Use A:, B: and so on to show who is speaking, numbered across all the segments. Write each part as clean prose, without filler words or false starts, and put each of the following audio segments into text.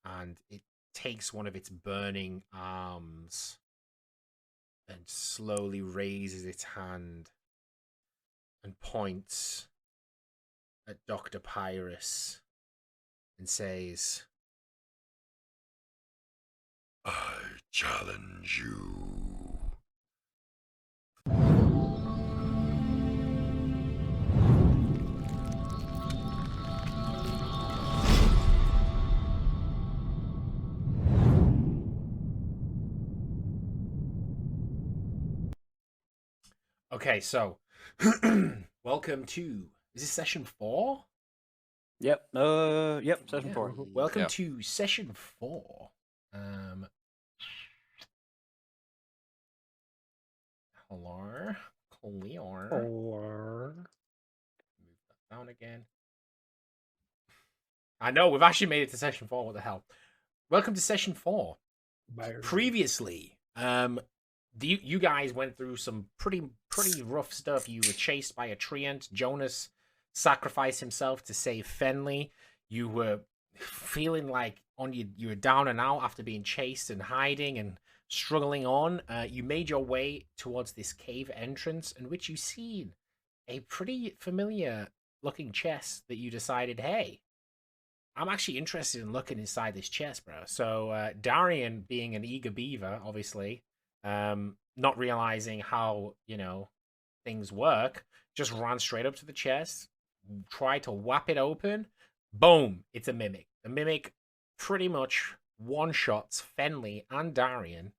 A: and it takes one of its burning arms and slowly raises its hand and points at Dr. Pyrus and says,
B: I challenge you.
A: okay, so welcome to, is this session 4?
C: Yep. Session 4.
A: Welcome
D: Yeah.
A: to session 4. Hello, clear.
C: Or
A: Move that down again. I know we've actually made it to session 4. What the hell? Welcome to session 4. Previously, you guys went through some pretty rough stuff. You were chased by a treant. Jonas sacrificed himself to save Fenley. You were feeling like you were down and out after being chased and hiding and struggling on. You made your way towards this cave entrance, in which you seen a pretty familiar looking chest that you decided, hey, I'm actually interested in looking inside this chest, bro. So Darian, being an eager beaver, obviously, not realizing how things work, just ran straight up to the chest, tried to whap it open. Boom! It's a mimic. The mimic pretty much one-shots Fenley and Darian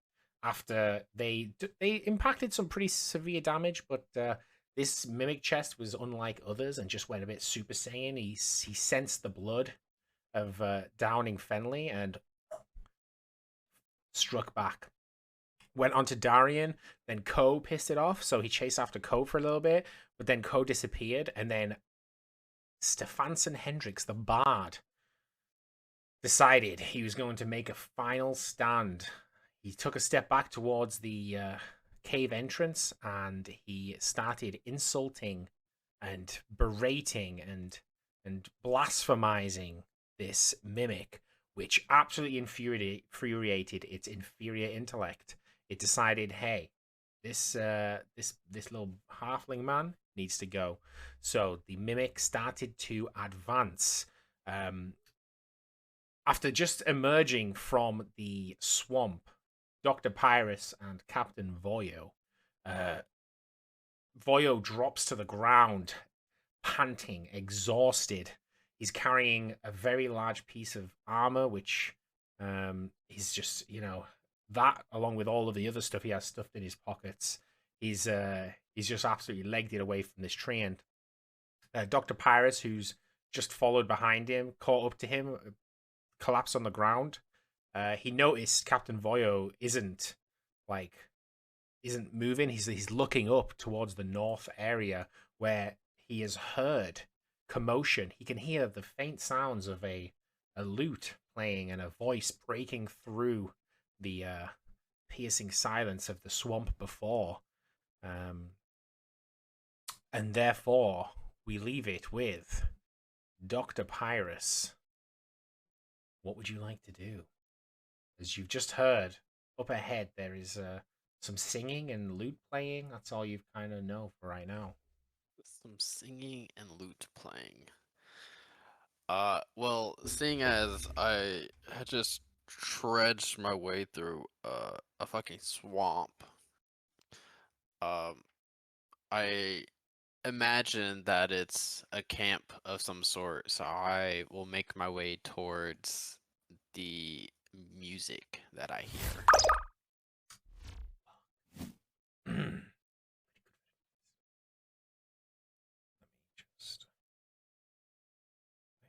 A: after they impacted some pretty severe damage, but this mimic chest was unlike others and just went a bit Super Saiyan. He sensed the blood of downing Fenley and struck back. Went on to Darian, then Ko pissed it off, so he chased after Ko for a little bit, but then Ko disappeared, and then Stefansson Hendricks, the bard, decided he was going to make a final stand. He took a step back towards the cave entrance, and he started insulting and berating and blasphemizing this mimic, which absolutely infuriated its inferior intellect. It decided, hey, this little halfling man needs to go. So the mimic started to advance. After just emerging from the swamp, Dr. Pyrus and Captain Voyo, Voyo drops to the ground, panting, exhausted. He's carrying a very large piece of armor, which he's just, that along with all of the other stuff he has stuffed in his pockets. He's just absolutely legged it away from this treant. Dr. Pyrus, who's just followed behind him, caught up to him, collapsed on the ground. He noticed Captain Voyo isn't moving. He's looking up towards the north area where he has heard commotion. He can hear the faint sounds of a lute playing and a voice breaking through the piercing silence of the swamp before. And therefore, we leave it with Dr. Pyrus. What would you like to do? As you've just heard, up ahead there is some singing and lute playing. That's all you kind of know for right now.
D: Some singing and lute playing. Well, seeing as I had just trudged my way through a fucking swamp, I imagine that it's a camp of some sort, so I will make my way towards the music that I hear.
A: Where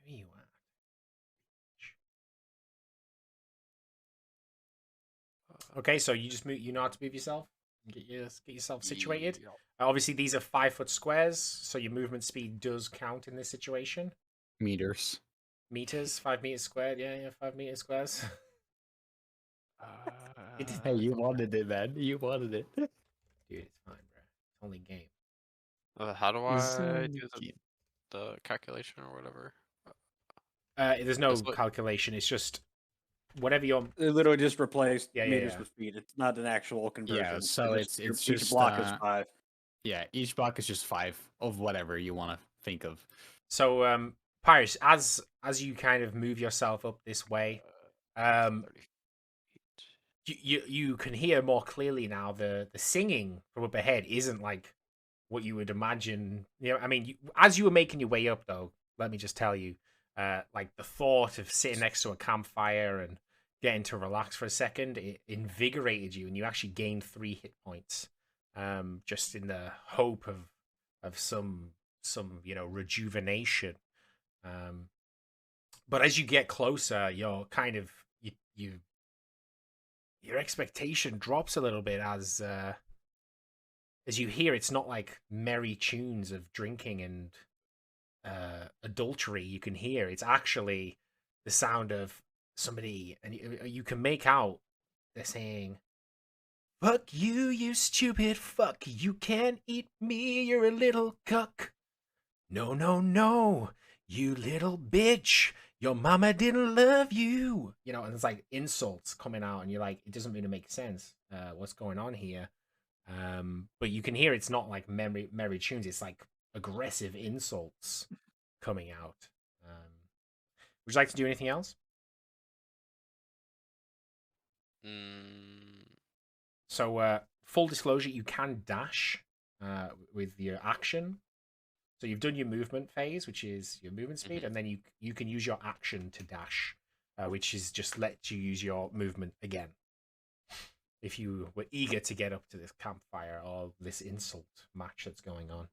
A: are you at? Okay, so you just move. You know how to move yourself. Get yourself situated.
D: Yep.
A: Obviously, these are 5-foot squares, so your movement speed does count in this situation.
C: meters.
A: Meters, 5 meters squared. Yeah, 5 meters squares.
C: Hey, you wanted it, man. You wanted it.
A: Dude, it's fine, bro. It's only game.
D: How do
C: It's
D: I
C: only
D: do
C: game.
D: the calculation or whatever?
A: There's no
D: That's what-
A: calculation. It's just whatever your
C: It literally just replaced
A: Yeah, yeah,
C: meters
A: yeah.
C: with feet. It's not an actual conversion.
E: Yeah, so it's
C: each
E: just
C: block is 5.
E: yeah, each block is just 5 of whatever you want to think of.
A: So Pyrus, as you kind of move yourself up this way,
D: 30 feet.
A: you can hear more clearly now. The singing from up ahead isn't like what you would imagine. You know, I mean, as you were making your way up, though, let me just tell you, like the thought of sitting next to a campfire and getting to relax for a second, it invigorated you, and you actually gained 3 hit points, just in the hope of some rejuvenation. But as you get closer, you're kind of your expectation drops a little bit as you hear it's not like merry tunes of drinking and adultery you can hear. It's actually the sound of somebody, and you can make out they're saying, "Fuck you, you stupid fuck. You can't eat me, you're a little cuck. No, no, no, you little bitch. Your mama didn't love you." You know, and it's like insults coming out, and you're like, it doesn't really make sense. What's going on here? But you can hear it's not like merry tunes. It's like aggressive insults coming out. Would you like to do anything else? So, full disclosure, you can dash with your action. So you've done your movement phase, which is your movement speed, and then you can use your action to dash, which is just let you use your movement again. If you were eager to get up to this campfire or this insult match that's going on.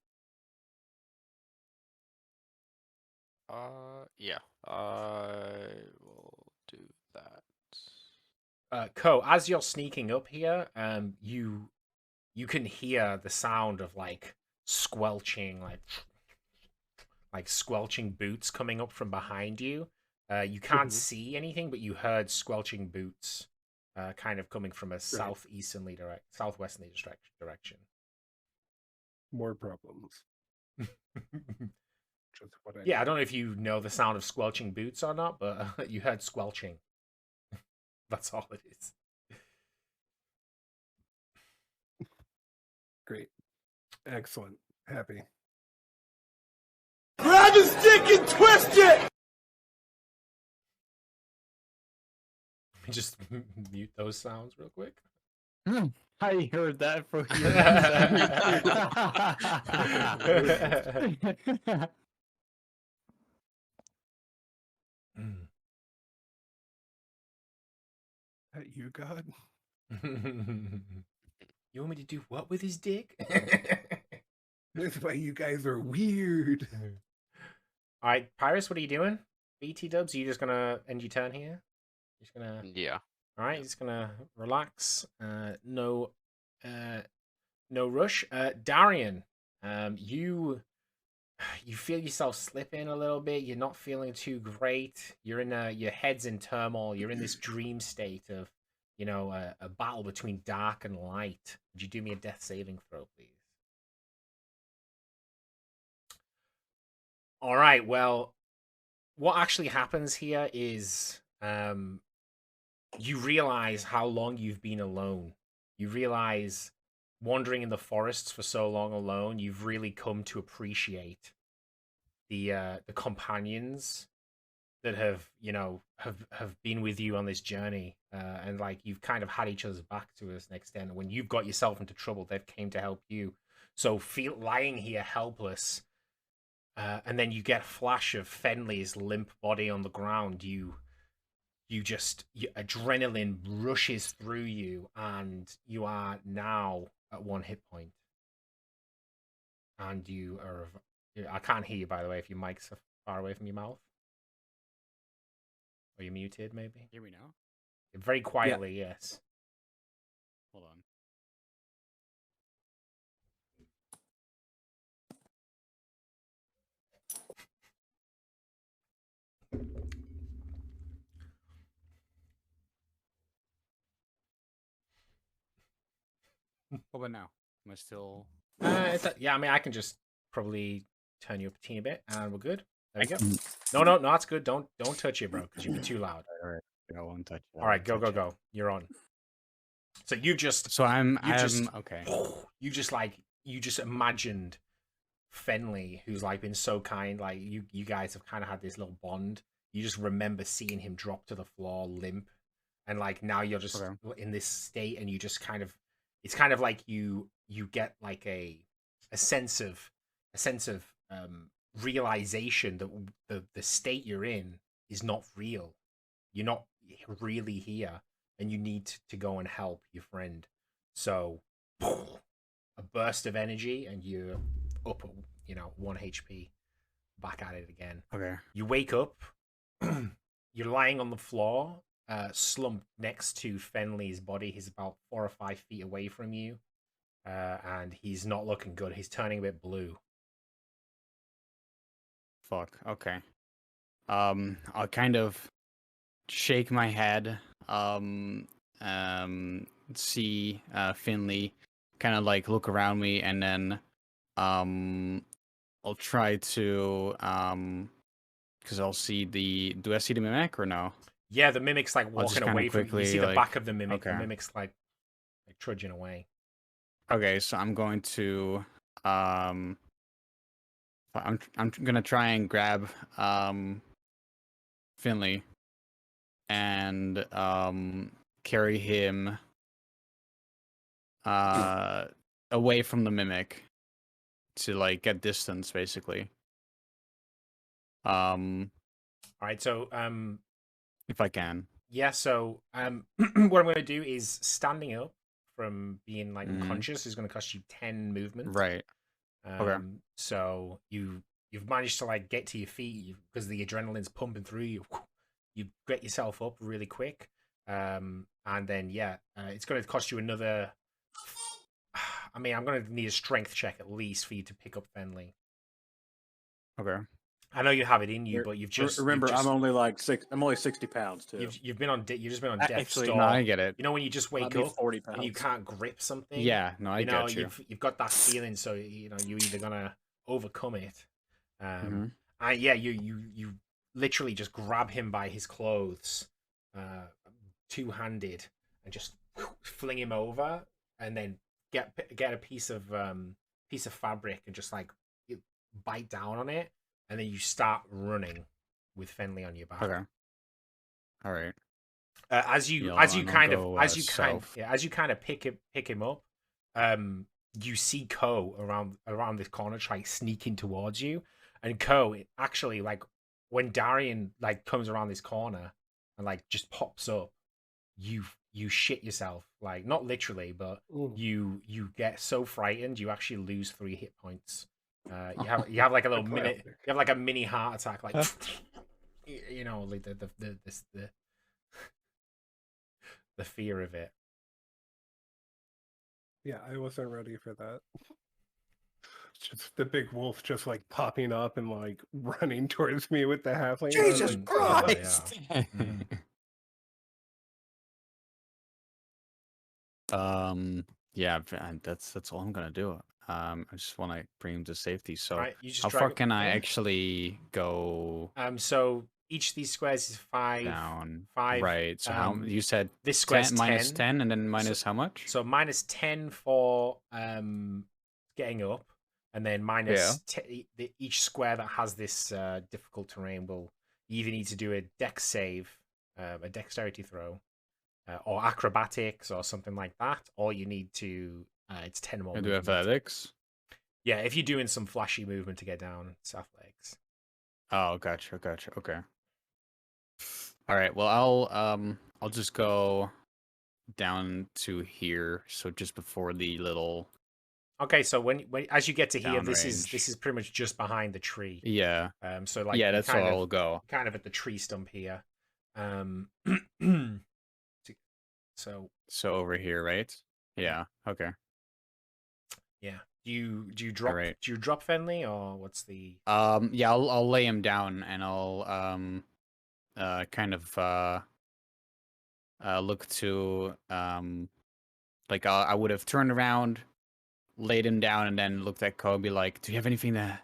D: Yeah, I will do that.
A: Ko, as you're sneaking up here, you can hear the sound of like squelching, like squelching boots coming up from behind you. You can't see anything, but you heard squelching boots, kind of coming from a southwesternly direction.
F: More problems.
A: Yeah, I don't know if you know the sound of squelching boots or not, but you heard squelching. That's all it is.
F: Great. Excellent. Happy.
B: Grab the stick and twist it!
A: Let me just mute those sounds real quick.
E: I heard that from you.
F: That you, God?
A: You want me to do what with his dick?
F: That's why you guys are weird.
A: All right, Pyrus, what are you doing? BT dubs, are you just gonna end your turn here? Just gonna
D: Yeah.
A: All right, just gonna relax. No rush. Darian, you feel yourself slipping a little bit. You're not feeling too great. You're in your head's in turmoil. You're in this dream state of, a battle between dark and light. Would you do me a death saving throw, please? All right. Well, what actually happens here is you realize how long you've been alone. You realize wandering in the forests for so long alone, you've really come to appreciate the companions that have been with you on this journey, and like you've kind of had each other's back to an extent. When you've got yourself into trouble, they've came to help you. So lying here helpless, and then you get a flash of Fenley's limp body on the ground. Your adrenaline rushes through you, and you are now at 1 hit point. And you are... I can't hear you, by the way, if your mic's far away from your mouth. Or you're muted, maybe?
E: Hear me now?
A: Very quietly, yes.
E: Hold on. What about now? Am I still...
A: Yeah, I mean, I can just probably turn you up a teeny bit, and we're good. There we go. No, that's good. Don't touch it, bro, because you'd be too loud.
C: All right.
E: I won't touch it. I
A: All right,
E: won't
A: go,
E: touch it.
A: You're on. So you just
E: So I'm
A: just
E: okay.
A: you just imagined Fenley, who's like been so kind. Like you guys have kind of had this little bond. You just remember seeing him drop to the floor limp, and like now you're just
E: Okay.
A: in this state, and you just it's kind of like you get like a sense of realization that the state you're in is not real. You're not really here, and you need to go and help your friend. So a burst of energy, and you're up at 1 HP, back at it again.
E: Okay.
A: You wake up. You're lying on the floor, slumped next to Fenley's body. He's about 4 or 5 feet away from you, and he's not looking good. He's turning a bit blue.
E: Fuck. Okay. I'll kind of shake my head. See Finley, kind of like look around me, and then I'll try to because I'll see the. Do I see the mimic or no?
A: Yeah, the mimic's like
E: I'll just
A: walking away
E: kinda
A: from you. You
E: quickly,
A: see the
E: like-
A: back of the mimic. The
E: okay.
A: mimic's like trudging away.
E: Okay, so I'm going to I'm gonna try and grab Finley and carry him away from the mimic to like get distance basically.
A: All right, so
E: If I can.
A: yeah, so what I'm going to do is standing up from being like
E: Mhm.
A: unconscious is going to cost you 10 movement.
E: Right. Okay.
A: So you've managed to like get to your feet because the adrenaline's pumping through you. You get yourself up really quick, and then it's going to cost you another. I mean, I'm going to need a strength check at least for you to pick up Fenley.
E: Okay.
A: I know you have it in you, but you've just
C: remember.
A: you've just,
C: I'm only like I'm only 60 pounds too.
A: You've just been on death's
C: Actually,
A: door.
E: No, I get it.
A: You know when you just wake
C: I'll be
A: up
C: 40
A: and you
C: pounds.
A: can't grip something.
E: Yeah, no, I get you.
A: You've got that feeling, so you're either gonna overcome it,
E: Mhm.
A: and you literally just grab him by his clothes, two-handed, and just fling him over, and then get a piece of fabric and just like you bite down on it, and then you start running with Fenley on your back.
E: Okay. All right.
A: As you kind of pick him up, you see Ko around this corner, try sneaking towards you, and Ko, it actually, like when Darian like comes around this corner and like just pops up, you shit yourself, like not literally, but you get so frightened you actually lose 3 hit points. You have like a little minute, you have like a mini heart attack, like like the fear of it.
F: Yeah, I wasn't ready for that. Just the big wolf just like popping up and like running towards me with the halfling.
C: Jesus
F: Like,
C: Christ!
E: Yeah, that's all I'm gonna do. I just want to bring him to safety. So
A: Right, you just
E: how
A: drag
E: far
A: him-
E: can I
A: yeah.
E: actually go
A: So each of these squares is 5.
E: down?
A: 5.
E: Right. So how you said
A: This square's
E: 10, minus
A: 10.
E: 10 and then minus how much?
A: So minus 10 for getting up, and then minus each square that has this difficult terrain will either need to do a dex save, a dexterity throw, or acrobatics or something like that, or you need to it's 10 more.
E: I do
A: movement.
E: athletics.
A: Yeah, if you're doing some flashy movement to get down, it's athletics.
E: Oh, gotcha. Okay. All right. Well, I'll just go down to here. So just before the little.
A: Okay, so when as you get to here, this is
E: Downrange.
A: pretty much just behind the tree.
E: Yeah.
A: So like
E: Yeah,
A: you're
E: that's where I'll go.
A: kind of at the tree stump here. So
E: over here, right? Yeah. Okay.
A: yeah. Do you drop
E: Alright.
A: do you drop Fenley, or what's the
E: Yeah, I'll lay him down and I'll kind of look to like I would have turned around, laid him down, and then looked at Ko and be like, "Do you have anything to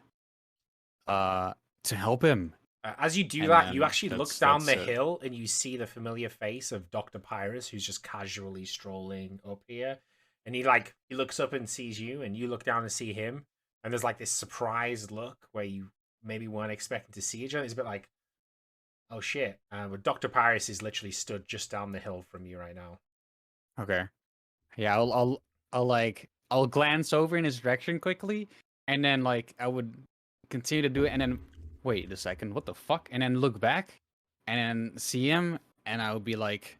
E: help him?
A: As you do
E: And
A: that, you
E: then
A: actually look
E: that's-
A: down the
E: that's it.
A: hill and you see the familiar face of Dr. Pyrus, who's just casually strolling up here. And he looks up and sees you, and you look down and see him. And there's like this surprised look where you maybe weren't expecting to see each other. It's a bit like, oh shit. But Dr. Pyrus is literally stood just down the hill from you right now.
E: Okay. Yeah, I'll glance over in his direction quickly, and then like I would continue to do it, and then wait a second, what the fuck? And then look back, and then see him, and I would be like,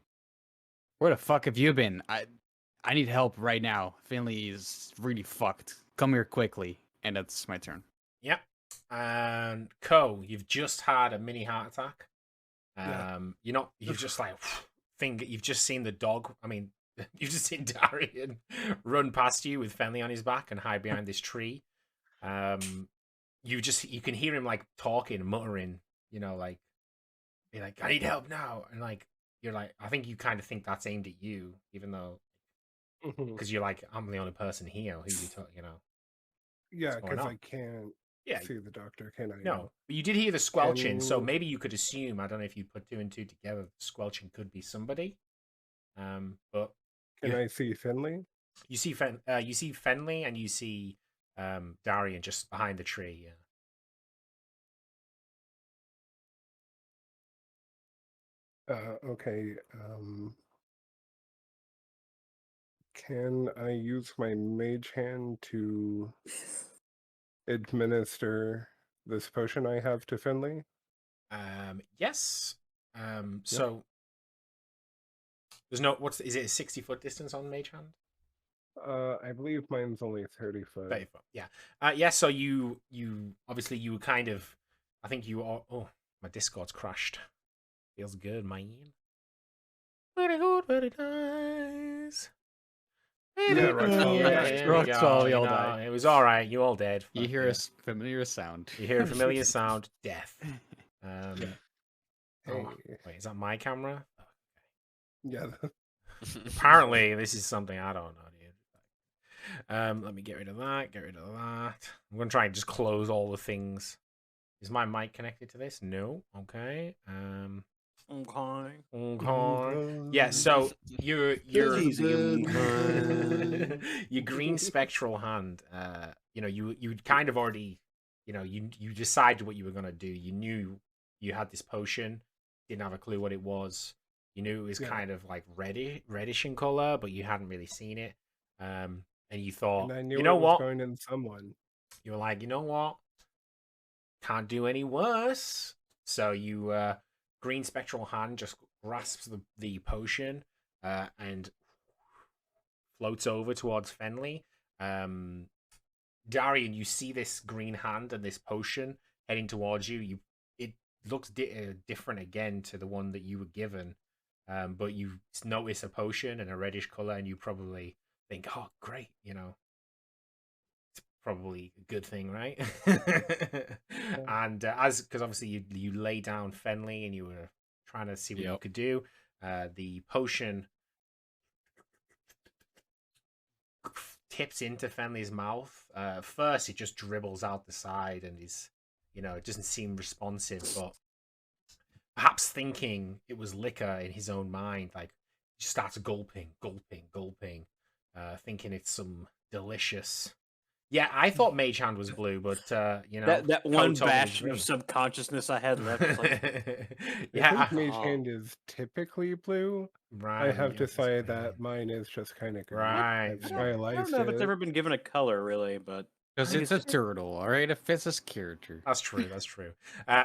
E: "Where the fuck have you been? I need help right now. Finley is really fucked. Come here quickly." And that's my turn.
A: Yep. And Ko, you've just had a mini heart attack.
F: Yeah.
A: You've just like you've just seen the dog. I mean, you've just seen Darian run past you with Fenley on his back and hide behind this tree. You can hear him like talking, muttering, like be like, I need help now. And like you're like, I think you kind of think that's aimed at you, even though because you're like, I'm the only person here. Who you talking,
F: Yeah,
A: going
F: because
A: on?
F: I can't
A: Yeah.
F: see the doctor, can I?
A: No, but you did hear the squelching, so
F: Can-
A: maybe you could assume. I don't know if you put two and two together. The squelching could be somebody. But
F: Can
A: Yeah.
F: I see Finley?
A: you see Fenley, and you see Darian just behind the tree. Yeah.
F: Okay. Can I use my mage hand to administer this potion I have to Finley?
A: Yes. So there's no. Is it a 60-foot distance on Mage Hand?
F: I believe mine's only 30 foot.
A: 30 foot. Yeah. Yeah. So you obviously you kind of. I think you are. Oh, my Discord's crashed. Feels good, man. Very good, very nice.
F: Yeah,
E: Roxol, we all died.
A: It was all right. You all dead.
E: You
A: Fuck
E: hear
A: yeah.
E: a familiar sound.
A: You hear a familiar sound. Death.
F: Hey.
A: Wait, is that my camera?
F: Yeah.
A: Apparently, this is something I don't know, dude. Let me get rid of that. Get rid of that. I'm gonna try and just close all the things. Is my mic connected to this? No. Okay. Okay. Yeah. So your your green spectral hand. You kind of already, you decided what you were gonna do. You knew you had this potion. Didn't have a clue what it was. You knew it was kind of like reddish in color, but you hadn't really seen it. And you thought,
F: And I knew
A: you know
F: it was
A: what?
F: going in someone.
A: You were like, you know what? Can't do any worse. So you green spectral hand just grasps the potion and floats over towards Fenley. Darian, you see this green hand and this potion heading towards you. It looks different again to the one that you were given. But you notice a potion in a reddish color, and you probably think, "Oh, great!" It's probably a good thing, right? And because obviously you lay down Fenley, and you were trying to see what you could do. The potion tips into Fenley's mouth. First, it just dribbles out the side, and it doesn't seem responsive, but. Perhaps thinking it was liquor in his own mind, like he starts gulping, thinking it's some delicious. Yeah, I thought Mage Hand was blue, but
C: that one bastion of subconsciousness I had left.
A: Yeah,
F: I think Mage Hand is typically blue.
A: right.
F: I have to say that mine is just kind of green.
A: Right.
F: I've
C: I don't
F: stylized
C: know if it's
F: it.
C: ever been given a color, really, but
E: Because it's a turtle, all right? It fits his character.
A: That's true.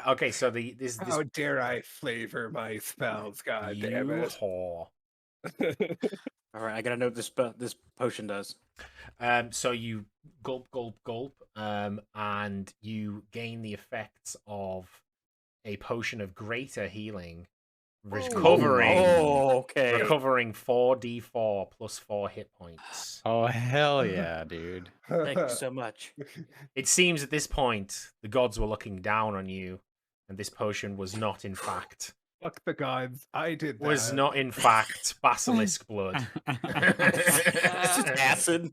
A: Okay, so this
F: How dare I flavor my spells? God damn
A: you
F: it!
A: whore.
C: all right, I gotta know what this potion does.
A: So you gulp, and you gain the effects of a potion of greater healing, recovering 4d4 plus 4 hit points.
E: Oh, hell yeah, dude.
C: Thank you so much.
A: It seems at this point the gods were looking down on you, and this potion was not, in fact,
F: Fuck the gods! I did that.
A: was not, in fact, basilisk blood.
C: It's just acid.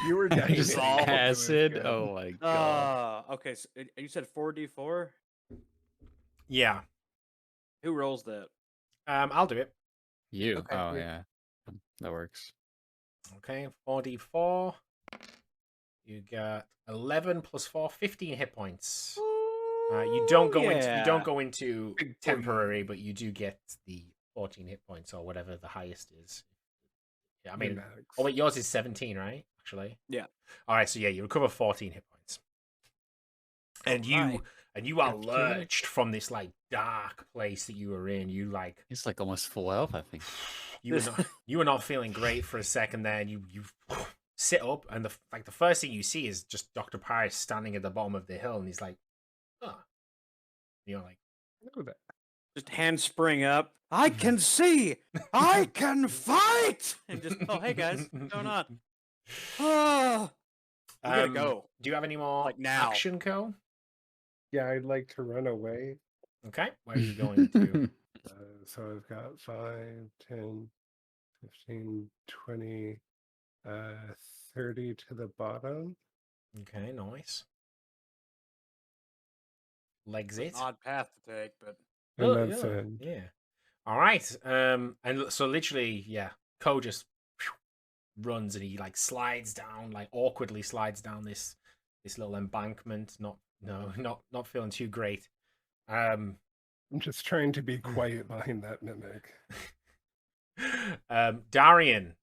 F: You were dying.
E: Just acid. Oh my god.
C: Okay, so you said 4d4?
A: Yeah.
C: Who rolls that?
A: I'll do it.
E: You.
C: Okay,
E: Oh
C: yeah.
E: yeah, that works.
A: Okay, 4d4. You got 11 plus 4, 15 hit points. You don't go into
F: Big boy.
A: temporary, but you do get the 14 hit points or whatever the highest is. Yeah, I mean,
F: Pneumatics.
A: oh wait, yours is 17, right? Actually.
C: Yeah.
A: All right, so yeah, you recover 14 hit points, and
C: Alright.
A: you are
E: Got two
A: lurched from this like dark place that you were in. You like
E: He's like almost full health, I think.
A: you were not feeling great for a second there, and you sit up, and the first thing you see is just Dr. Pyre standing at the bottom of the hill, and he's like, oh, you're like,
F: Look at that.
C: Just hand spring up. I can see. I can fight. And just, oh, hey guys, what's going on? Oh, we gotta go.
A: Do you have any more
C: Like now.
A: action, Co?
F: Yeah, I'd like to run away.
A: Okay, where are you going to?
F: So I've got 5, 10, 15, 20, 30 to the bottom.
A: Okay, nice. Legs
C: An
A: it.
C: odd path to take, but
F: And that's
A: yeah,
F: it.
A: yeah. All right. And so literally, yeah, Ko just runs and he like slides down, like awkwardly slides down this little embankment. Not feeling too great.
F: I'm just trying to be quiet behind that mimic.
A: Darian,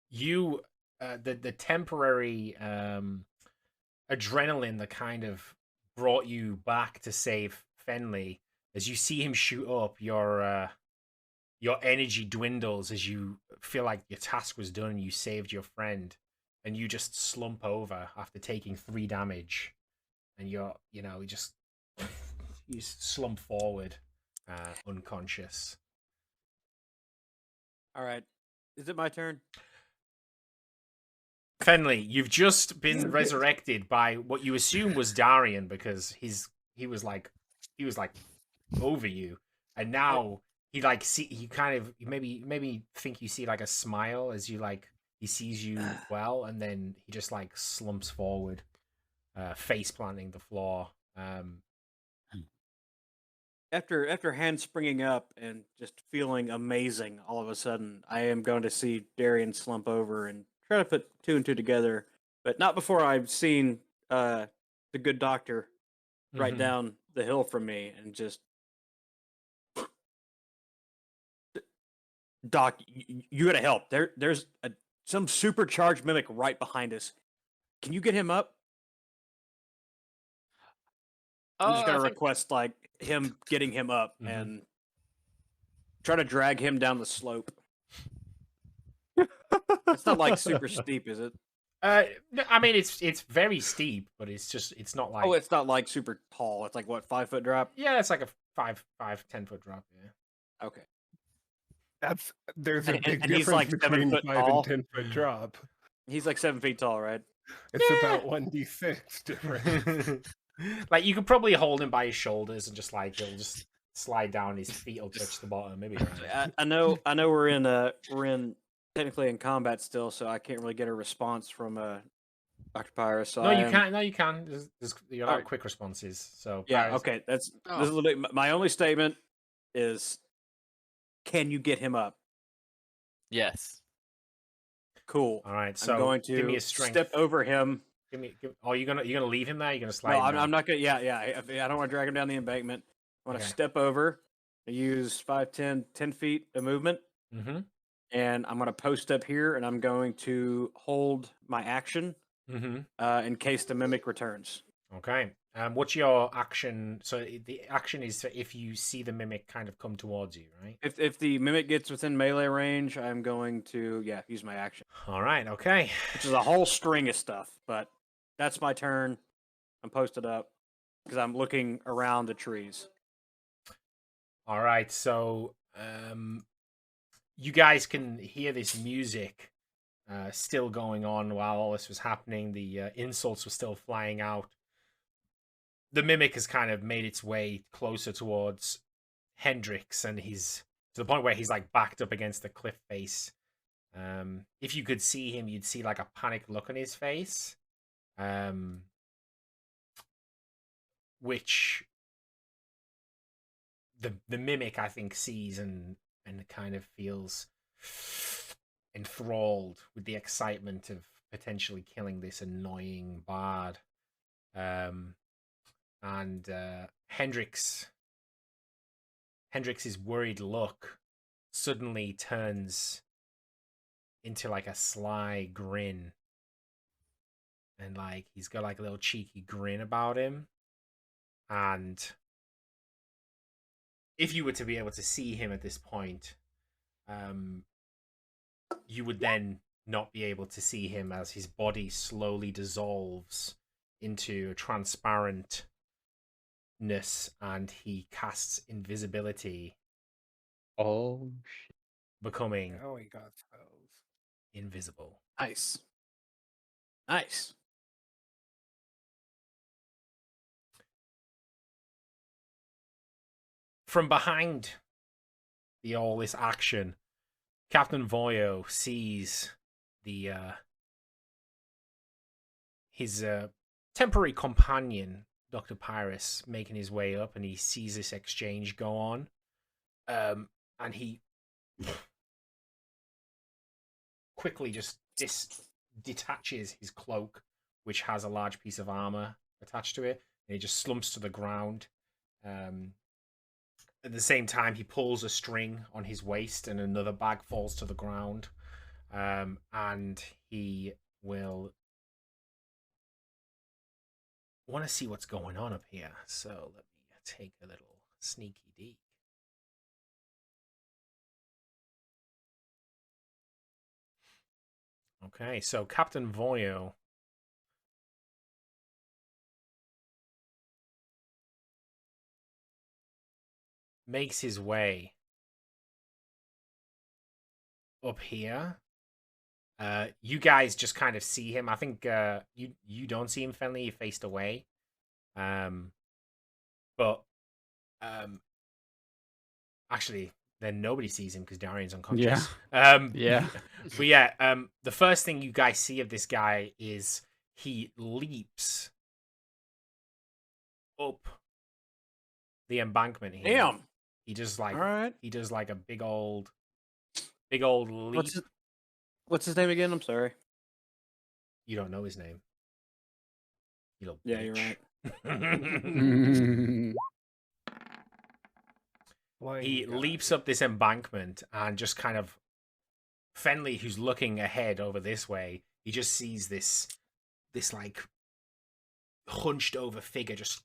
A: you the temporary adrenaline that kind of brought you back to save Fenley, as you see him shoot up, your energy dwindles as you feel like your task was done and you saved your friend, and you just slump over after taking 3 damage, and you just you slump forward, unconscious.
C: all right. Is it my turn?
A: Fenley, you've just been resurrected by what you assume was Darian, because he was like over you, and now he maybe think you see like a smile as you like he sees you well, and then he just like slumps forward, face planting the floor.
C: After hand springing up and just feeling amazing, all of a sudden, I am going to see Darian slump over and try to put 2 and 2 together, but not before I've seen the good doctor right
A: Mhm.
C: down the hill from me and just, Doc, you gotta help. There's some supercharged mimic right behind us. Can you get him up? I'm just gonna request like him getting him up
A: Mhm.
C: and try to drag him down the slope. It's not like super steep, is it?
A: No, I mean it's very steep, but it's not like
C: Oh, it's not like super tall. It's like what, 5-foot drop?
A: yeah, it's like a 10-foot drop. Yeah.
C: Okay.
F: There's a
C: And-
F: big
C: and he's
F: difference
C: like 7
F: between
C: foot
F: 5
C: tall.
F: and 10-foot drop.
C: He's like 7 feet tall, right?
F: It's about 1d6 difference.
A: Like you could probably hold him by his shoulders and just like he'll just slide down, his feet will touch the bottom. Maybe right.
C: I know we're in technically in combat still, so I can't really get a response from Dr. Pyrus. So
A: No, you
C: I am-
A: can't. No, you can. You're not
C: Alright.
A: quick responses. So
C: Yeah,
A: Paris-
C: okay. This is
D: Oh.
C: literally my only statement is, can you get him up?
D: Yes.
C: Cool.
A: All right.
C: I'm
A: So
C: going
A: give me
C: to
A: a strength.
C: step over him.
A: You're gonna leave him there. You're gonna slide.
C: No,
A: him
C: I'm
A: down?
C: not gonna. Yeah. I don't want to drag him down the embankment. I want to
A: Okay.
C: step over. I use 5, 10 feet of movement,
A: Mm-hmm.
C: and I'm gonna post up here, and I'm going to hold my action
A: Mm-hmm.
C: in case the mimic returns.
A: Okay. What's your action? So the action is if you see the mimic kind of come towards you, right?
C: If the mimic gets within melee range, I'm going to use my action,
A: All right. Okay.
C: which is a whole string of stuff. But that's my turn. I'm posted up because I'm looking around the trees.
A: All right. So you guys can hear this music still going on while all this was happening. The insults were still flying out. The mimic has kind of made its way closer towards Hendrix, and he's to the point where he's like backed up against the cliff face. If you could see him, you'd see like a panicked look on his face, which the mimic, I think, sees and kind of feels enthralled with the excitement of potentially killing this annoying bard. And Hendrix's worried look suddenly turns into like a sly grin, and like he's got like a little cheeky grin about him. And if you were to be able to see him at this point, you would then not be able to see him as his body slowly dissolves into transparentness, and he casts invisibility,
E: Oh,
A: becoming
F: Oh, he got spells.
A: invisible.
C: Nice. Nice.
A: From behind all this action, Captain Voyo sees the his temporary companion, Dr. Pyrus, making his way up, and he sees this exchange go on. And he quickly just detaches his cloak, which has a large piece of armor attached to it, and he just slumps to the ground. At the same time, he pulls a string on his waist, and another bag falls to the ground. And he will want to see what's going on up here. So let me take a little sneaky peek. Okay, so Captain Voyo makes his way up here. You guys just kind of see him. I think you don't see him, Fenley. You faced away. But actually, then nobody sees him because Darian's unconscious.
E: yeah.
A: But yeah, the first thing you guys see of this guy is he leaps up the embankment here.
C: Damn.
A: He does like
C: All right.
A: he does like a big old leap.
C: What's his name again? I'm sorry.
A: You don't know his name. You little
C: Yeah, you're
A: bitch.
C: right.
A: He leaps up this embankment and just kind of Fenley, who's looking ahead over this way, he just sees this like hunched over figure just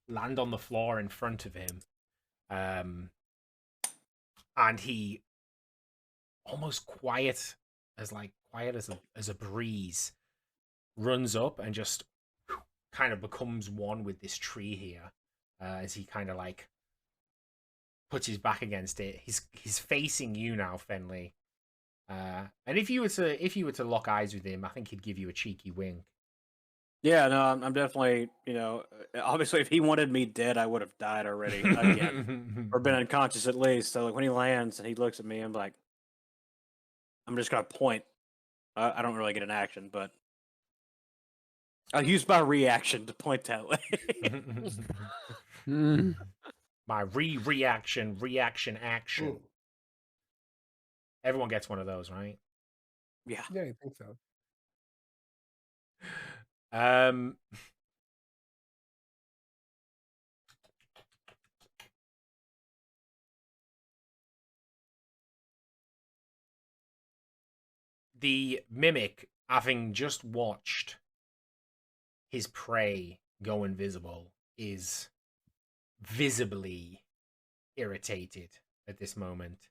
A: land on the floor in front of him. And he almost quiet as a breeze runs up and just kind of becomes one with this tree here, as he kind of like puts his back against it. He's facing you now, Fenley. And if you were to lock eyes with him, I think he'd give you a cheeky wink.
C: Yeah, no, I'm definitely, obviously, if he wanted me dead, I would have died already again, or been unconscious at least. So, like, when he lands and he looks at me, I'm like, I'm just gonna point. I don't really get an action, but I'll use my reaction to point that way.
A: My reaction action.
F: Ooh.
A: Everyone gets one of those, right?
C: Yeah.
F: Yeah, I think so.
A: The mimic, having just watched his prey go invisible, is visibly irritated at this moment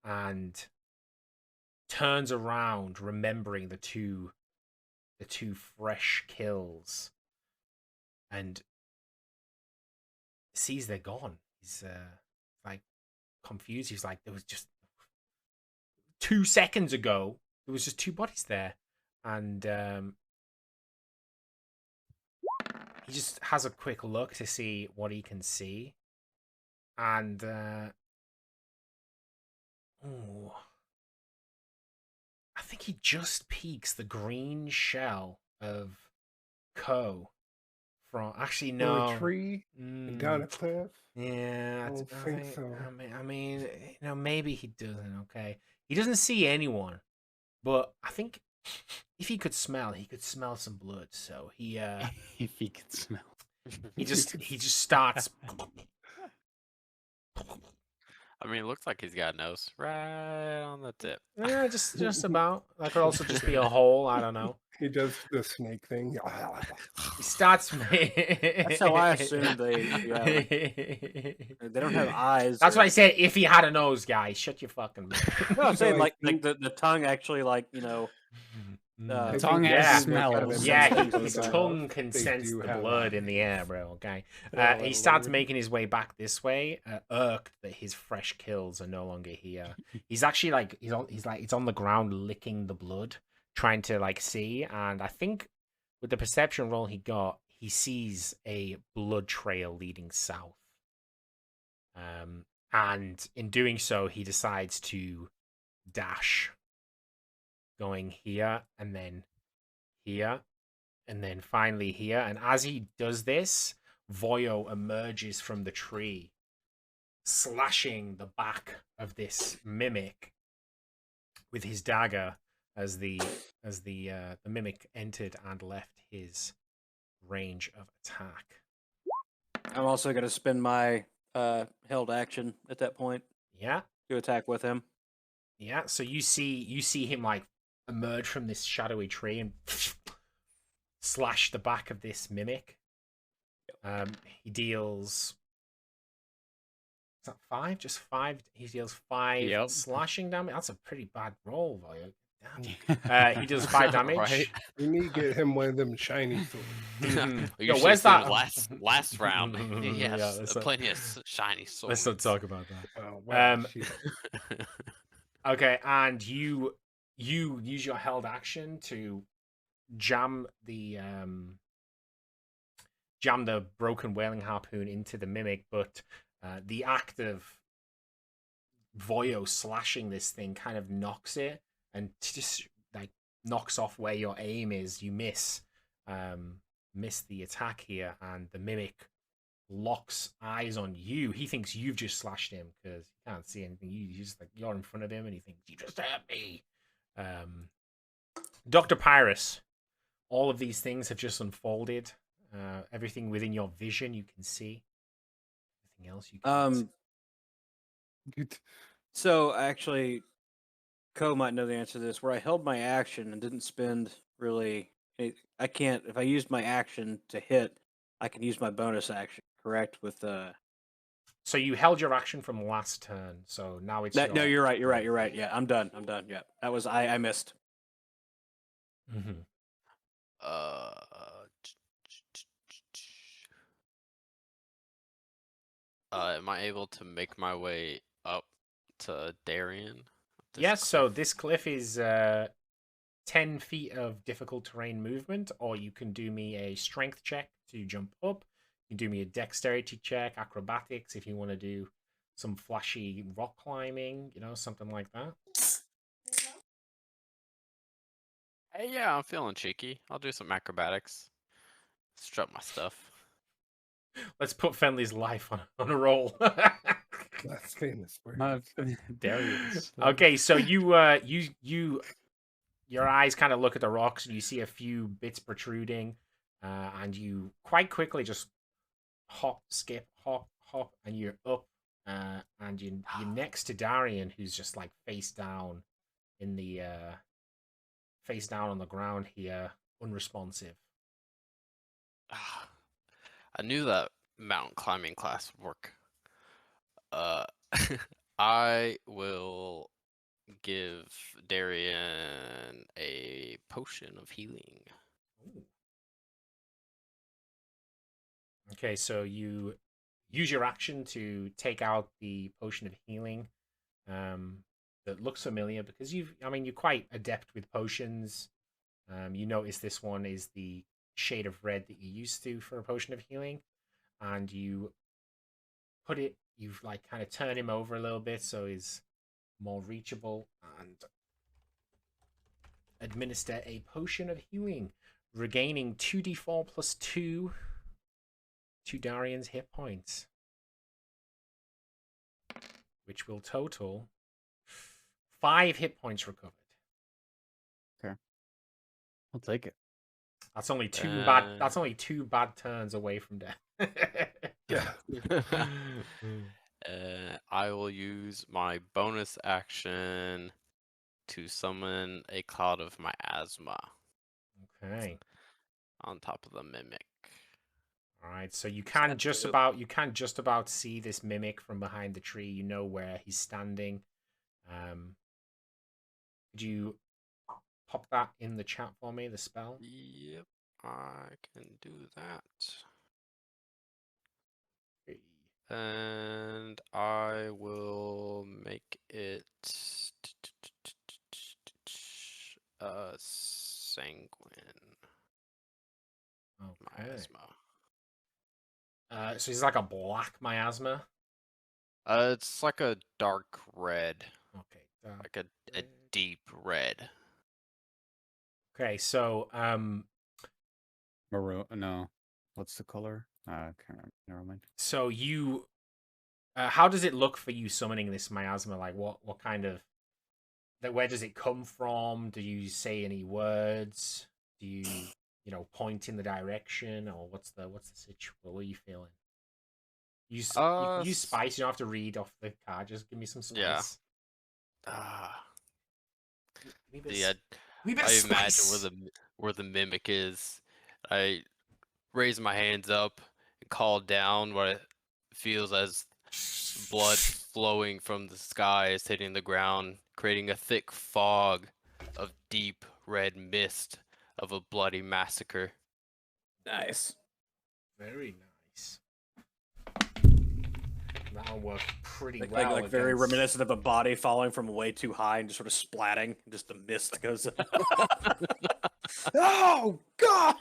A: and turns around, remembering the two fresh kills, and sees they're gone. He's like confused. He's like, there was just 2 seconds ago there was just 2 bodies there, and he just has a quick look to see what he can see, and I think he just peeks the green shell of Ko from. Actually,
F: From
A: no.
F: a tree and down a cliff.
A: Yeah,
F: I don't think so.
A: I mean, maybe he doesn't. Okay, he doesn't see anyone, but I think if he could smell some blood. So he
E: If he could smell.
A: he just starts.
D: I mean, it looks like he's got a nose right on the tip.
A: Yeah, just about. That could also just be a hole. I don't know.
F: He does the snake thing.
A: He starts.
C: That's how I assumed they. Yeah, they don't have eyes.
A: That's
C: or...
A: what I said. If he had a nose, guys, shut your fucking mouth.
C: No, I'm saying
F: I
C: like
F: think-
C: the tongue actually
F: I
E: tongue
F: think
E: has
F: they look at
E: smells.
F: him
A: Yeah,
F: and
A: his
F: think
A: tongue can
F: they
A: sense
F: do
A: the
F: have
A: blood in
F: eyes.
A: the air, bro. Okay,
F: Yeah,
A: he
F: well,
A: starts
F: weird.
A: making his way back this way, irked that his fresh kills are no longer here. He's actually like he's on the ground licking the blood, trying to like see. And I think with the perception roll he got, he sees a blood trail leading south. And in doing so, he decides to dash, going here and then here. And then finally here. And as he does this, Voyo emerges from the tree, slashing the back of this mimic with his dagger as the mimic entered and left his range of attack.
C: I'm also going to spend my held action at that point
A: Yeah,
C: to attack with him.
A: yeah. So you see him like emerge from this shadowy tree and slash the back of this mimic. He deals. Is that 5? Just 5. He deals 5 slashing damage. That's a pretty bad roll, Voyo. Damn. He deals 5 damage.
D: Right?
F: We need to get him one of them shiny swords.
D: You
A: Yo,
D: should
A: where's
D: have
A: that?
D: seen last round? He
A: Yeah,
D: has
A: let's not-
D: plenty of shiny swords.
A: Let's not talk about that.
F: Oh, wow,
A: Um,
F: shit.
A: Okay, and you use your held action to jam the broken whaling harpoon into the mimic, but the act of Voyo slashing this thing kind of knocks it and just like knocks off where your aim is. You miss the attack here, and the mimic locks eyes on you. He thinks you've just slashed him because he can't see anything. You just like you're in front of him, and he thinks you just hurt me. Dr. Pyrus, all of these things have just unfolded. Everything within your vision you can see. Everything else you can see.
F: Good.
C: So actually, Ko might know the answer to this. Where I held my action and didn't spend really, I can't. If I used my action to hit, I can use my bonus action. Correct with
A: So you held your action from last turn. So now it's
C: No, you're right. You're right. You're right. Yeah, I'm done. Yeah, that was I missed.
A: Mm-hmm.
D: Am I able to make my way up to Darien?
A: Yes. So this cliff is 10 feet of difficult terrain movement, or you can do me a strength check to jump up. You can do me a dexterity check, acrobatics if you want to do some flashy rock climbing, something like that.
D: Hey, yeah, I'm feeling cheeky. I'll do some acrobatics. Strut my stuff.
A: Let's put Fenley's life on a roll.
F: That's famous word.
E: Darius.
A: Okay, so your eyes kind of look at the rocks and you see a few bits protruding, and you quite quickly just hop, skip, hop, and you're up, and you're next to Darian, who's just like face down on the ground here, unresponsive.
D: I knew that mountain climbing class would work. I will give Darien a potion of healing.
A: Ooh. Okay, so you use your action to take out the potion of healing. That looks familiar because you're quite adept with potions. You notice this one is the shade of red that you used to for a potion of healing, and you've like kind of turn him over a little bit so he's more reachable, and administer a potion of healing, regaining 2d4 plus 2 to Darian's hit points, which will total 5 hit points recovered.
E: Okay. I'll take it.
A: That's only two bad. That's only 2 bad turns away from death.
F: Yeah.
D: I will use my bonus action to summon a cloud of miasma
A: Okay.
D: on top of the mimic.
A: All right. So you
D: Just
A: can
D: have
A: just
D: to-
A: about see this mimic from behind the tree. You know where he's standing. Could you pop that in the chat for me? The spell.
D: Yep, I can do that. And I will make it sanguine
A: Okay.
D: miasma.
A: So he's like a black miasma.
D: It's like a dark red,
A: Okay.
D: like a deep red.
A: Okay. So
E: Maroon. No. What's the color? Can't remember. Never mind.
A: So you, how does it look for you summoning this miasma? Like, what kind of, where does it come from? Do you say any words? Do you, point in the direction, or what's the situation? What are you feeling? You use spice. You don't have to read off the card. Just give me some spice.
D: Yeah. I imagine where the mimic is. I raise my hands up and call down what it feels as blood flowing from the sky is hitting the ground, creating a thick fog of deep red mist of a bloody massacre.
C: Nice.
A: Very nice. That'll work pretty
C: Like,
A: well.
C: like very reminiscent of a body falling from way too high and just sort of splatting. Just the mist goes. Oh God!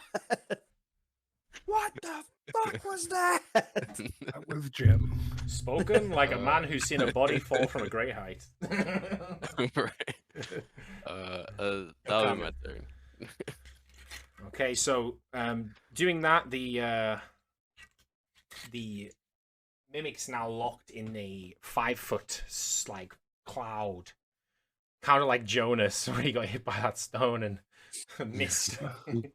C: What the fuck was that?
F: That was Jim.
A: Spoken like a man who's seen a body fall from a great height.
D: Right. That'll be my turn.
A: Okay, so doing that, the mimic's now locked in a 5-foot like cloud, kind of like Jonas when he got hit by that stone and the mist, the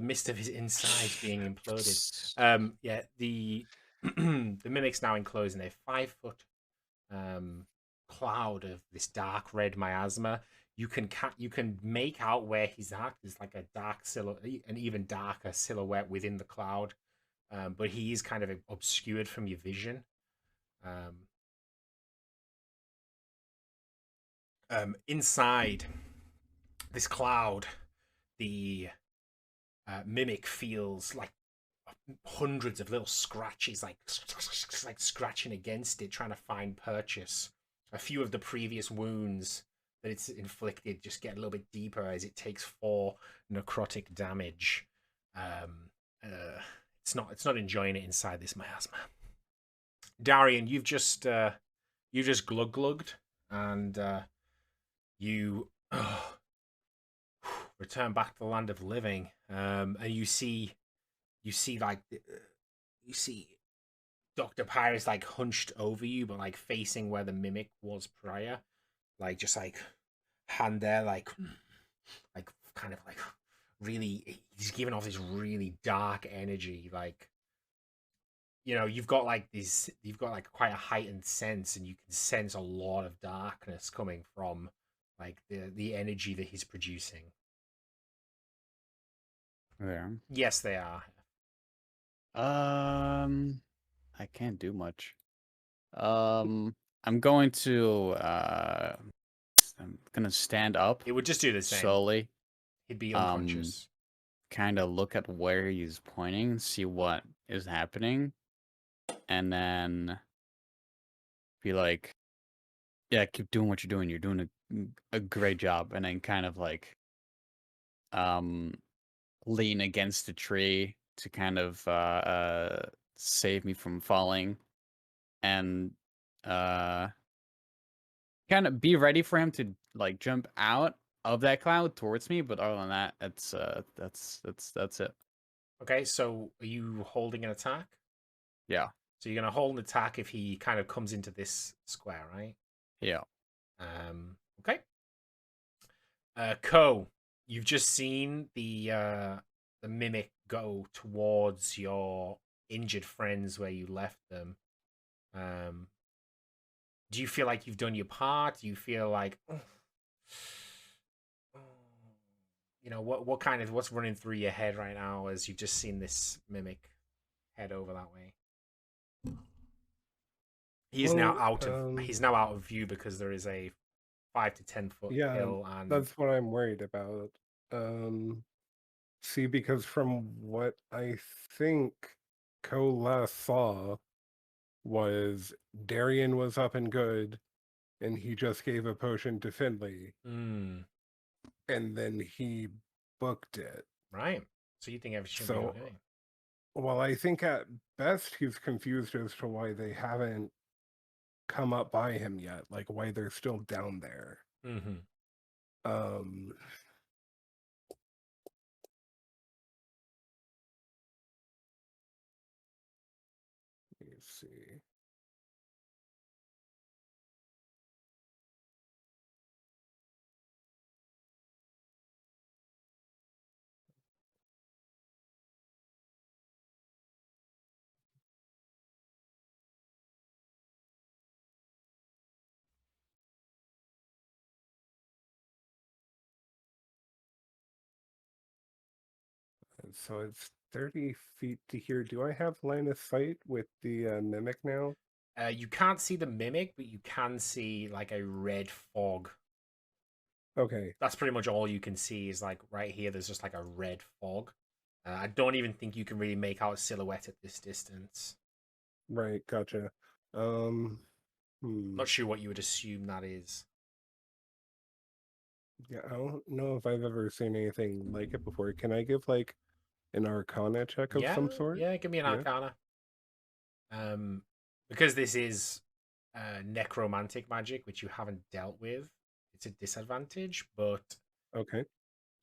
A: mist of his insides being imploded. Yeah, the the mimic's now enclosed in a 5-foot cloud of this dark red miasma. You can make out where he's at. There's like a dark silhouette, an even darker silhouette within the cloud, but he is kind of obscured from your vision. Inside this cloud, the mimic feels like hundreds of little scratches, like scratching against it, trying to find purchase. A few of the previous wounds that it's inflicted just get a little bit deeper as it takes 4 necrotic damage. It's not enjoying it inside this miasma. Darian, you've just glug-glugged, and you return back to the land of living, and you see Dr. Pyrus like hunched over you, but like facing where the mimic was prior, like just like hand there, like kind of like really, he's giving off this really dark energy, like, you've got like quite a heightened sense, and you can sense a lot of darkness coming from like the energy that he's producing.
E: There.
A: Yes, they are.
E: I can't do much. I'm going to I'm gonna stand up.
A: It would just do the same.
E: Slowly.
A: He'd be unconscious.
E: Kind of look at where he's pointing, see what is happening, and then be like, "Yeah, keep doing what you're doing. You're doing a great job." And then kind of like lean against the tree to kind of save me from falling, and kind of be ready for him to like jump out of that cloud towards me. But other than that, that's it.
A: Okay, so are you holding an attack?
E: Yeah.
A: So you're gonna hold an attack if he kind of comes into this square, right?
E: Yeah.
A: Okay. Ko, you've just seen the mimic go towards your injured friends where you left them. Do you feel like you've done your part? Do you feel like, what's running through your head right now as you've just seen this mimic head over that way? He's now out of view because there is a 5 to 10 foot hill, and
F: that's what I'm worried about. See, because from what I think Ko last saw was Darian was up and good, and he just gave a potion to Finley, and then he booked it.
A: Right. So you think everything should be okay?
F: Well, I think at best he's confused as to why they haven't come up by him yet, like why they're still down there. Let me see. So it's 30 feet to here. Do I have line of sight with the mimic now?
A: You can't see the mimic, but you can see like a red fog.
F: Okay.
A: That's pretty much all you can see is like right here. There's just like a red fog. I don't even think you can really make out a silhouette at this distance.
F: Right, gotcha.
A: Not sure what you would assume that is.
F: Yeah, I don't know if I've ever seen anything like it before. Can I give like an Arcana check of some sort?
A: Yeah, give me an Arcana. Because this is necromantic magic, which you haven't dealt with, it's a disadvantage. But
F: okay,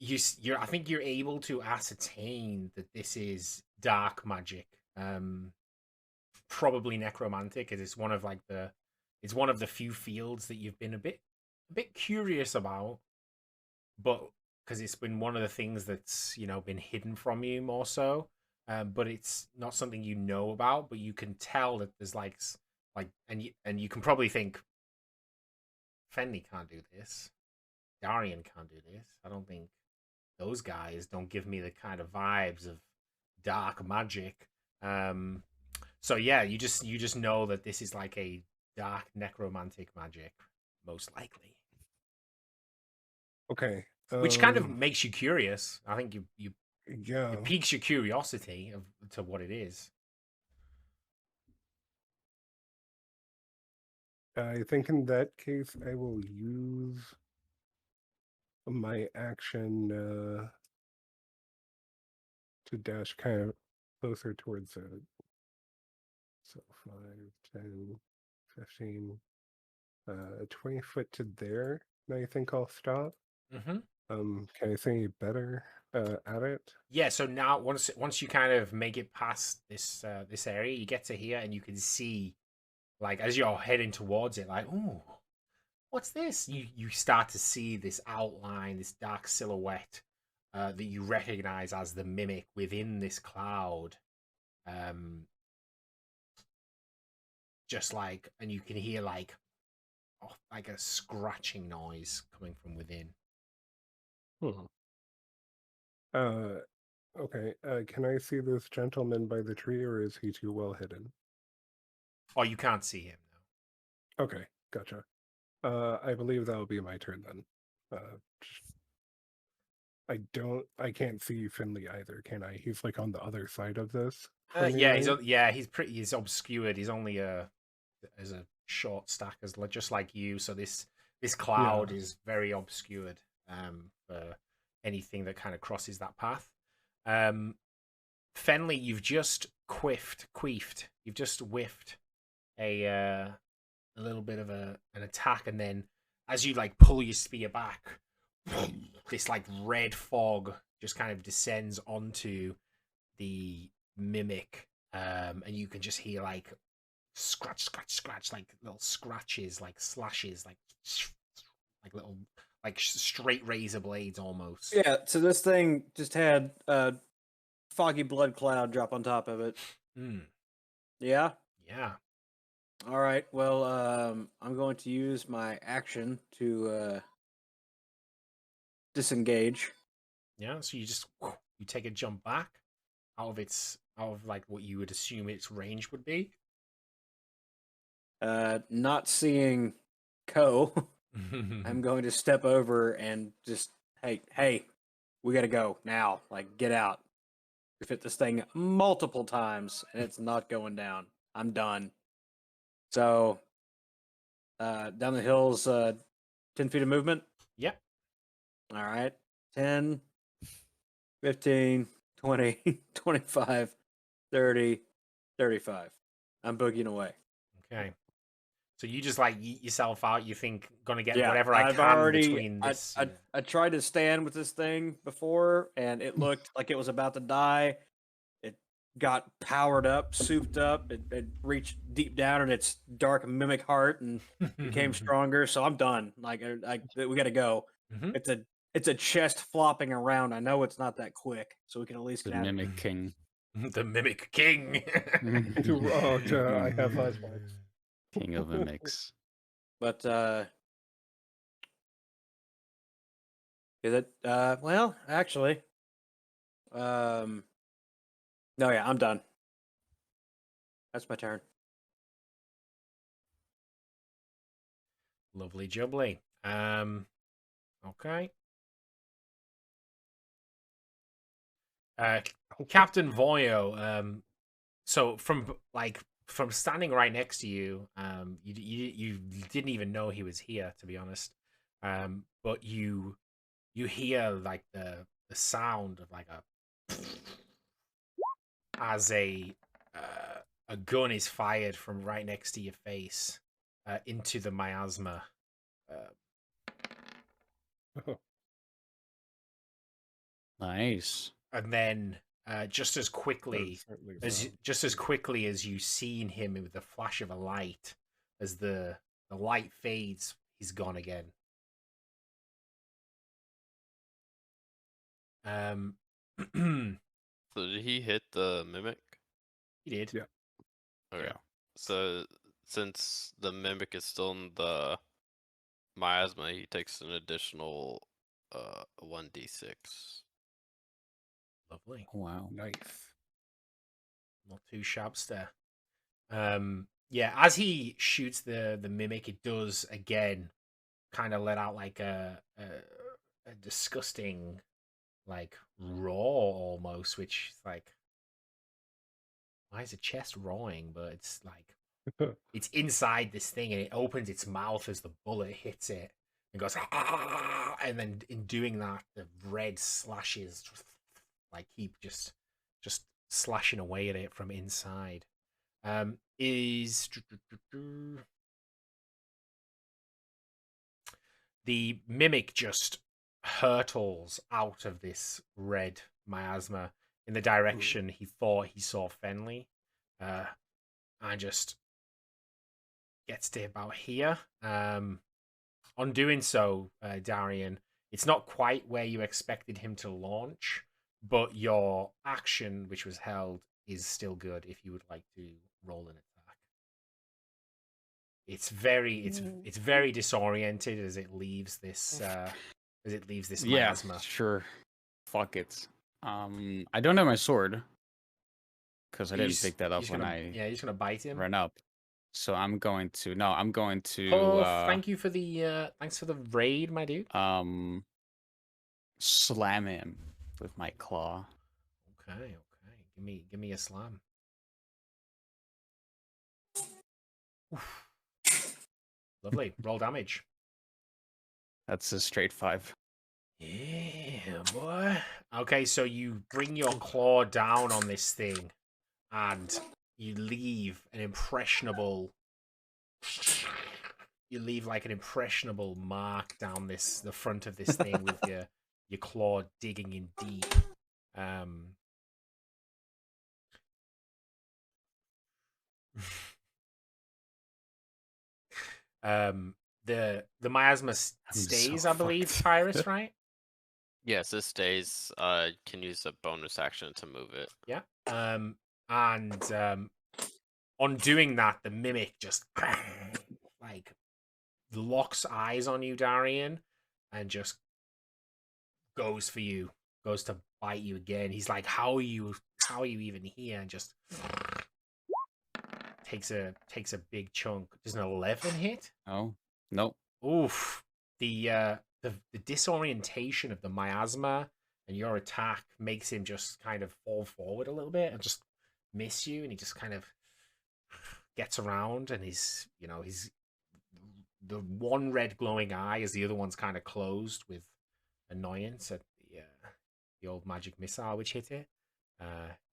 A: I think you're able to ascertain that this is dark magic. Probably necromantic, as it's one of the few fields that you've been a bit curious about, but because it's been one of the things that's been hidden from you more so. But it's not something you know about, but you can tell that there's and you can probably think Fenley can't do this, Darian can't do this. I don't think those guys don't give me the kind of vibes of dark magic. So yeah, you just know that this is like a dark necromantic magic, most likely.
F: okay.
A: Which kind of makes you curious. I think
F: yeah,
A: it piques your curiosity to what it is.
F: I think in that case, I will use my action to dash kind of closer towards it. So 5, 10, 15, 20 foot to there. And I think I'll stop. Can I say any better at it?
A: Yeah. So now once you kind of make it past this this area, you get to here and you can see, like, as you're heading towards it, like, ooh, what's this? You start to see this outline, this dark silhouette that you recognize as the mimic within this cloud. Just like, and you can hear like a scratching noise coming from within.
F: Okay. Can I see this gentleman by the tree, or is he too well hidden?
A: Oh, you can't see him
F: now. Okay, gotcha. I believe that'll be my turn then. I can't see Finley either, can I? He's like on the other side of this.
A: He's obscured. He's only as a short stack as just like you. So this cloud is very obscured for anything that kind of crosses that path. Fenley, you've just queefed. You've just whiffed a little bit of an attack, and then as you like pull your spear back, this like red fog just kind of descends onto the mimic and you can just hear like scratch, scratch, scratch, like little scratches, like slashes, like little like straight razor blades almost.
C: Yeah, so this thing just had a foggy blood cloud drop on top of it.
A: Mm,
C: Yeah?
A: yeah.
C: All right. Well, I'm going to use my action to disengage.
A: Yeah. So you take a jump back out of like what you would assume its range would be.
C: Not seeing Ko, I'm going to step over and just, hey, we gotta go now. Like, get out. We've hit this thing multiple times and it's not going down. I'm done. So, down the hills, 10 feet of movement.
A: Yeah.
C: All right. 10, 15, 20, 25, 30, 35. I'm boogieing away.
A: Okay. So you just like yeet yourself out. You think gonna get
C: Yeah,
A: whatever I
C: I've
A: can
C: already.
A: between this.
C: I tried to stand with this thing before, and it looked like it was about to die. It got powered up, souped up. It reached deep down in its dark mimic heart and became stronger. So I'm done. Like, we got to go.
A: Mhm.
C: It's a chest flopping around. I know it's not that quick, so we can at least
E: The
C: get out of
E: Mimic King.
A: The Mimic King.
F: I have flashbacks.
E: King of Mimics.
C: But is it? Well, actually, no, yeah, I'm done. That's my turn.
A: Lovely jubbly. Okay. Captain Voyo, so from standing right next to you, you didn't even know he was here, to be honest. But you hear like the sound of like as a gun is fired from right next to your face into the miasma.
E: Nice.
A: And then just as quickly
F: Certainly
A: as you seen him with the flash of a light, as the light fades, he's gone again.
D: So did he hit the mimic?
A: He did.
F: Yeah.
D: Okay.
E: Yeah.
D: So since the mimic is still in the miasma, he takes an additional 1d6.
A: Lovely.
E: Wow.
F: nice.
A: Not too shabster. Yeah, as he shoots the mimic, it does again kind of let out like a disgusting like roar almost, which is like, why is a chest roaring? But it's like it's inside this thing and it opens its mouth as the bullet hits it and goes ah! And then in doing that the red slashes like keep just slashing away at it from inside. Is the mimic just hurtles out of this red miasma in the direction he thought he saw Fenley, and just gets to about here. On doing so, Darian, it's not quite where you expected him to launch, but your action, which was held, is still good if you would like to roll an attack. It's very disoriented as it leaves this miasma.
E: Yeah, sure. Fuck it. I don't have my sword because I didn't pick that up when I
A: he's gonna bite him.
E: ran up. So I'm going to
A: Thank you for the thanks for the raid, my dude.
E: slam him with my claw.
A: Okay. Give me a slam. Oof. Lovely. Roll damage.
E: That's a straight 5.
A: Yeah, boy. Okay, so you bring your claw down on this thing, and you leave an impressionable. You leave like an impressionable mark down the front of this thing with your claw digging in deep. The miasma stays,
E: so
A: I believe,
E: fucked.
A: Pyrus, right?
D: Yes, this stays. Can use a bonus action to move it.
A: Yeah. And on doing that, the mimic just like locks eyes on you, Darian, and just goes for you, goes to bite you again. He's like, how are you even here? And just takes a big chunk. Does an 11 hit?
E: Oh, nope.
A: Oof. The disorientation of the miasma and your attack makes him just kind of fall forward a little bit and just miss you, and he just kind of gets around, and he's the one red glowing eye as the other one's kind of closed with annoyance at the old magic missile which hit it.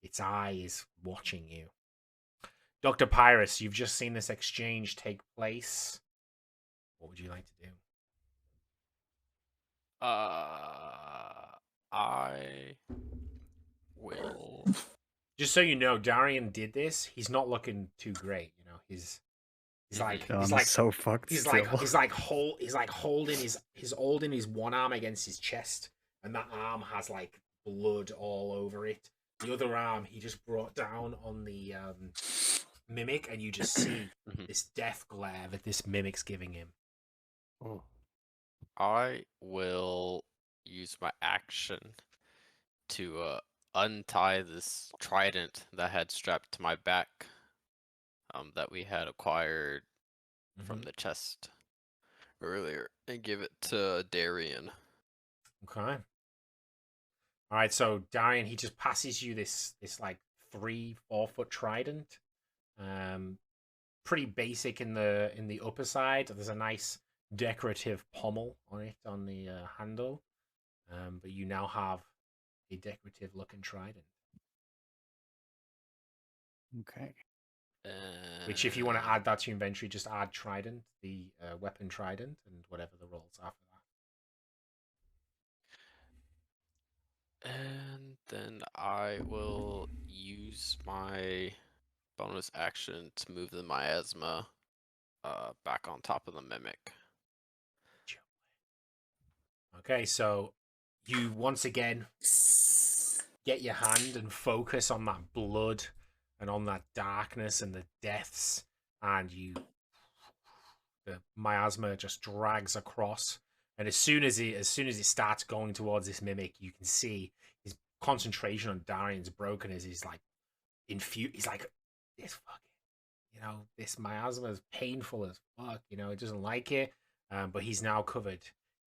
A: Its eye is watching you. Dr. Pyrus, you've just seen this exchange take place. What would you like to do?
D: I will.
A: Just so you know, Darian did this. He's not looking too great. You know, he's like
E: Oh,
A: he's
E: I'm
A: like
E: so fucked.
A: he's
E: still.
A: like holding his holding his one arm against his chest, and that arm has like blood all over it. The other arm he just brought down on the mimic, and you just see this death glare that this mimic's giving him.
F: Oh.
D: I will use my action to untie this trident that had strapped to my back, that we had acquired from the chest earlier, and give it to Darian.
A: Okay. All right, so Darian, he just passes you this like 3-4 foot trident. Pretty basic in the upper side. There's a nice decorative pommel on it on the handle, but you now have a decorative looking trident.
E: Okay.
A: Which, if you want to add that to your inventory, just add trident, the weapon trident, and whatever the rolls after that.
D: And then I will use my bonus action to move the miasma back on top of the mimic.
A: Okay, so you once again get your hand and focus on that blood and on that darkness and the deaths, and the miasma just drags across. And as soon as it starts going towards this mimic, you can see his concentration on Darian's broken as he's like he's like, this fucking, this miasma is painful as fuck, it doesn't like it. But he's now covered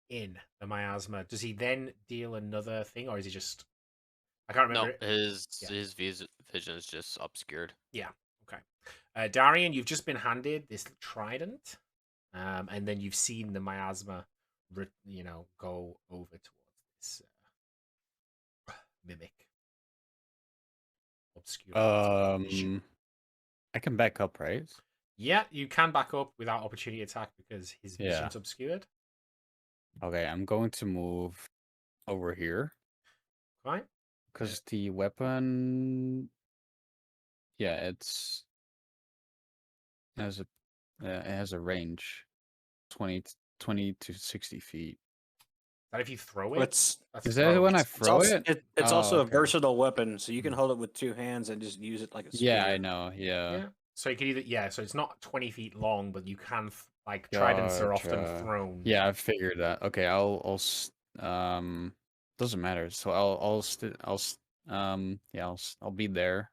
A: in the miasma. Does he then deal another thing, or is he just? I can't remember.
D: No, his vision is just obscured.
A: Yeah. Okay. Darian, you've just been handed this trident, and then you've seen the miasma, go over towards this mimic. Obscure.
E: I can back up, right?
A: Yeah, you can back up without opportunity attack because his vision's obscured.
E: Okay, I'm going to move over here.
A: Right.
E: Because the weapon, it has a range, 20 to 60 feet.
A: That if you throw it,
E: is that when I throw it?
C: It's also a versatile weapon, so you can hold it with 2 hands and just use it like a spear.
E: Yeah, I know. Yeah.
A: So you can either so it's not 20 feet long, but you can tridents are often thrown.
E: Yeah, I figured that. Okay, I'll doesn't matter. So I'll be there.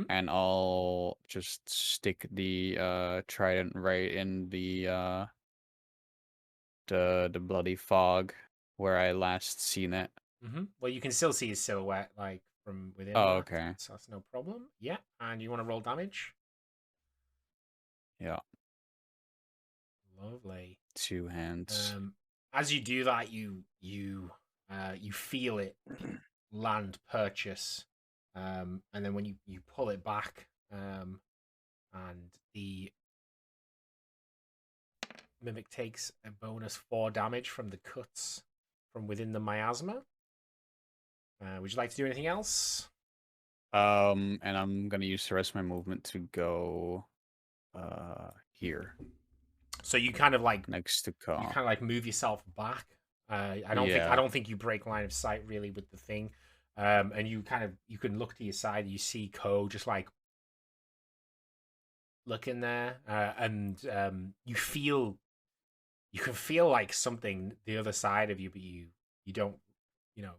E: And I'll just stick the trident right in the bloody fog where I last seen it.
A: Well, you can still see his silhouette like from within.
E: Oh, okay.
A: So that's no problem. Yeah, and you want to roll damage?
E: Yeah.
A: Lovely.
E: 2 hands.
A: As you do that, you feel it land purchase, and then when you pull it back, and the mimic takes a bonus 4 damage from the cuts from within the miasma. Would you like to do anything else?
E: And I'm gonna use the rest of my movement to go here
A: So you kind of like
E: next to
A: you
E: Ka.
A: kind of like move yourself back. I
E: Yeah.
A: don't think you break line of sight really with the thing. And you can look to your side. You see Ko just like looking there, and you can feel like something the other side of you, but you don't, you know,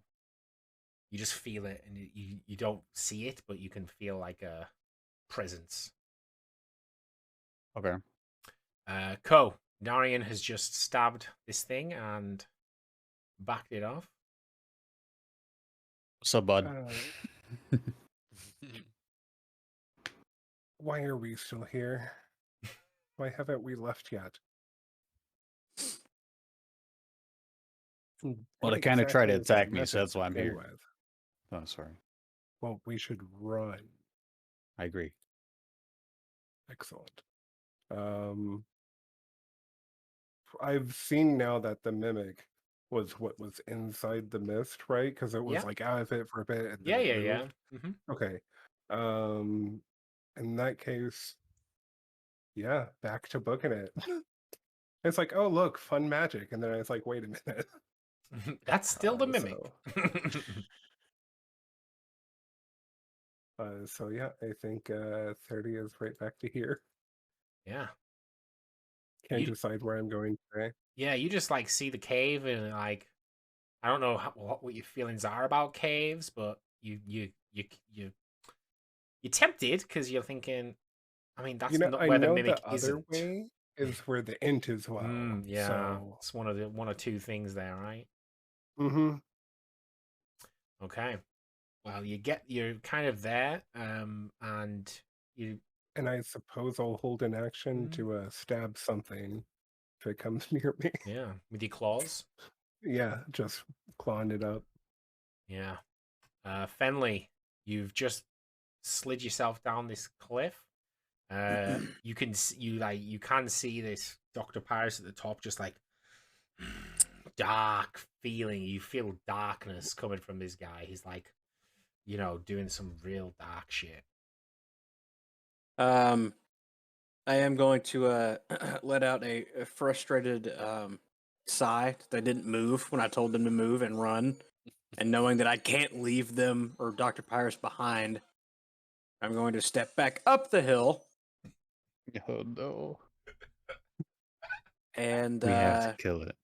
A: you just feel it, and you don't see it, but you can feel like a presence.
E: Okay.
A: Ko, Darian has just stabbed this thing and backed it off.
E: What's up, bud?
F: Why are we still here? Why haven't we left yet?
E: Well,
F: What
E: they kind of tried to
F: exactly is our
E: attack me, so
F: method
E: that's
F: to
E: why I'm
F: begin
E: here.
F: with?
E: Oh, sorry.
F: Well, we should run.
E: I agree.
F: Excellent. I've seen now that the mimic was what was inside the mist, right? Because it was
A: Yeah.
F: like out of it for a bit and
A: Yeah,
F: then
A: yeah,
F: it
A: yeah.
F: moved.
A: Mm-hmm.
F: Okay. In that case, yeah, back to booking it. It's like, oh look, fun magic, and then I was like, wait a minute.
A: That's still the mimic.
F: So yeah, I think 30 is right back to here.
A: Yeah.
F: Can't decide where I'm going today.
A: Yeah, you just like see the cave and like I don't know what your feelings are about caves, but you're tempted because you're thinking. I mean, that's not
F: I
A: where the
F: know
A: mimic
F: the other
A: isn't.
F: way is where the int is well.
A: Yeah,
F: So
A: it's one or two things there, right?
F: mm-hmm.
A: Okay. Well, you're kind of there, and you.
F: And I suppose I'll hold an action to stab something if it comes near me.
A: Yeah, with your claws.
F: Yeah, just clawing it up.
A: Yeah. Fenley, you've just slid yourself down this cliff. You can you can see this Dr. Paris at the top, just like dark feeling. You feel darkness coming from this guy. He's like, doing some real dark shit.
C: I am going to let out a frustrated sigh that they didn't move when I told them to move and run. And knowing that I can't leave them or Dr. Pyrus behind, I'm going to step back up the hill.
E: Oh no.
C: And
E: We have to kill it.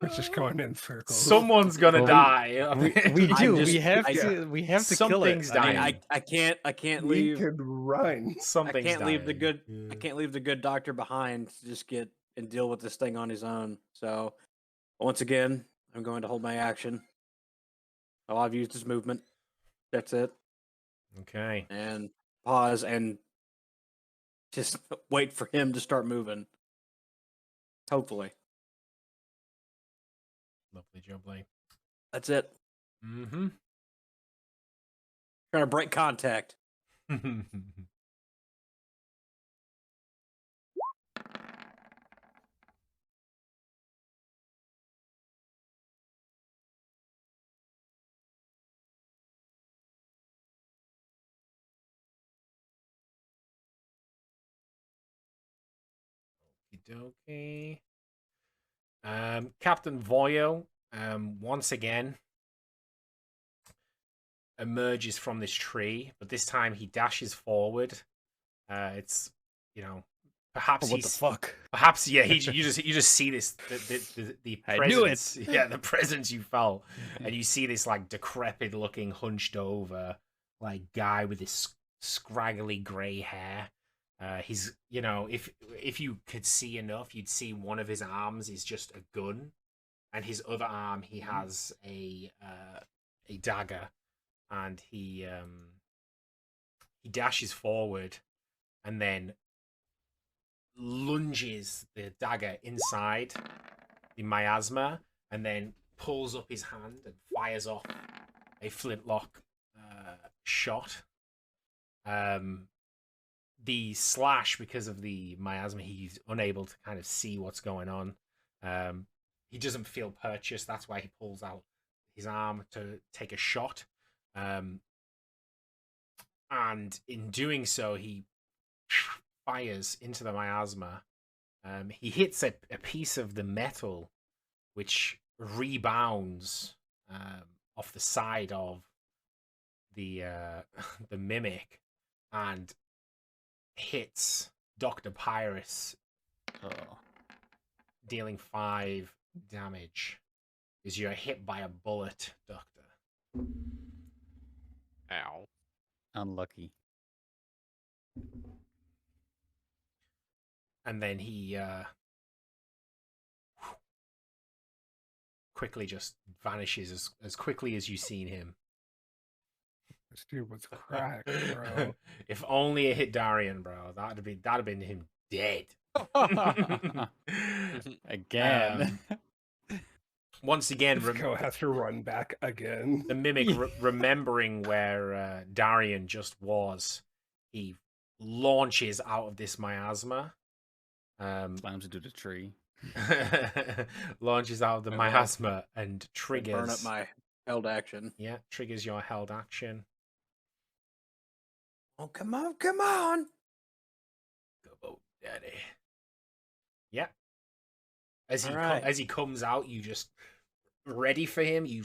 F: We're just going in circles.
A: Someone's gonna die.
E: We do.
C: just-
E: we have
C: I-
E: to. We have to kill it.
A: Something's
C: I mean,
A: dying.
C: I can't
F: We
C: leave.
F: could run.
A: Something's
C: I can't leave the
A: dying.
C: good.
A: Yeah.
C: I can't leave the good doctor behind to just get and deal with this thing on his own. So, once again, I'm going to hold my action. All I've used is movement. That's it.
A: Okay.
C: And pause and just wait for him to start moving. Hopefully,
A: Lovely, jubbly.
C: that's it.
A: Mm-hmm.
C: Trying to break contact.
A: Okay. Captain Voyo, once again, emerges from this tree, but this time he dashes forward. It's perhaps
E: What the fuck?
A: Perhaps you just see this the
E: I knew it.
A: presence. Yeah, the presence you felt, and you see this like decrepit looking, hunched over like guy with this scraggly gray hair. He's if you could see enough, you'd see one of his arms is just a gun, and his other arm he has a dagger, and he dashes forward, and then lunges the dagger inside the miasma, and then pulls up his hand and fires off a flintlock shot. The slash, because of the miasma, he's unable to kind of see what's going on. He doesn't feel purchased. That's why he pulls out his arm to take a shot. And in doing so, he fires into the miasma. He hits a piece of the metal, which rebounds off the side of the the mimic and hits Dr. Pyrus, dealing 5 damage. As you're hit by a bullet, Doctor.
D: Ow.
E: Unlucky.
A: And then he quickly just vanishes as quickly as you've seen him.
F: This dude was cracked, bro.
A: If only it hit Darian, bro. That'd have been him dead.
E: Again.
A: Once again,
F: Go has to run back again.
A: the mimic remembering where Darian just was, he launches out of this miasma.
E: Slams into the tree.
A: Launches out of the
C: Oh,
A: miasma and triggers.
C: Burn up my held action.
A: Yeah, triggers your held action.
C: Oh, come on, come on.
A: Go, oh, daddy. Yeah. As he
C: Alright.
A: as he comes out, you just ready for him. You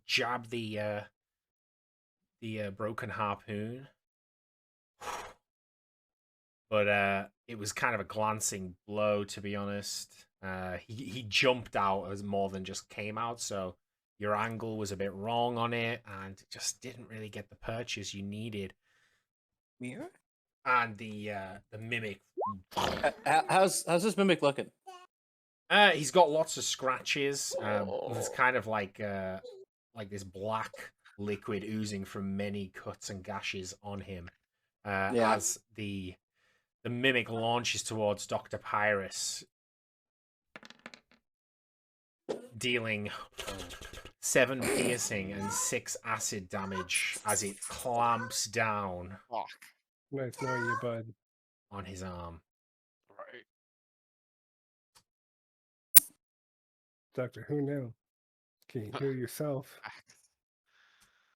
A: jab the broken harpoon, but it was kind of a glancing blow, to be honest. He jumped out as more than just came out, so your angle was a bit wrong on it, and just didn't really get the purchase you needed.
C: Yeah.
A: And the mimic.
C: How's this mimic looking?
A: He's got lots of scratches. It's kind of like this black liquid oozing from many cuts and gashes on him. As the mimic launches towards Dr. Pyrus, dealing 7 piercing and 6 acid damage as it clamps down
D: Fuck.
F: Nice knowing you, bud.
A: on his arm.
D: Right.
F: Doctor Who now? Can you heal yourself?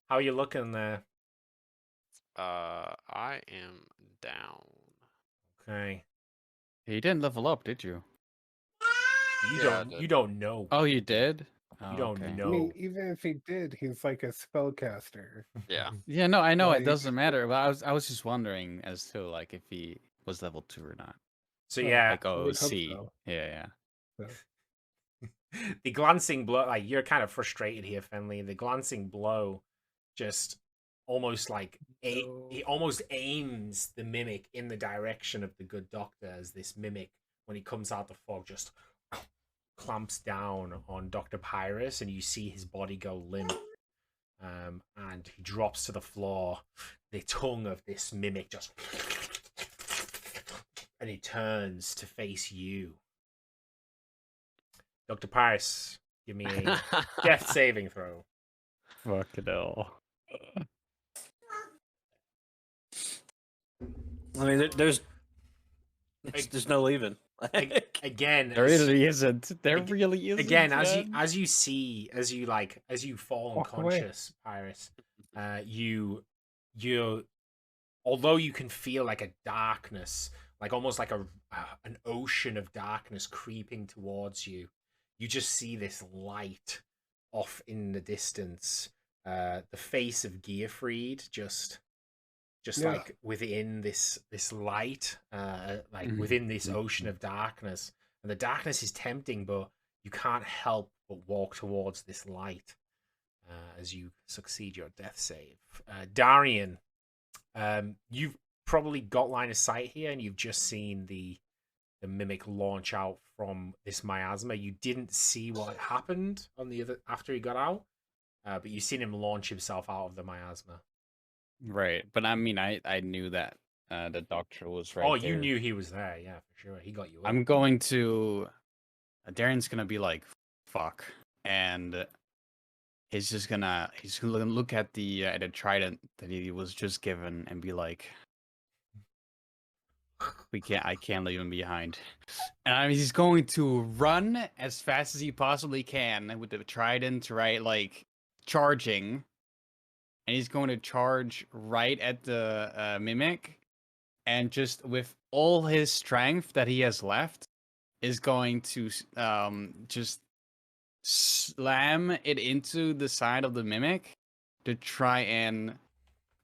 A: How are you looking there?
D: I am down.
A: Okay.
E: You didn't level up, did you?
A: You don't know.
E: Oh, you did?
A: You don't
E: okay.
A: know.
F: I mean, even if he did, he's like a spellcaster.
D: Yeah.
E: Yeah, no, I know it
F: Like-
E: doesn't matter, but I was just wondering as to like if he was level 2 or not.
A: So
F: Well,
A: yeah,
E: Like
F: would hope
E: OC.
F: so.
E: Yeah.
A: the glancing blow, like, you're kind of frustrated here, Fenley. The glancing blow just almost like he almost aims the mimic in the direction of the good doctor, as this mimic, when he comes out the fog, just clamps down on Dr. Pyrus, and you see his body go limp, and he drops to the floor. The tongue of this mimic just, and he turns to face you. Dr. Pyrus, give me a death saving throw.
E: Fuck it all.
C: I mean, there's no leaving.
A: Again,
E: There really isn't. There really isn't.
A: again,
E: man.
A: as you fall
F: Walk away.
A: unconscious, Pyrus, you although you can feel like a darkness, like almost like an ocean of darkness creeping towards you, you just see this light off in the distance. The face of Gearfried just
F: Yeah.
A: like within this light, like
E: Mhm.
A: within this ocean of darkness. And the darkness is tempting, but you can't help but walk towards this light as you succeed your death save. Darian, you've probably got line of sight here, and you've just seen the mimic launch out from this miasma. You didn't see what happened on the other after he got out, but you've seen him launch himself out of the miasma.
E: Right, but I mean, I knew that the doctor was right.
A: Oh, you
E: there.
A: knew he was there, yeah, for sure. He got you.
E: I'm going to. Darren's gonna be like, "Fuck," and he's gonna look at the trident that he was just given and be like, I can't leave him behind. And he's going to run as fast as he possibly can with the trident, right? Like charging. and he's going to charge right at the mimic, and just with all his strength that he has left, is going to just slam it into the side of the mimic to try and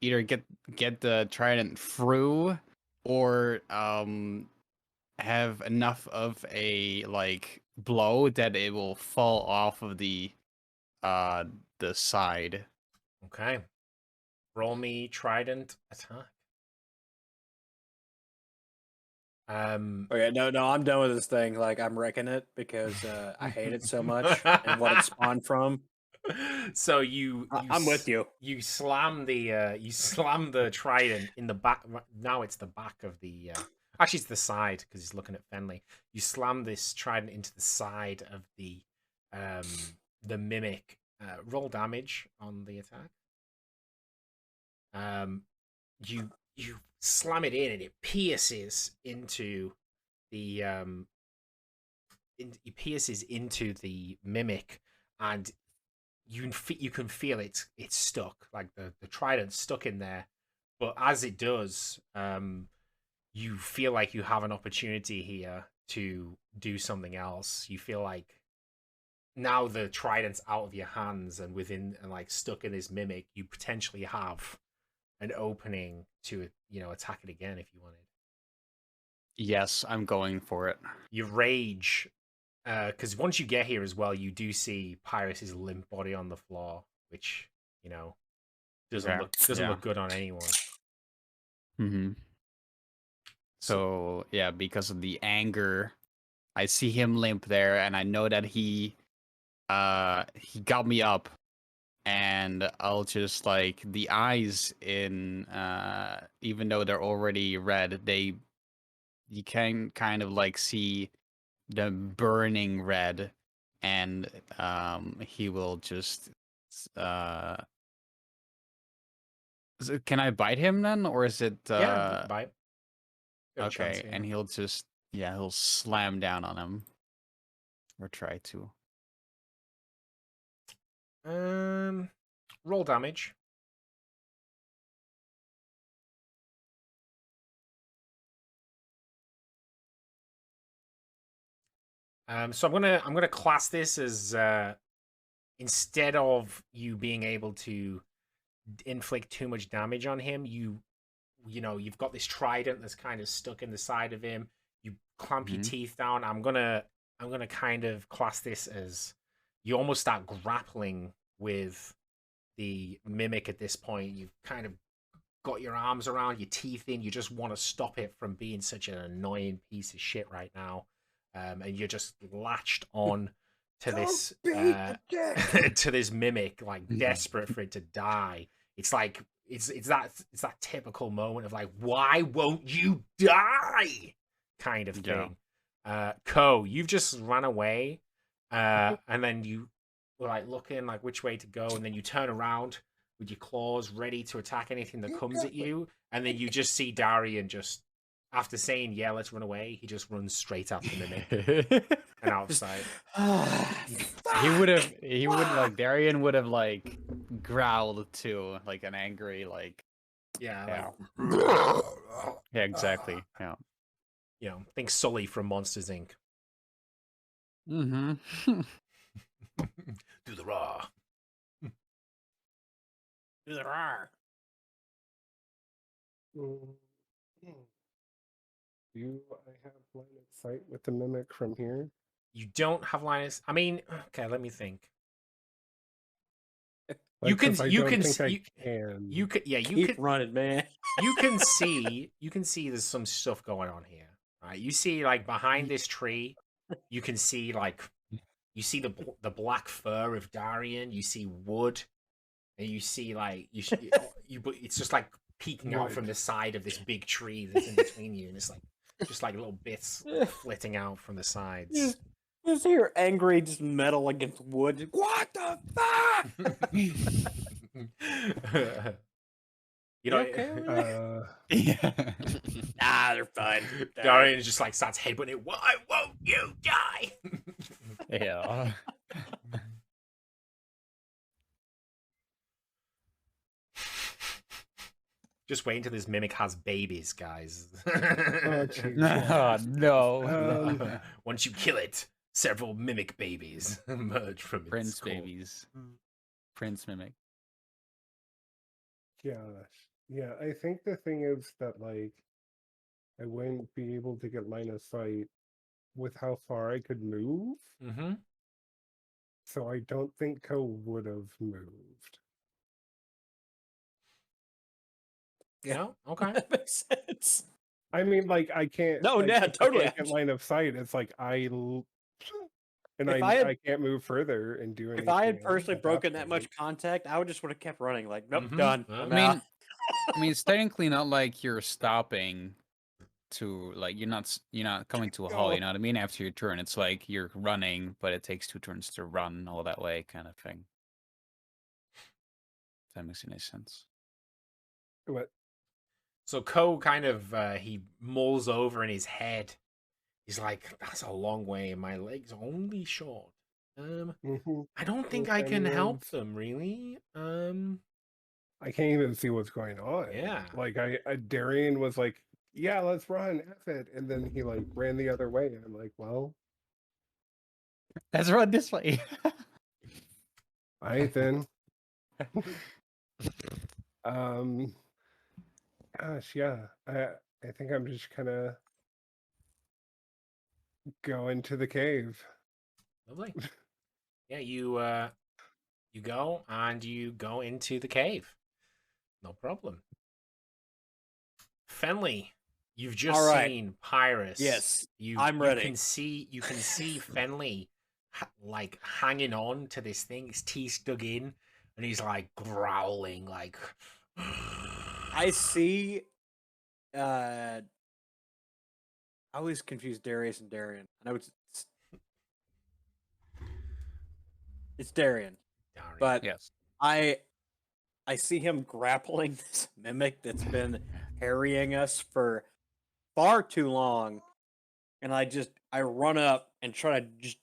E: either get the trident through, or have enough of a like blow that it will fall off of the side.
A: Okay. Roll me trident attack.
C: Oh yeah, no, I'm done with this thing. Like I'm wrecking it because I hate it so much and what it spawned from.
A: So you
C: I'm with you.
A: You slam the trident in the back. Now it's the back of the. Actually, it's the side because he's looking at Fenley. You slam this trident into the side of the mimic. Roll damage on the attack. You slam it in and it pierces into the it pierces into the mimic, and you can feel it's stuck, like the trident's stuck in there. But as it does, you feel like you have an opportunity here to do something else. You feel like now the trident's out of your hands and within and like stuck in this mimic, you potentially have an opening to attack it again if you wanted.
E: Yes, I'm going for it.
A: You rage, because once you get here as well, you do see Pyrus's limp body on the floor, which doesn't look good on anyone.
E: Mm-hmm. So yeah, because of the anger, I see him limp there, and I know that he got me up, and I'll just like the eyes in even though they're already red, you can kind of like see the burning red, and he will just can I bite him then, or is it
A: Yeah, bite.
E: Okay, and he'll just he'll slam down on him, or try to.
A: Roll damage. So I'm gonna class this as instead of you being able to inflict too much damage on him, you've got this trident that's kind of stuck in the side of him. You clamp your teeth down. I'm gonna kind of class this as you almost start grappling with the mimic at this point. You've kind of got your arms around, your teeth in. You just want to stop it from being such an annoying piece of shit right now. And you're just latched on to this to this mimic, like desperate for it to die. It's like it's that typical moment of like, why won't you die? Kind of thing. Ko, you've just run away, and then you were like looking like which way to go, and then you turn around with your claws ready to attack anything that comes at you, and then you just see Darian just, after saying yeah, let's run away, he just runs straight after the mimic and out of sight.
E: Darian would have like growled too, like an angry like
A: yeah.
E: Yeah, exactly. Yeah.
A: Think Sully from Monsters Inc.
E: Mm-hmm.
A: Do the raw.
C: Do the raw.
F: Do I have line of sight with the mimic from here?
A: You don't have line of... I mean, okay, let me think.
F: Like,
A: you can
C: keep running, man.
A: you can see there's some stuff going on here. Right? You see like behind this tree, you can see like the black fur of Darian, you see wood, and you see like it's just like peeking out from the side of this big tree that's in between you, and it's like just like little bits flitting out from the sides.
C: You see your angry just metal against wood. What the fuck? They're fine.
A: Darian just like starts headbutting it. Why won't you die?
E: Yeah.
A: Just wait until this mimic has babies, guys.
F: Oh, jeez.
E: Oh, no.
A: Once you kill it, several mimic babies emerge from its
E: Prince
A: skull.
E: babies. Prince mimic.
F: Gosh. Yeah, I think the thing is that, like, I wouldn't be able to get line of sight with how far I could move.
A: Mm-hmm.
F: So I don't think Ko would have moved.
C: Yeah.
A: No? Okay.
C: That makes sense.
F: I mean, like, I can't.
C: No,
F: like,
C: yeah,
F: if I
C: totally.
F: can't get line of sight. It's like and
C: If
F: I can't move further and do anything.
C: If I had
F: else
C: personally
F: at
C: broken that
F: point.
C: much contact, I would just would have kept running. Like, nope,
A: Mhm.
C: done.
A: I
C: I'm
E: I mean,
C: out.
E: I mean, it's technically not like you're stopping to like you're not coming to a halt. You know what I mean? After your turn, it's like you're running, but it takes 2 turns to run all that way, kind of thing. If that makes any sense.
F: What?
A: So Ko kind of he mulls over in his head. He's like, "That's a long way, and my legs are only short.
F: Mhm.
A: I don't think
F: Little
A: I can
F: tiny
A: help
F: legs.
A: them really.
F: I can't even see what's going on.
A: Yeah.
F: Like Darian was like, "Yeah, let's run, F it," and then he like ran the other way, and I'm like, "Well,
E: Let's run this way.
F: all right then." Gosh, yeah. I think I'm just gonna go into the cave.
A: Lovely. Yeah, you go and you go into the cave. No problem. Fenley, you've just
C: All right.
A: seen Pyrus.
C: Yes,
A: you,
C: I'm
A: you
C: ready.
A: Can see Fenley like hanging on to this thing, his teeth dug in, and he's like growling like.
C: I see. I always confuse Darius and Darian. I know it's Darian,
A: Darn.
C: but
E: Yes.
C: I see him grappling this mimic that's been harrying us for far too long, and I run up and try to just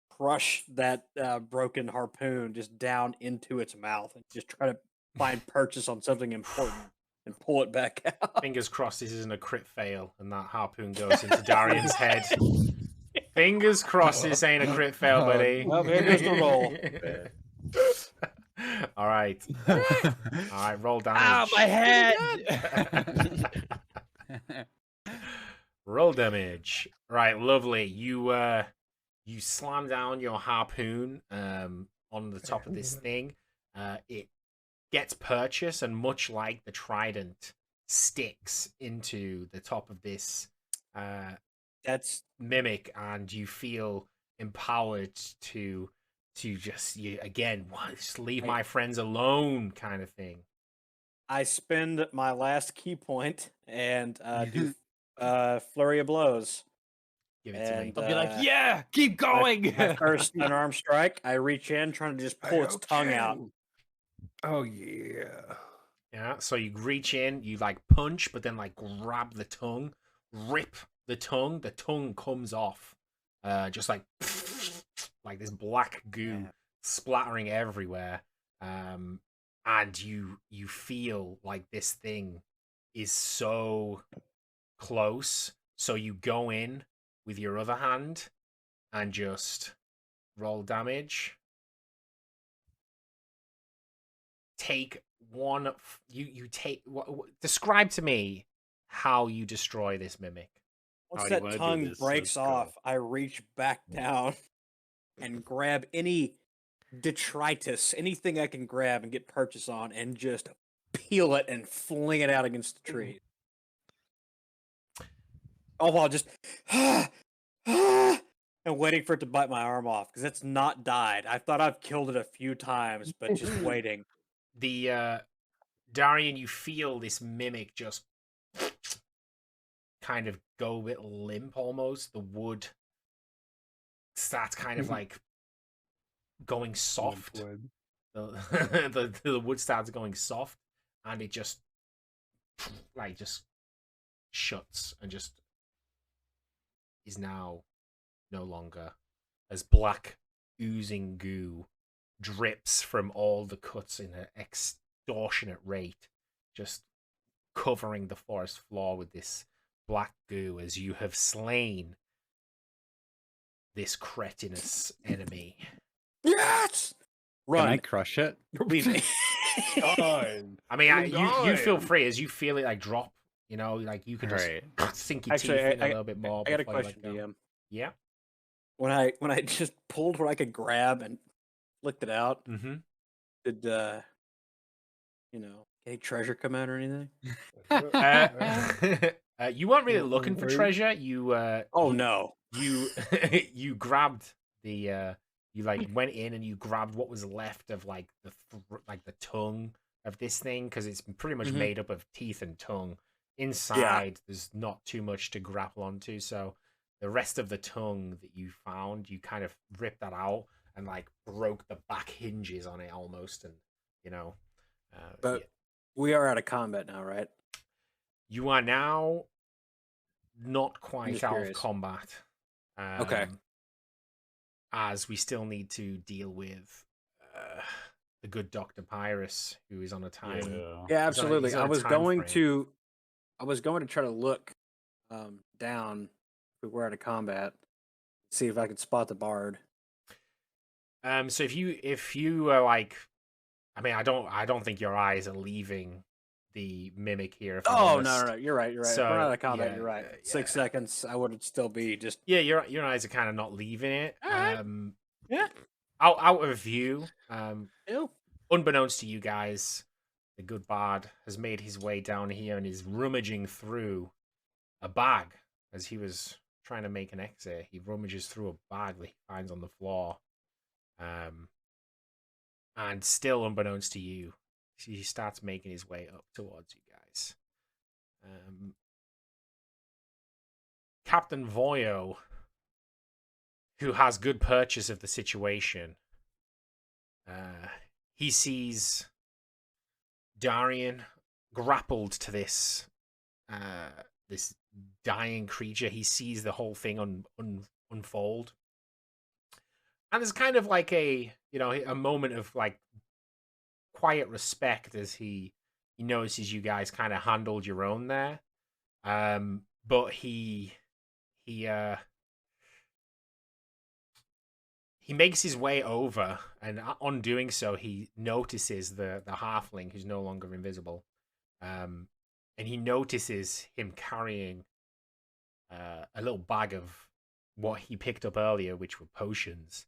C: crush that broken harpoon just down into its mouth and just try to find purchase on something important and pull it back out.
A: Fingers crossed this isn't a crit fail and that harpoon goes into Darian's head. Fingers crossed this ain't a crit fail, buddy.
C: Well, here goes the roll.
A: All right. All right, roll damage.
E: Ah, my head.
A: Roll damage. Right, lovely. You slam down your harpoon on the top of this thing. It gets purchase, and much like the trident, sticks into the top of this
C: That's
A: mimic, and you feel empowered to just just leave my friends alone, kind of thing.
C: I spend my last key point and do flurry of blows.
A: Give it to me.
C: And
E: I'll be like, yeah, keep going.
C: my first unarmed strike, I reach in, trying to just pull its tongue out.
F: Oh yeah.
A: Yeah, so you reach in, you like punch, but then like grab the tongue, rip the tongue comes off, just like this black goo splattering everywhere, and you feel like this thing is so close, so you go in with your other hand and just roll damage. Take one. You take. Describe to me how you destroy this mimic.
C: Once
B: How do you
C: that
B: wanna do
C: tongue
B: this?
C: breaks
B: Let's go.
C: off, I reach back down and grab any detritus, anything I can grab and get purchase on, and just peel it and fling it out against the tree. Oh, while just and waiting for it to bite my arm off because it's not died. I thought I've killed it a few times, but just waiting.
A: The Darian, you feel this mimic just kind of go a bit limp almost. The wood starts kind of like going soft.
F: Wood.
A: The wood starts going soft, and it just shuts and just is now no longer, as black oozing goo drips from all the cuts in an extortionate rate, just covering the forest floor with this black goo as you have slain this cretinous enemy.
C: Yes!
E: Can I
C: Run.
E: crush it?
C: Leave me.
F: Gone.
A: I mean, you feel
F: Gone.
A: free as you feel it like drop. You know, like you can just
E: Right.
A: sink your
C: Actually,
A: teeth in a little bit more.
C: I got a
A: before you
C: question,
A: let go.
C: DM.
A: Yeah.
C: When I just pulled what I could grab and flicked it out,
A: Mm-hmm.
C: did any treasure come out or anything?
A: You weren't really looking for
F: Right.
A: treasure. You
C: Oh no.
A: you you grabbed the you like went in and you grabbed what was left of like the tongue of this thing, because it's pretty much
C: Mhm.
A: made up of teeth and tongue. Inside there's not too much to grapple onto, so the rest of the tongue that you found, you kind of ripped that out and like broke the back hinges on it almost, and you know
C: But
A: yeah.
C: we are out of combat now, right?
A: You are now not quite
C: just
A: out of
C: curious.
A: combat.
C: Okay.
A: As we still need to deal with the good Dr. Pyrus, who is on a time.
C: Yeah, absolutely.
A: he's on
C: I
A: a
C: was
A: time
C: going
A: frame.
C: to try to look down if we were out of combat, see if I could spot the bard.
A: So if you are like, I mean, I don't think your eyes are leaving the mimic here. If I'm
C: Oh
A: honest.
C: no, you're right. You're right.
A: So,
C: if we're out of combat,
A: yeah,
C: you're right.
A: yeah.
C: 6 seconds, I would still be just.
A: Yeah, your eyes are kind of not leaving it.
C: Alright. Yeah.
A: Out of view.
C: Ew.
A: Unbeknownst to you guys, the good bard has made his way down here and is rummaging through a bag as he was trying to make an exit. He rummages through a bag that he finds on the floor. And still unbeknownst to you, he starts making his way up towards you guys. Captain Voyo, who has good purchase of the situation, he sees Darian grappled to this this dying creature. He sees the whole thing unfold, and there's kind of like a moment of like quiet respect as he notices you guys kind of handled your own there. But he makes his way over, and on doing so, he notices the halfling who's no longer invisible, and he notices him carrying a little bag of what he picked up earlier, which were potions,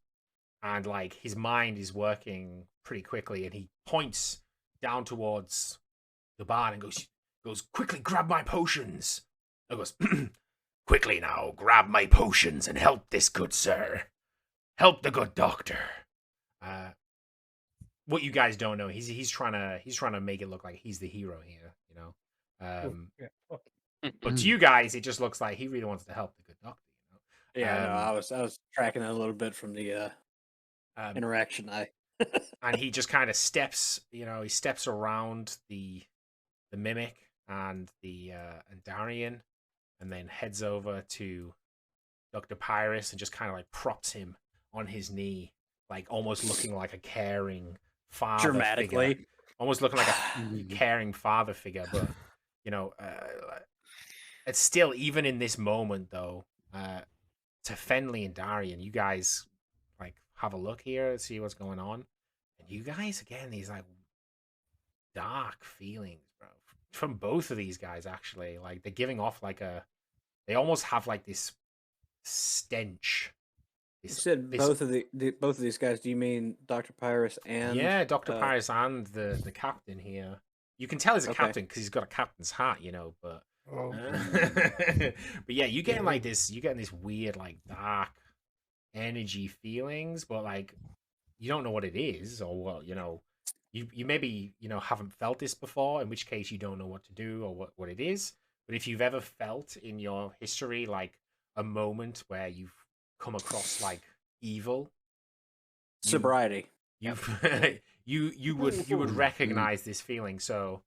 A: and like his mind is working pretty quickly, and he points down towards the barn and goes quickly, grab my potions. And goes quickly now, grab my potions and help this good sir. Help the good doctor. What you guys don't know, he's trying to make it look like he's the hero here, you know. But to you guys, it just looks like he really wants to help the good doctor. You know?
C: Yeah, no, I was tracking that a little bit from the interaction.
A: And he just kind of steps, he steps around the mimic and and Darian, and then heads over to Dr. Pyrus and just kind of like props him on his knee, like almost looking like a caring father
C: Dramatically
A: figure. Almost looking like a caring father figure. But it's still, even in this moment though, to Fenley and Darian, you guys like have a look here, see what's going on, and you guys again, these like dark feelings, bro, from both of these guys. Actually, like they're giving off like they almost have like this stench.
C: You said both of these guys. Do you mean Dr. Pyrus and?
A: Yeah, Dr. Pyrus and the captain here. You can tell he's a captain because he's got a captain's hat, but but yeah, you're getting like this. You're getting this weird like dark energy feelings, but like you don't know what it is, or what you maybe haven't felt this before, in which case you don't know what to do or what it is. But if you've ever felt in your history like a moment where you've come across like evil,
C: sobriety,
A: you would recognize this feeling. So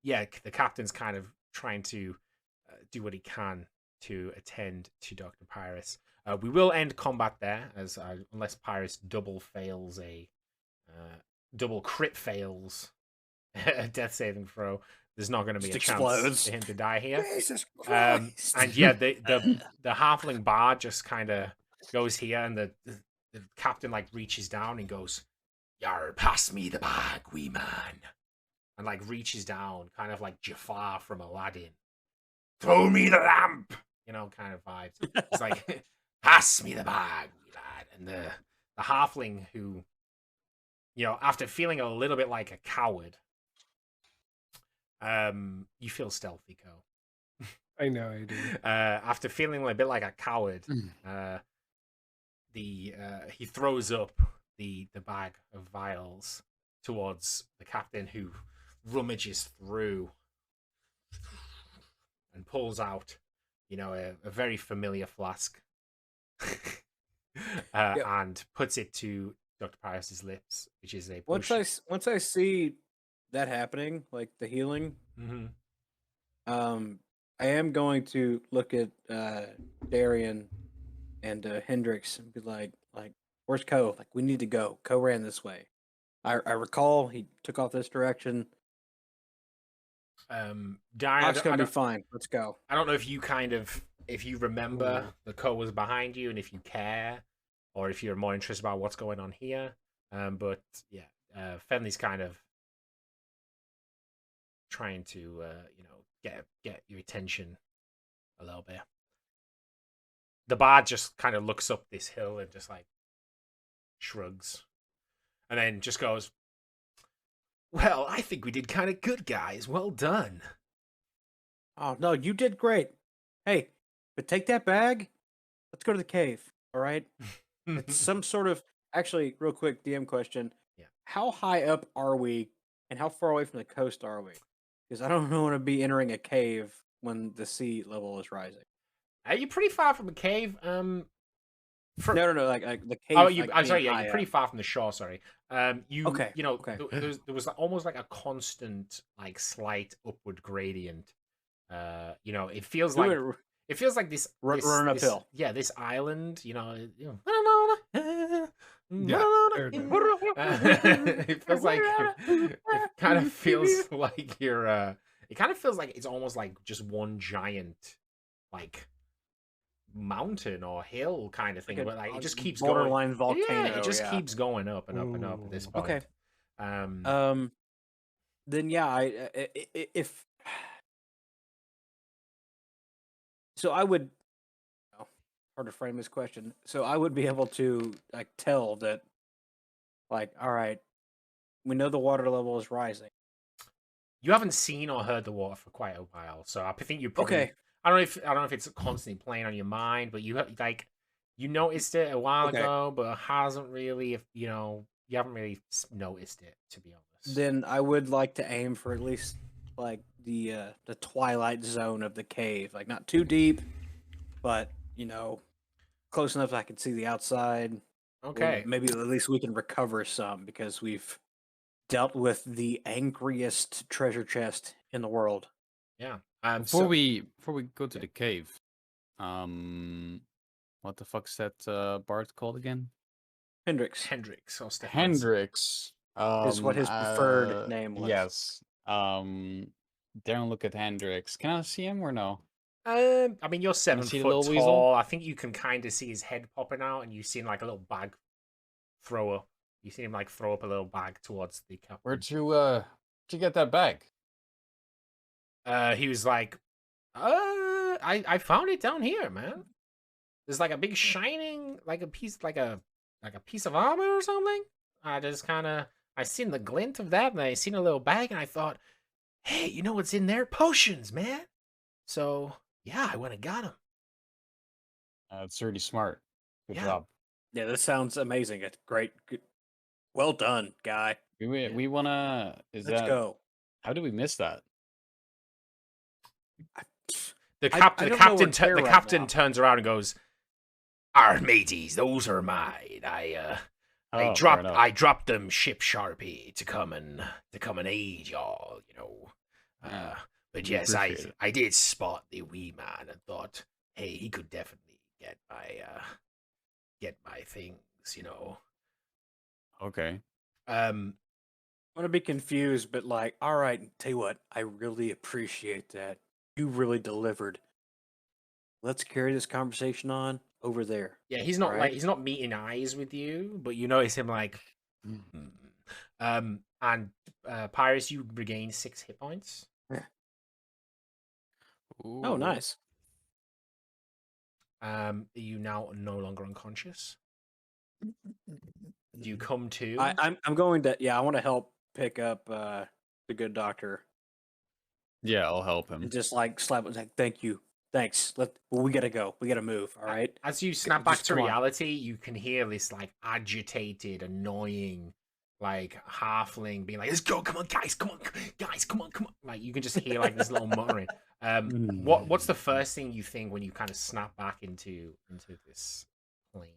A: yeah, the captain's kind of trying to do what he can to attend to Dr. Pyrus. We will end combat there, as unless Pyrus double crit fails a death saving throw, there's not going to be
C: Just
A: a chance
C: explodes.
A: for him to die here.
C: Jesus
A: And
C: Christ.
A: yeah, the halfling bard just kind of goes here, and the captain like reaches down and goes, "Yar, pass me the bag, wee man," and like reaches down, kind of like Jafar from Aladdin. Throw me the lamp, you know, kind of vibes. It's like, pass me the bag, wee lad. And the halfling who, you know, after feeling a little bit like a coward, you feel stealthy, Co.
F: I know I do.
A: After feeling a bit like a coward, he throws up the bag of vials towards the captain, who rummages through and pulls out, you know, a very familiar flask, and puts it to Dr. Paris's lips, which is a potion.
C: Once I see that happening, like the healing, I am going to look at Darian and Hendrix and be like, where's Ko? Like, we need to go. Ko ran this way. I recall he took off this direction.
A: Darian,
C: Doc's gonna be fine. Let's go.
A: I don't know if you remember the Ko was behind you, and if you care, or if you're more interested about what's going on here. But yeah, Fenley's kind of trying to you know, get your attention a little bit. The bard just kind of looks up this hill and just like shrugs, and then just goes, "Well, I think we did kind of good, guys. Well done."
C: Oh no, you did great. Hey, but take that bag. Let's go to the cave. All right. It's some sort of, actually, real quick DM question.
A: Yeah.
C: How high up are we, and how far away from the coast are we? Because I don't want to be entering a cave when the sea level is rising.
A: Are you pretty far from the cave?
C: No, like the cave.
A: Oh,
C: like,
A: I'm sorry. Yeah,
C: high
A: you're pretty
C: up.
A: far from the shore. Sorry.
C: Okay,
A: You know,
C: okay.
A: there was almost like a constant, like slight upward gradient. You know, it feels like this
C: Run
A: this,
C: uphill.
A: yeah, this island. You know, it feels like it kind of feels like you're. It kind of feels like it's almost like just one giant, like, mountain or hill kind of thing, but like it just keeps
C: borderline
A: going.
C: volcano.
A: Yeah, it just keeps going up and up and up at this point.
C: Okay. Then yeah, if so, I would. Hard to frame this question. So I would be able to like tell that, like, all right, we know the water level is rising.
A: You haven't seen or heard the water for quite a while, so I think you probably.
C: Okay.
A: I don't know if it's constantly playing on your mind, but you you noticed it a while ago, but it hasn't really. If you know, you haven't really noticed it, to be honest.
C: Then I would like to aim for at least like the twilight zone of the cave, like not too deep, but you know, close enough I can see the outside.
A: Okay.
C: Maybe at least we can recover some because we've dealt with the angriest treasure chest in the world.
A: Yeah.
E: Before we go to the cave, what the fuck's that bard called again?
C: Hendrix.
A: Or Stephens.
E: Hendrix
C: is what his preferred name was.
E: Yes. Don't look at Hendrix. Can I see him or no?
A: I mean, you're 7
E: see the
A: foot
E: little
A: tall.
E: weasel?
A: I think you can kind of see his head popping out, and you've seen like a little bag throw up. You see him like throw up a little bag towards the captain.
E: Where'd you get that bag?
A: He was like, I found it down here, man. There's like a big shining, like a piece of armor or something. I seen the glint of that, and I seen a little bag, and I thought, hey, you know what's in there? Potions, man. So yeah, I went and got them.
E: It's really smart. Good
A: Yeah.
E: job.
C: Yeah, this sounds amazing. It's great. Good. Well done, guy.
E: We wanna.
C: Let's go.
E: How did we miss that?
A: The
C: I
A: captain
C: don't know where
A: the
C: Care right
A: captain
C: now.
A: turns around and goes, "Our mateys, those are mine. I
E: Oh, fair enough.
A: I dropped them ship sharpie to come and aid y'all, you know.
E: Yeah,
A: But
E: we
A: yes,
E: appreciate it.
A: I did spot the wee man and thought, hey, he could definitely get my things, you know.
E: Okay.
C: gonna be confused, but like, all right, tell you what, I really appreciate that. You really delivered. Let's carry this conversation on over there.
A: Yeah, he's not
C: Right.
A: he's not meeting eyes with you, but you notice him like, and Pyrus, you regain 6 hit points.
C: Oh,
D: Ooh.
C: nice.
A: You now no longer unconscious. Do you come to?
C: I'm going to. Yeah, I want to help pick up the good doctor
E: Yeah, I'll help him.
C: and just like slap him like, thank you, thanks. We gotta go. We gotta move. All right.
A: As you snap back
C: just
A: to
C: come on.
A: reality, you can hear this like agitated, annoying, like halfling being like, "Let's go! Come on, guys! Come on, guys! Come on, come on!" Like you can just hear like this little muttering. What's the first thing you think when you kind of snap back into this plane?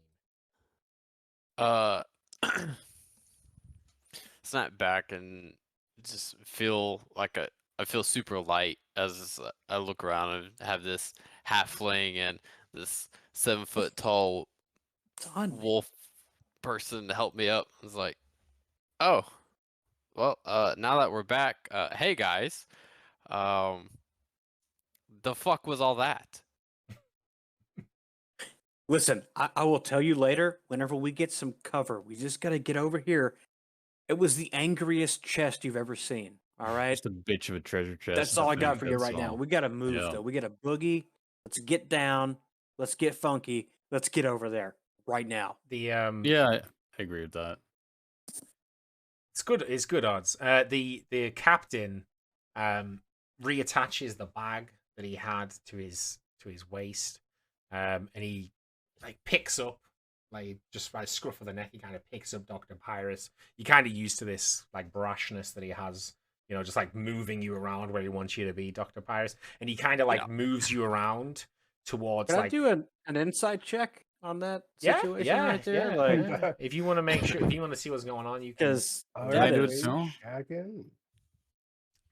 D: Snap back and just feel like I feel super light as I look around and have this halfling and this 7-foot tall wolf person to help me up. It's like, oh, well, now that we're back, hey guys, the fuck was all that?
C: Listen, I will tell you later. Whenever we get some cover, we just gotta get over here. It was the angriest chest you've ever seen. All right.
E: Just a bitch of a treasure chest.
C: That's all I got
E: think
C: for you
E: that's
C: right now.
E: all.
C: We gotta move
E: Yeah.
C: though. We gotta boogie. Let's get down. Let's get funky. Let's get over there right now.
A: The
E: Yeah, I agree with that.
A: It's good. It's good odds. The captain reattaches the bag that he had to his waist, and he like picks up like just by the scruff of the neck. He kind of picks up Dr. Pyrus. You're kind of used to this like brashness that he has. You know, just like moving you around where he wants you to be, Dr. Pyrus, and he kind of like moves you around towards
C: Can
A: like.
C: I do an insight check on that
A: Yeah,
C: situation
A: yeah,
C: right there?
A: yeah,
C: Like,
A: yeah. If you want to make sure, if you want to see what's going on, you can.
C: because
E: Can I do it too?
F: Shagging?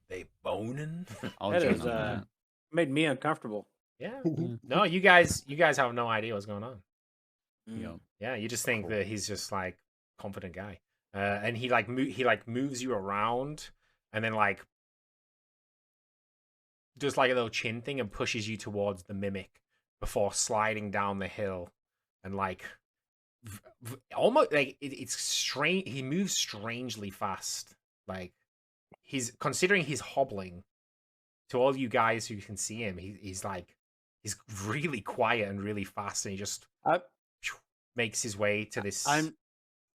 A: They boning.
E: I'll
C: that
E: join
C: is
E: on that.
C: made me uncomfortable.
A: Yeah. No, you guys have no idea what's going on.
E: Yeah.
A: Yeah, you just think that he's just like confident guy, and he like moves you around, and then like does like a little chin thing and pushes you towards the mimic before sliding down the hill, and like almost like it's strange. He moves strangely fast. Like he's considering he's hobbling. To all you guys who can see him, he's really quiet and really fast, and he just makes his way to this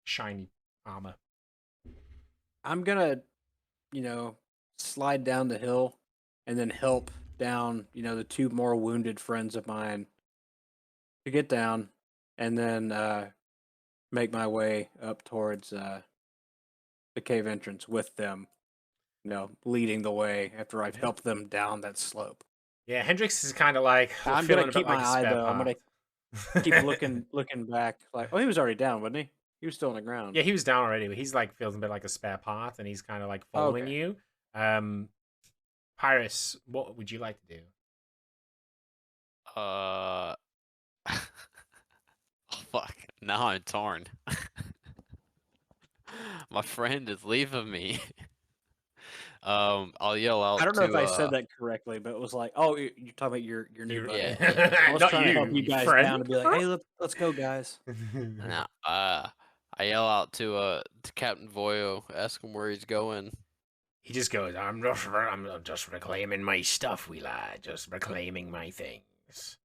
A: shiny armor.
C: I'm gonna, slide down the hill and then help down, the 2 more wounded friends of mine to get down, and then make my way up towards the cave entrance with them, leading the way after I've helped them down that slope.
A: Yeah, Hendrix is kind of like
C: I'm
A: feeling
C: gonna
A: a bit
C: keep my
A: like a
C: eye
A: spare
C: though. I'm
A: part.
C: gonna keep looking back. Like, oh, he was already down, wasn't he? He was still on the ground.
A: Yeah, he was down already, but he's like feels a bit like a spare part, and he's kind of like following
C: Okay.
A: you. Pyrus, what would you like to do?
D: Oh, fuck. Now I'm torn. My friend is leaving me. I'll yell out.
C: I don't know
D: to,
C: if I said that correctly, but it was like, oh, you're talking about your new
A: Your-
C: buddy.
D: yeah.
C: I was
A: Not
C: trying to help
A: you,
C: you guys
A: friend.
C: down and be like, hey, let's go, guys.
D: No, I yell out to Captain Voyo, ask him where he's going.
A: He just goes, I'm just reclaiming my stuff, we lad. Just reclaiming my things.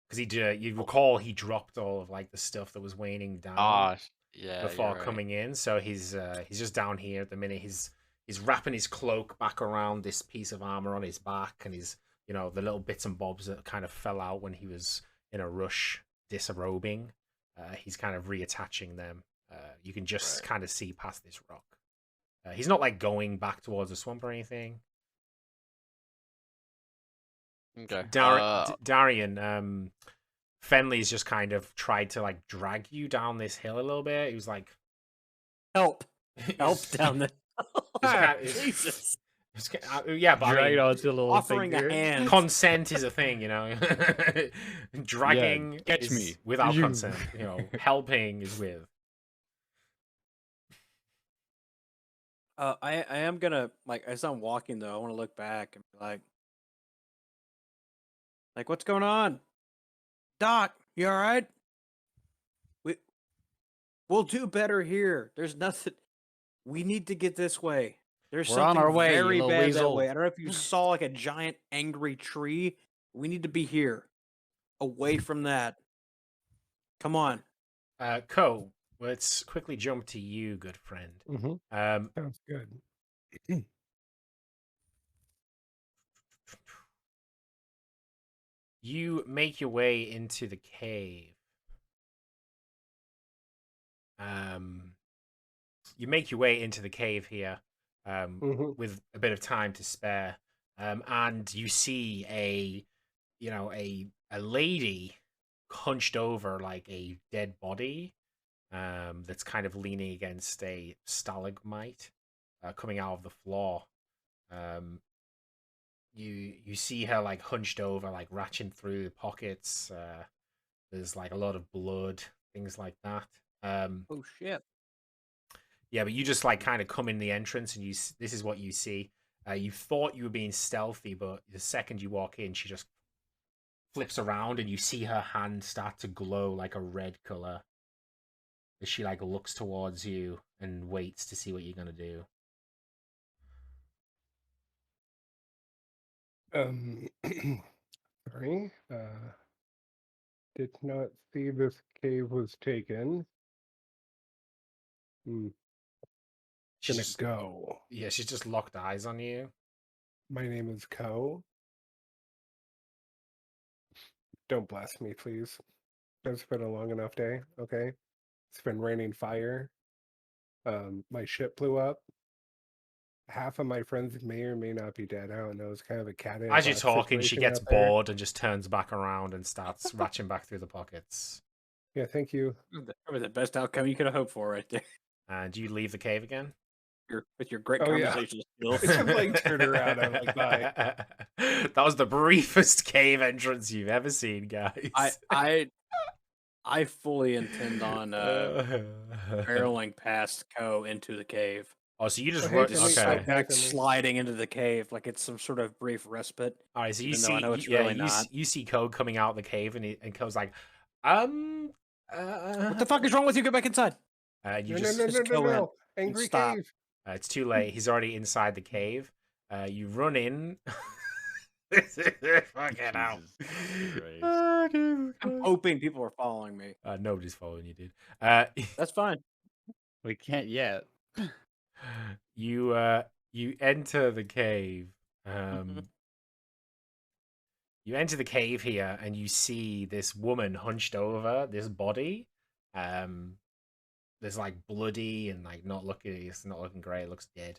A: Because you recall he dropped all of like the stuff that was waning down
D: Yeah.
A: before
D: you're right.
A: coming in. So he's just down here at the minute. He's wrapping his cloak back around this piece of armor on his back, and his the little bits and bobs that kind of fell out when he was in a rush disrobing. He's kind of reattaching them. You can just kind of see past this rock. He's not like going back towards the swamp or anything.
D: Okay.
A: Darian, Fenley's just kind of tried to like drag you down this hill a little bit. He was like,
C: Help down the
A: Jesus. Yeah, but I mean,
E: onto a little
C: offering a
E: finger.
C: hand.
A: consent is a thing, Dragging
E: catch
A: is
E: me.
A: without
E: You.
A: consent. Helping is with.
C: I am gonna like as I'm walking though, I want to look back and be like what's going on, Doc? You all right? We we'll do better here. There's nothing. We need to get this way. There's
E: We're on
C: something
E: our way, you
C: very
E: little
C: bad that
E: weasel.
C: way. I don't know if you saw like a giant angry tree. We need to be here, away from that. Come on.
A: Ko, let's quickly jump to you, good friend.
F: Sounds good.
A: You make your way into the cave. You make your way into the cave here, with a bit of time to spare, and you see a lady hunched over like a dead body, that's kind of leaning against a stalagmite, coming out of the floor. You see her like hunched over, like ratcheting through the pockets. There's like a lot of blood, things like that.
C: Oh shit.
A: Yeah, but you just like kind of come in the entrance, and this is what you see. You thought you were being stealthy, but the second you walk in, she just flips around, and you see her hand start to glow like a red color as she like looks towards you and waits to see what you're gonna do.
F: Sorry. Did not see this cave was taken.
A: She's
F: Gonna
A: just,
F: go.
A: yeah, she's just locked eyes on you.
F: My name is Ko. Don't blast me, please. It's been a long enough day, okay? It's been raining fire. My ship blew up. Half of my friends may or may not be dead. I don't know. It's kind of a cat in a
A: As you're
F: box
A: talking, she
F: situation
A: gets
F: out there.
A: bored and just turns back around and starts ratcheting back through the pockets.
F: Yeah, thank you.
C: Probably the best outcome you could have hoped for right there.
A: And you leave the cave again?
C: With your great
F: Oh, yeah.
C: conversational skills.
F: It's just like turn around. I'm like, bye.
A: That was the briefest cave entrance you've ever seen, guys.
C: I fully intend on barreling past Ko into the cave.
A: Oh, so you just
F: Hey,
A: run.
F: Timmy,
A: Okay.
F: I-
C: Like sliding into the cave like it's some sort of brief respite.
A: All right. So you
C: even though
A: see,
C: I know it's
A: yeah,
C: really not.
A: you see Code coming out of the cave, and Code's like,
C: What the fuck is wrong with you? Get back inside.
A: you
F: No,
A: just
F: no,
C: go in
F: Angry
C: stop.
F: cave.
A: it's too late. He's already inside the cave. You run in. Fucking hell.
D: Jesus Christ.
A: Oh, Jesus
C: I'm
A: Christ.
C: hoping people are following me.
A: Nobody's following you, dude.
C: That's fine.
E: We can't yet.
A: You enter the cave. You enter the cave here, and you see this woman hunched over this body. There's like bloody and like not looking. It's not looking great. It looks dead.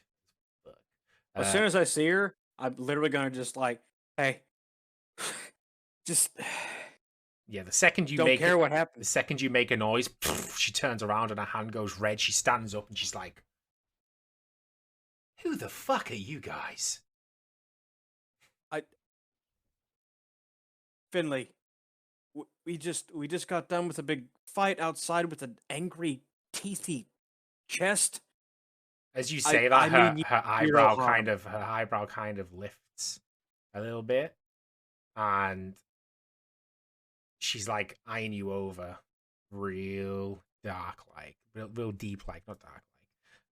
C: As soon as I see her, I'm literally gonna just like, hey, just
A: yeah, the second you
C: don't
A: make
C: care
A: it,
C: what
A: the
C: happens.
A: second you make a noise, she turns around and her hand goes red. She stands up and she's like, "Who the fuck are you guys?"
C: Finley, we just got done with a big fight outside with an angry, teethy chest.
A: As you
C: I-
A: say that,
C: I mean, you
A: her
C: zero
A: eyebrow
C: harm.
A: kind of lifts a little bit, and she's like eyeing you over, real dark, like real deep, like not dark,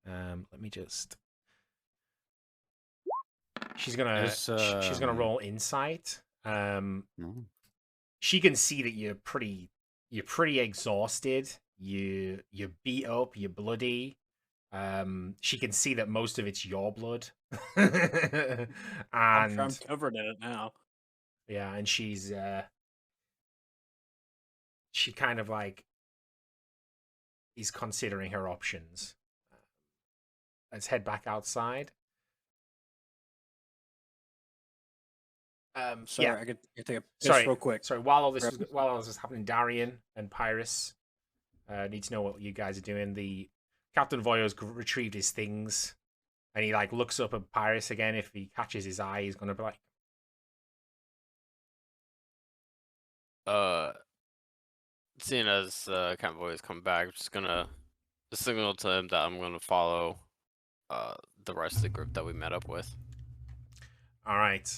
A: like. Let me just. She's gonna she's gonna roll insight.
E: No.
A: She can see that you're pretty exhausted. You're beat up. You're bloody. She can see that most of it's your blood. And
C: I'm covered in it now.
A: yeah, and she's she kind of like is considering her options. Let's head back outside.
C: Sorry,
A: yeah.
C: I could take a piss
A: Sorry,
C: real quick.
A: Sorry, while all this was happening, Darian and Pyrus need to know what you guys are doing. The Captain Voyo's retrieved his things, and he like looks up at Pyrus again. If he catches his eye, he's gonna be like,
D: Seeing as Captain Voy has come back, I'm just gonna signal to him that I'm gonna follow the rest of the group that we met up with.
A: All right.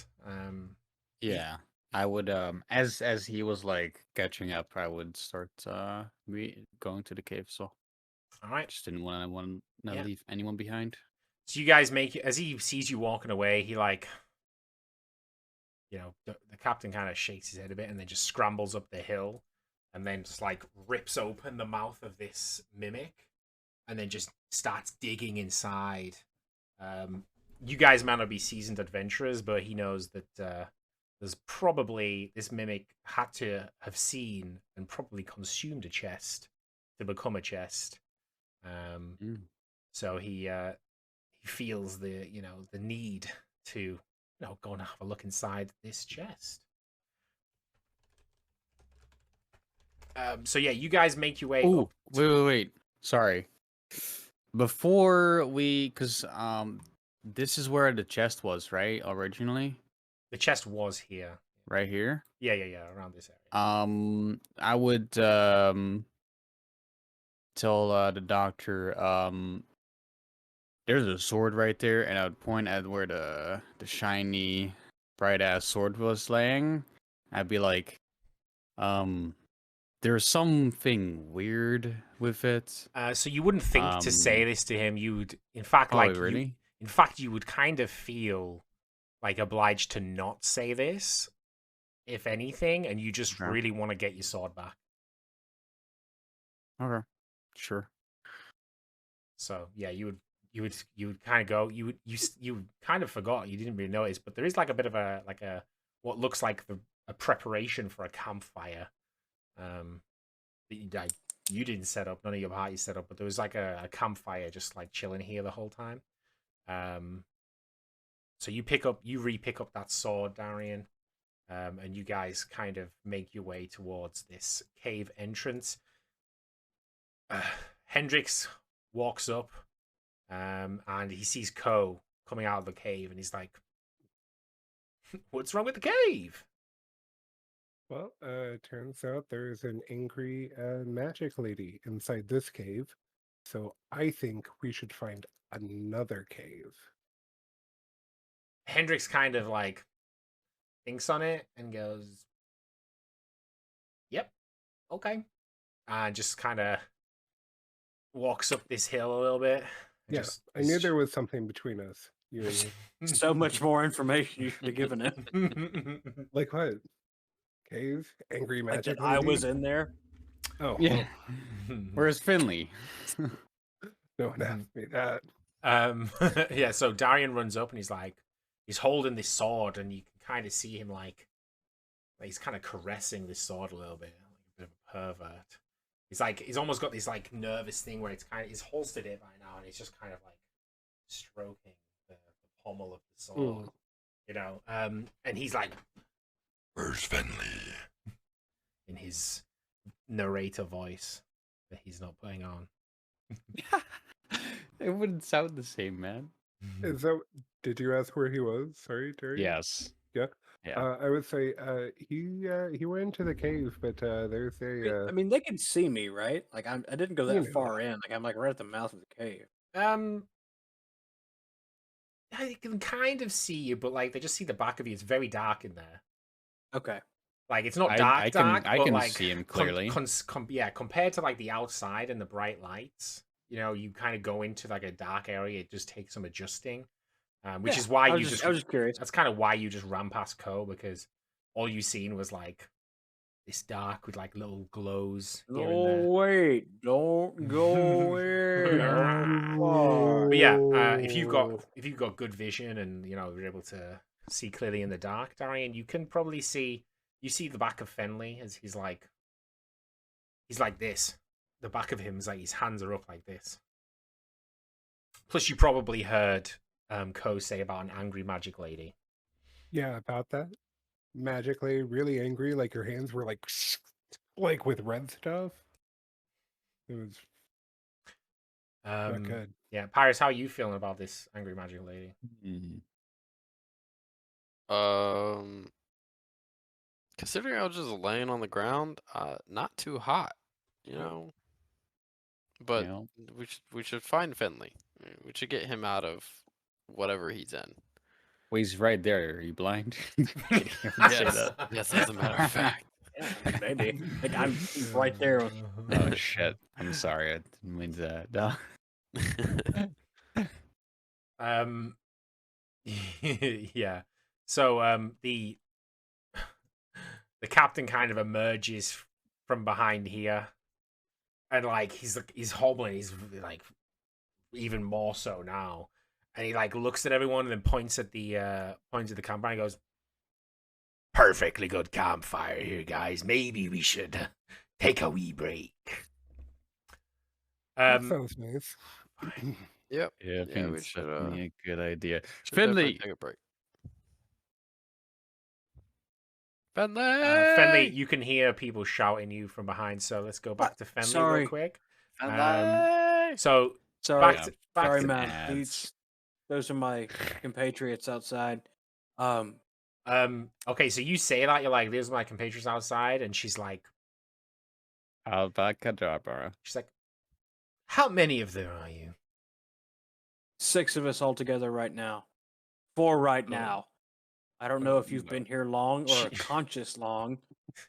E: Yeah. I would as he was like catching up, I would start going to the cave, so
A: All right.
E: just didn't want to
A: Yeah.
E: leave anyone behind.
A: So you guys as he sees you walking away, he like, the captain kind of shakes his head a bit and then just scrambles up the hill and then just like rips open the mouth of this mimic and then just starts digging inside. You guys might not be seasoned adventurers, but he knows that there's probably this mimic had to have seen and probably consumed a chest to become a chest. So he feels the need to go and have a look inside this chest. So yeah, you guys make your way.
E: Oh,
A: up
E: wait. Sorry. Before because this is where the chest was, right? Originally,
A: the chest was here.
E: right here.
A: Yeah, around this area.
E: I would tell the doctor there's a sword right there, and I would point at where the shiny, bright ass sword was laying. I'd be like, there's something weird with it.
A: So you wouldn't think to say this to him. You'd, in fact,
E: really?
A: You would kind of feel like obliged to not say this, if anything, and you just really want to get your sword back.
E: Okay, sure.
A: So yeah, you would kind of go. You kind of forgot. You didn't really notice, but there is like a bit of a what looks like a preparation for a campfire. That you didn't set up. None of your party set up, but there was like a campfire just like chilling here the whole time. So you re-pick up that sword, Darian, and you guys kind of make your way towards this cave entrance. Hendrix walks up, and he sees Ko coming out of the cave, and he's like, "What's wrong with the cave?"
F: Well, turns out there's an angry magic lady inside this cave, so I think we should find another cave.
A: Hendrix kind of like thinks on it and goes, "Yep, okay," and just kind of walks up this hill a little bit.
F: Yeah, I knew there was something between us. You and me.
C: So much more information you should have given him.
F: Like what? Cave? Angry
C: Like
F: magic
C: that I
F: lady?
C: was in there.
F: Oh,
E: Yeah. Where's Finley?
F: no one asked me that.
A: Yeah, so Darian runs up and he's holding this sword, and you can kind of see him like he's kind of caressing this sword a little bit, like a bit of a pervert. He's almost got this like nervous thing where he's holstered it right now, and he's just kind of like stroking the pommel of the sword, and he's like, "Where's Finley?" in his narrator voice that he's not putting on.
E: It wouldn't sound the same, man.
F: Did you ask where he was? Sorry, Terry?
E: Yes.
F: Yeah.
E: Yeah.
F: I would say he went into the cave, but there's a.
C: I mean, they can see me, right? Like I didn't go that
F: You know.
C: far in. Like I'm like right at the mouth of the cave.
A: I can kind of see you, but like they just see the back of you. It's very dark in there.
C: Okay.
A: Like it's not
E: I
A: dark.
E: I
A: but
E: can
A: like,
E: see him clearly.
A: Compared to like the outside and the bright lights, you kind of go into like a dark area. It just takes some adjusting, which is why
C: I was just curious.
A: That's kind of why you just ran past Ko, because all you seen was like this dark with like little glows. Here and there.
C: Wait! Don't go in.
A: But yeah, if you've got good vision and you're able to see clearly in the dark, Darian, you can probably see the back of Fenley as he's like this. The back of him is like his hands are up like this. Plus, you probably heard Ko say about an angry magic lady.
F: Yeah, about that. Magically, really angry, like your hands were like with red stuff. It was not good.
A: Yeah, Paris, how are you feeling about this angry magic lady?
D: Considering I was just laying on the ground, not too hot, But we should find Finley. We should get him out of whatever he's in.
E: Well, he's right there. Are you blind? Say that.
D: Yes, as a matter of fact.
C: Yeah, maybe. Like he's right there.
E: Oh shit! I'm sorry. I didn't mean that. No.
A: Yeah. So the captain kind of emerges from behind here, and like he's hobbling. He's like even more so now, and he like looks at everyone and then points at the campfire and goes, "Perfectly good campfire here, guys. Maybe we should take a wee break."
F: That sounds nice.
D: Yep.
E: Yeah, I think
D: we
E: it's
D: should,
E: definitely a good idea.
D: should definitely
E: Finley,
D: take a break. Finley!
A: Fenley, you can hear people shouting you from behind, so let's go back to Fenley
C: Sorry.
A: real quick.
D: Finley!
A: So
C: Sorry,
A: back to
C: sorry,
E: to
C: man.
E: ads.
C: Those are my compatriots outside.
A: okay, so you say that, you're like, "There's my compatriots outside," and she's like,
E: Alpacadabra.
A: "How many of them are you?"
C: 6 of us all together right now. 4 right now. I don't know if you've been here long or conscious long,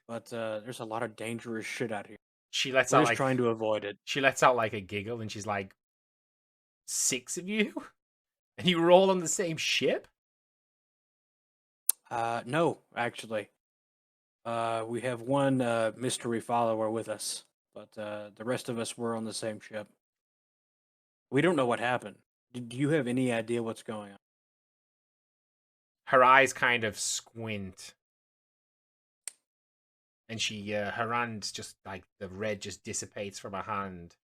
C: but there's a lot of dangerous shit out here.
A: She lets
C: We're
A: out
C: just
A: like
C: trying to avoid it.
A: she lets out like a giggle, and she's like, "6 of you, and you were all on the same ship?"
C: No, actually. We have one mystery follower with us, but the rest of us were on the same ship. We don't know what happened. Do you have any idea what's going on?
A: Her eyes kind of squint, and her hand just like the red just dissipates from her hand,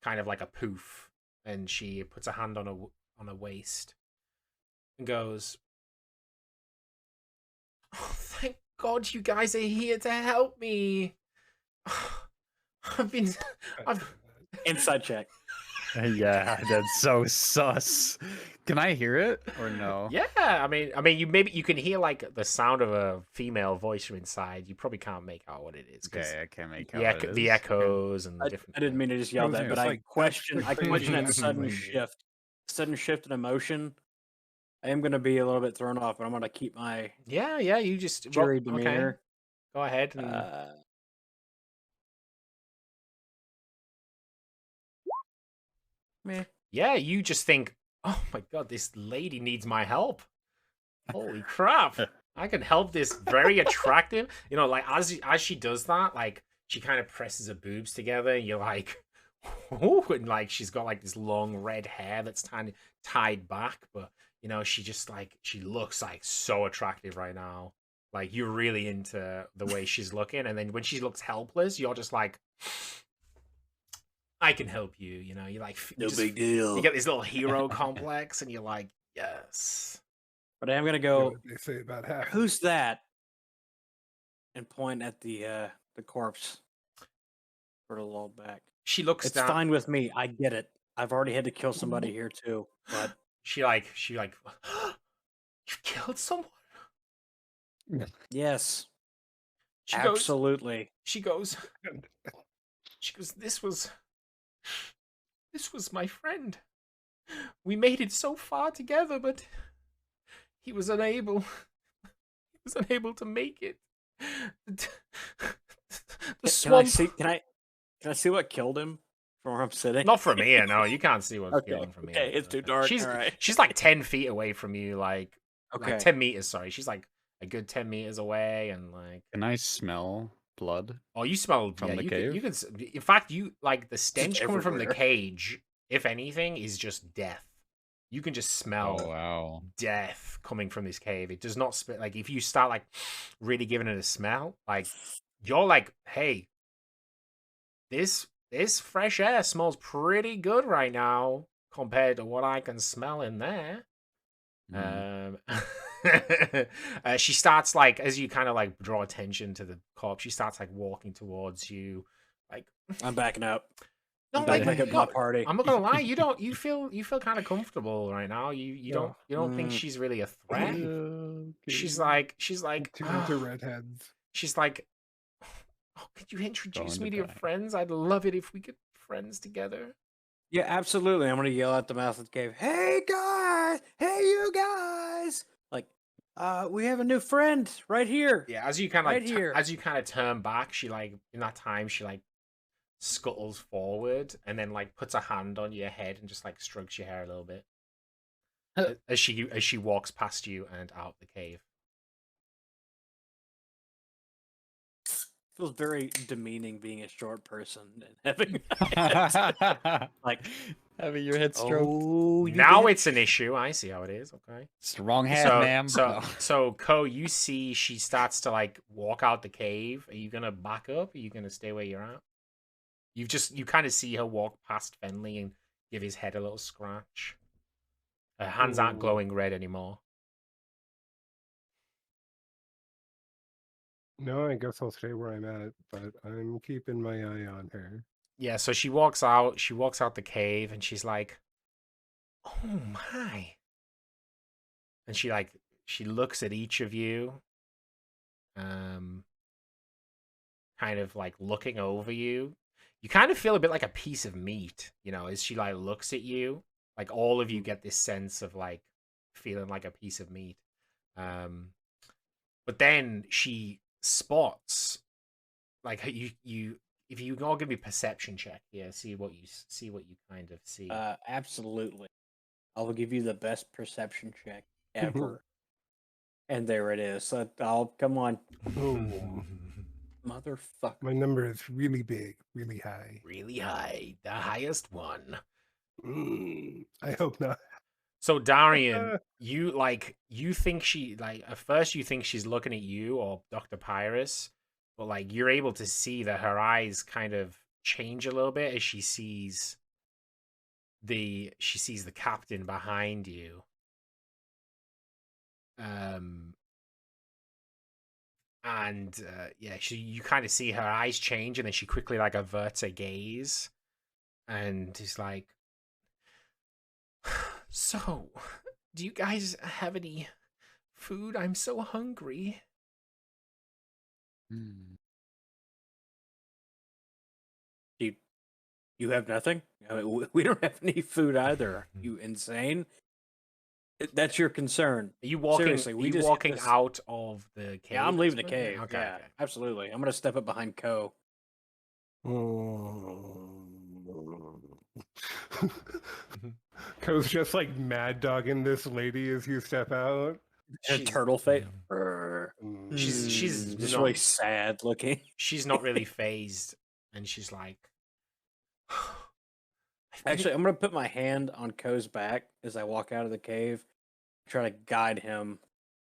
A: kind of like a poof, and she puts a hand on her waist and goes, "Oh, thank God you guys are here to help me. I've
C: Inside check.
E: Yeah, that's so sus. Can I hear it or no?
A: Yeah, I mean, you can hear like the sound of a female voice from inside. You probably can't make out what it is.
E: Okay, I can't make out
A: The,
E: what it
A: the
E: is.
A: echoes and the
C: I
A: different.
C: didn't mean to just yell that,
F: It's
C: but I
F: like,
C: question
F: that's the
C: that
F: crazy
C: sudden
F: language.
C: shift in emotion. I am going to be a little bit thrown off, but I'm going to keep my
A: Yeah, you just
C: jury
A: okay.
C: demeanor.
A: Go ahead. And...
C: Meh.
A: Yeah, you just think, "Oh my God, this lady needs my help. Holy crap. I can help this very attractive." You know, like as she does that, like she kind of presses her boobs together, and you're like, "Ooh," and like she's got like this long red hair that's tied back, but you know, she looks like so attractive right now. Like you're really into the way she's looking, and then when she looks helpless, you're just like, "I can help you." You know, you like
C: big deal.
A: You get this little hero complex, and you're like, "Yes."
C: But I am going to
F: You know
C: go,
F: what they say about half.
C: "Who's that?" and point at the corpse for a little back.
A: She looks
C: It's
A: down.
C: fine with me. I get it. I've already had to kill somebody here too, but
A: She like, "You killed someone?"
C: yes,
A: She goes,
C: absolutely.
A: she goes, "This was my friend. We made it so far together, but he was unable to make it." The swamp.
C: Can I see what killed him from where I'm sitting?
A: Not from here, no. You can't see what's
C: Okay,
A: killing from here.
C: okay, it's too dark,
A: She's
C: alright.
A: she's like 10 feet away from you, like
C: Okay.
A: 10 meters. Sorry, she's like a good 10 meters away, and like.
E: Can I smell blood?
A: Oh, you smell
E: From the
A: you
E: cave?
A: you can. In fact, you like the stench coming from the
C: everywhere.
A: cage. If anything, is just death. You can just smell
E: Oh wow.
A: death coming from this cave. It does not smell like if you start like really giving it a smell, like you're like, "Hey, this fresh air smells pretty good right now compared to what I can smell in there." She starts like, as you kind of like draw attention to the corpse, she starts like walking towards you, like,
C: I'm backing up.
A: no,
C: I'm
A: like,
C: back up
A: no,
C: my party.
A: I'm not gonna lie, you feel kind of comfortable right now. You don't think she's really a threat. She's like
F: Two into redheads.
A: she's like, "Oh, could you introduce
E: Going
A: me
E: to
A: to your
E: die.
A: friends? I'd love it if we could be friends together."
C: Yeah, absolutely. I'm gonna yell at the mouth of the cave. Hey guys! Hey you guys! Like, we have a new friend right here.
A: Yeah, as you kind of
C: Right
A: like
C: here.
A: as you kind of turn back, she like in that time she like scuttles forward and then like puts a hand on your head and just like strokes your hair a little bit as she walks past you and out the cave.
C: Feels very demeaning being a short person and having like
E: having your head stroked.
C: oh you
A: Now
C: bitch.
A: it's an issue. I see how it is. Okay.
E: It's the wrong hand, ma'am.
A: So Ko, you see she starts to like walk out the cave. Are you gonna back up? Are you gonna stay where you're at? You kind of see her walk past Fenley and give his head a little scratch. Her hands aren't
F: Ooh.
A: glowing red anymore.
F: No, I guess I'll stay where I'm at, but I'm keeping my eye on her.
A: Yeah, so she walks out the cave and she's like, "Oh my." And she looks at each of you, kind of like looking over you. You kind of feel a bit like a piece of meat, as she like looks at you. Like all of you get this sense of like feeling like a piece of meat. But then she spots like you if you all give me a perception check here, see what you kind of see.
C: Absolutely. I will give you the best perception check ever. And there it is. So I'll come on.
F: Oh,
C: Motherfucker.
F: my number is really big, really high.
A: Really high, the highest one.
F: I hope not.
A: So Darian, you think she like at first you think she's looking at you or Dr. Pyrus, but like you're able to see that her eyes kind of change a little bit as she sees the captain behind you. Yeah, you kind of see her eyes change and then she quickly like averts her gaze and is like, "So, do you guys have any food? I'm so hungry."
C: You have nothing? I mean, we don't have any food either. You insane? That's your concern.
A: Are you walking?
C: Seriously,
A: are you walking out of the cave?
C: Yeah, I'm leaving the cave.
A: Okay,
C: yeah,
A: okay.
C: absolutely. I'm gonna step up behind Ko.
F: Ko's just like mad dogging this lady as you step out.
C: A turtle face.
A: She's
C: just
A: not,
C: really sad looking.
A: She's not really phased, and she's like,
C: Actually, I'm gonna put my hand on Ko's back as I walk out of the cave, try to guide him,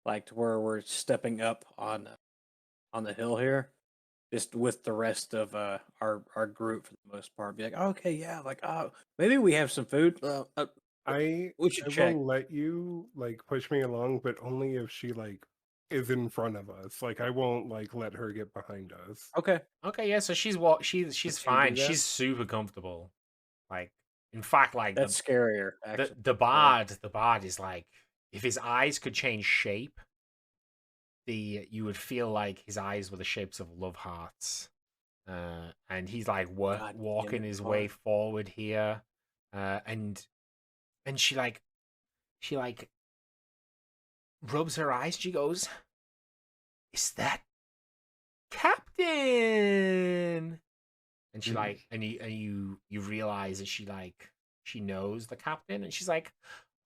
C: like to where we're stepping up on the hill here, just with the rest of our group for the most part. Be like, okay, yeah, like maybe we have some food.
F: I
C: should check.
F: will let you like push me along, but only if she like is in front of us. Like I won't like let her get behind us.
C: Okay.
A: Okay, yeah. So she's fine. She's super comfortable. Like, in fact, like
C: that's scarier. Actually,
A: the bard is like, if his eyes could change shape, you would feel like his eyes were the shapes of love hearts, and he's like walking his way forward here, and she rubs her eyes. She goes, "Is that Captain?" And she like, and you realize that she knows the captain, and she's like,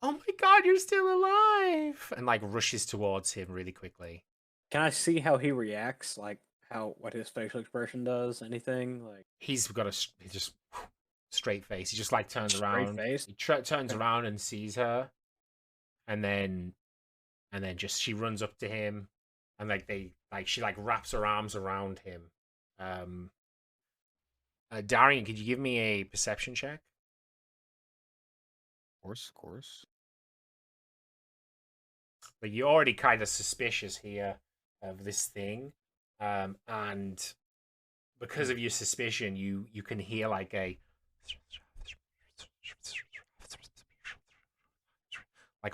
A: "Oh my god, you're still alive!" And like rushes towards him really quickly.
C: Can I see how he reacts? Like what his facial expression does? Anything like
A: he's got he just straight face. He just like turns around.
C: Face?
A: He turns around and sees her, and then just she runs up to him, and she wraps her arms around him. Darian, could you give me a perception check?
E: Of course.
A: But you're already kind of suspicious here of this thing, and because of your suspicion, you can hear like a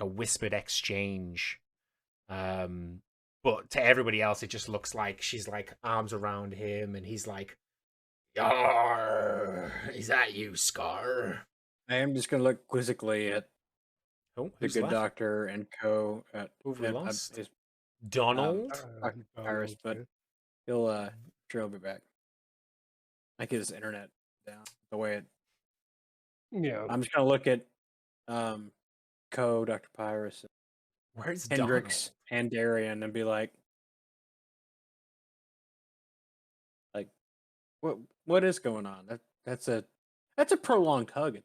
A: whispered exchange. But to everybody else, it just looks like she's like arms around him, and he's like, "Yarr, is that you, Scar?"
C: I am just gonna look quizzically at
A: Oh,
C: the
A: who's
C: good
A: left?
C: doctor and co.
A: Who've we lost?
C: Is
A: Donald.
C: Dr. Papyrus, but he'll sure he'll be back. I get his internet down the way it.
F: Yeah.
C: I'm just gonna look at co. Dr. Papyrus,
A: Where's
C: Hendrix, and Darian, and be like, what is going on? That's a prolonged hug.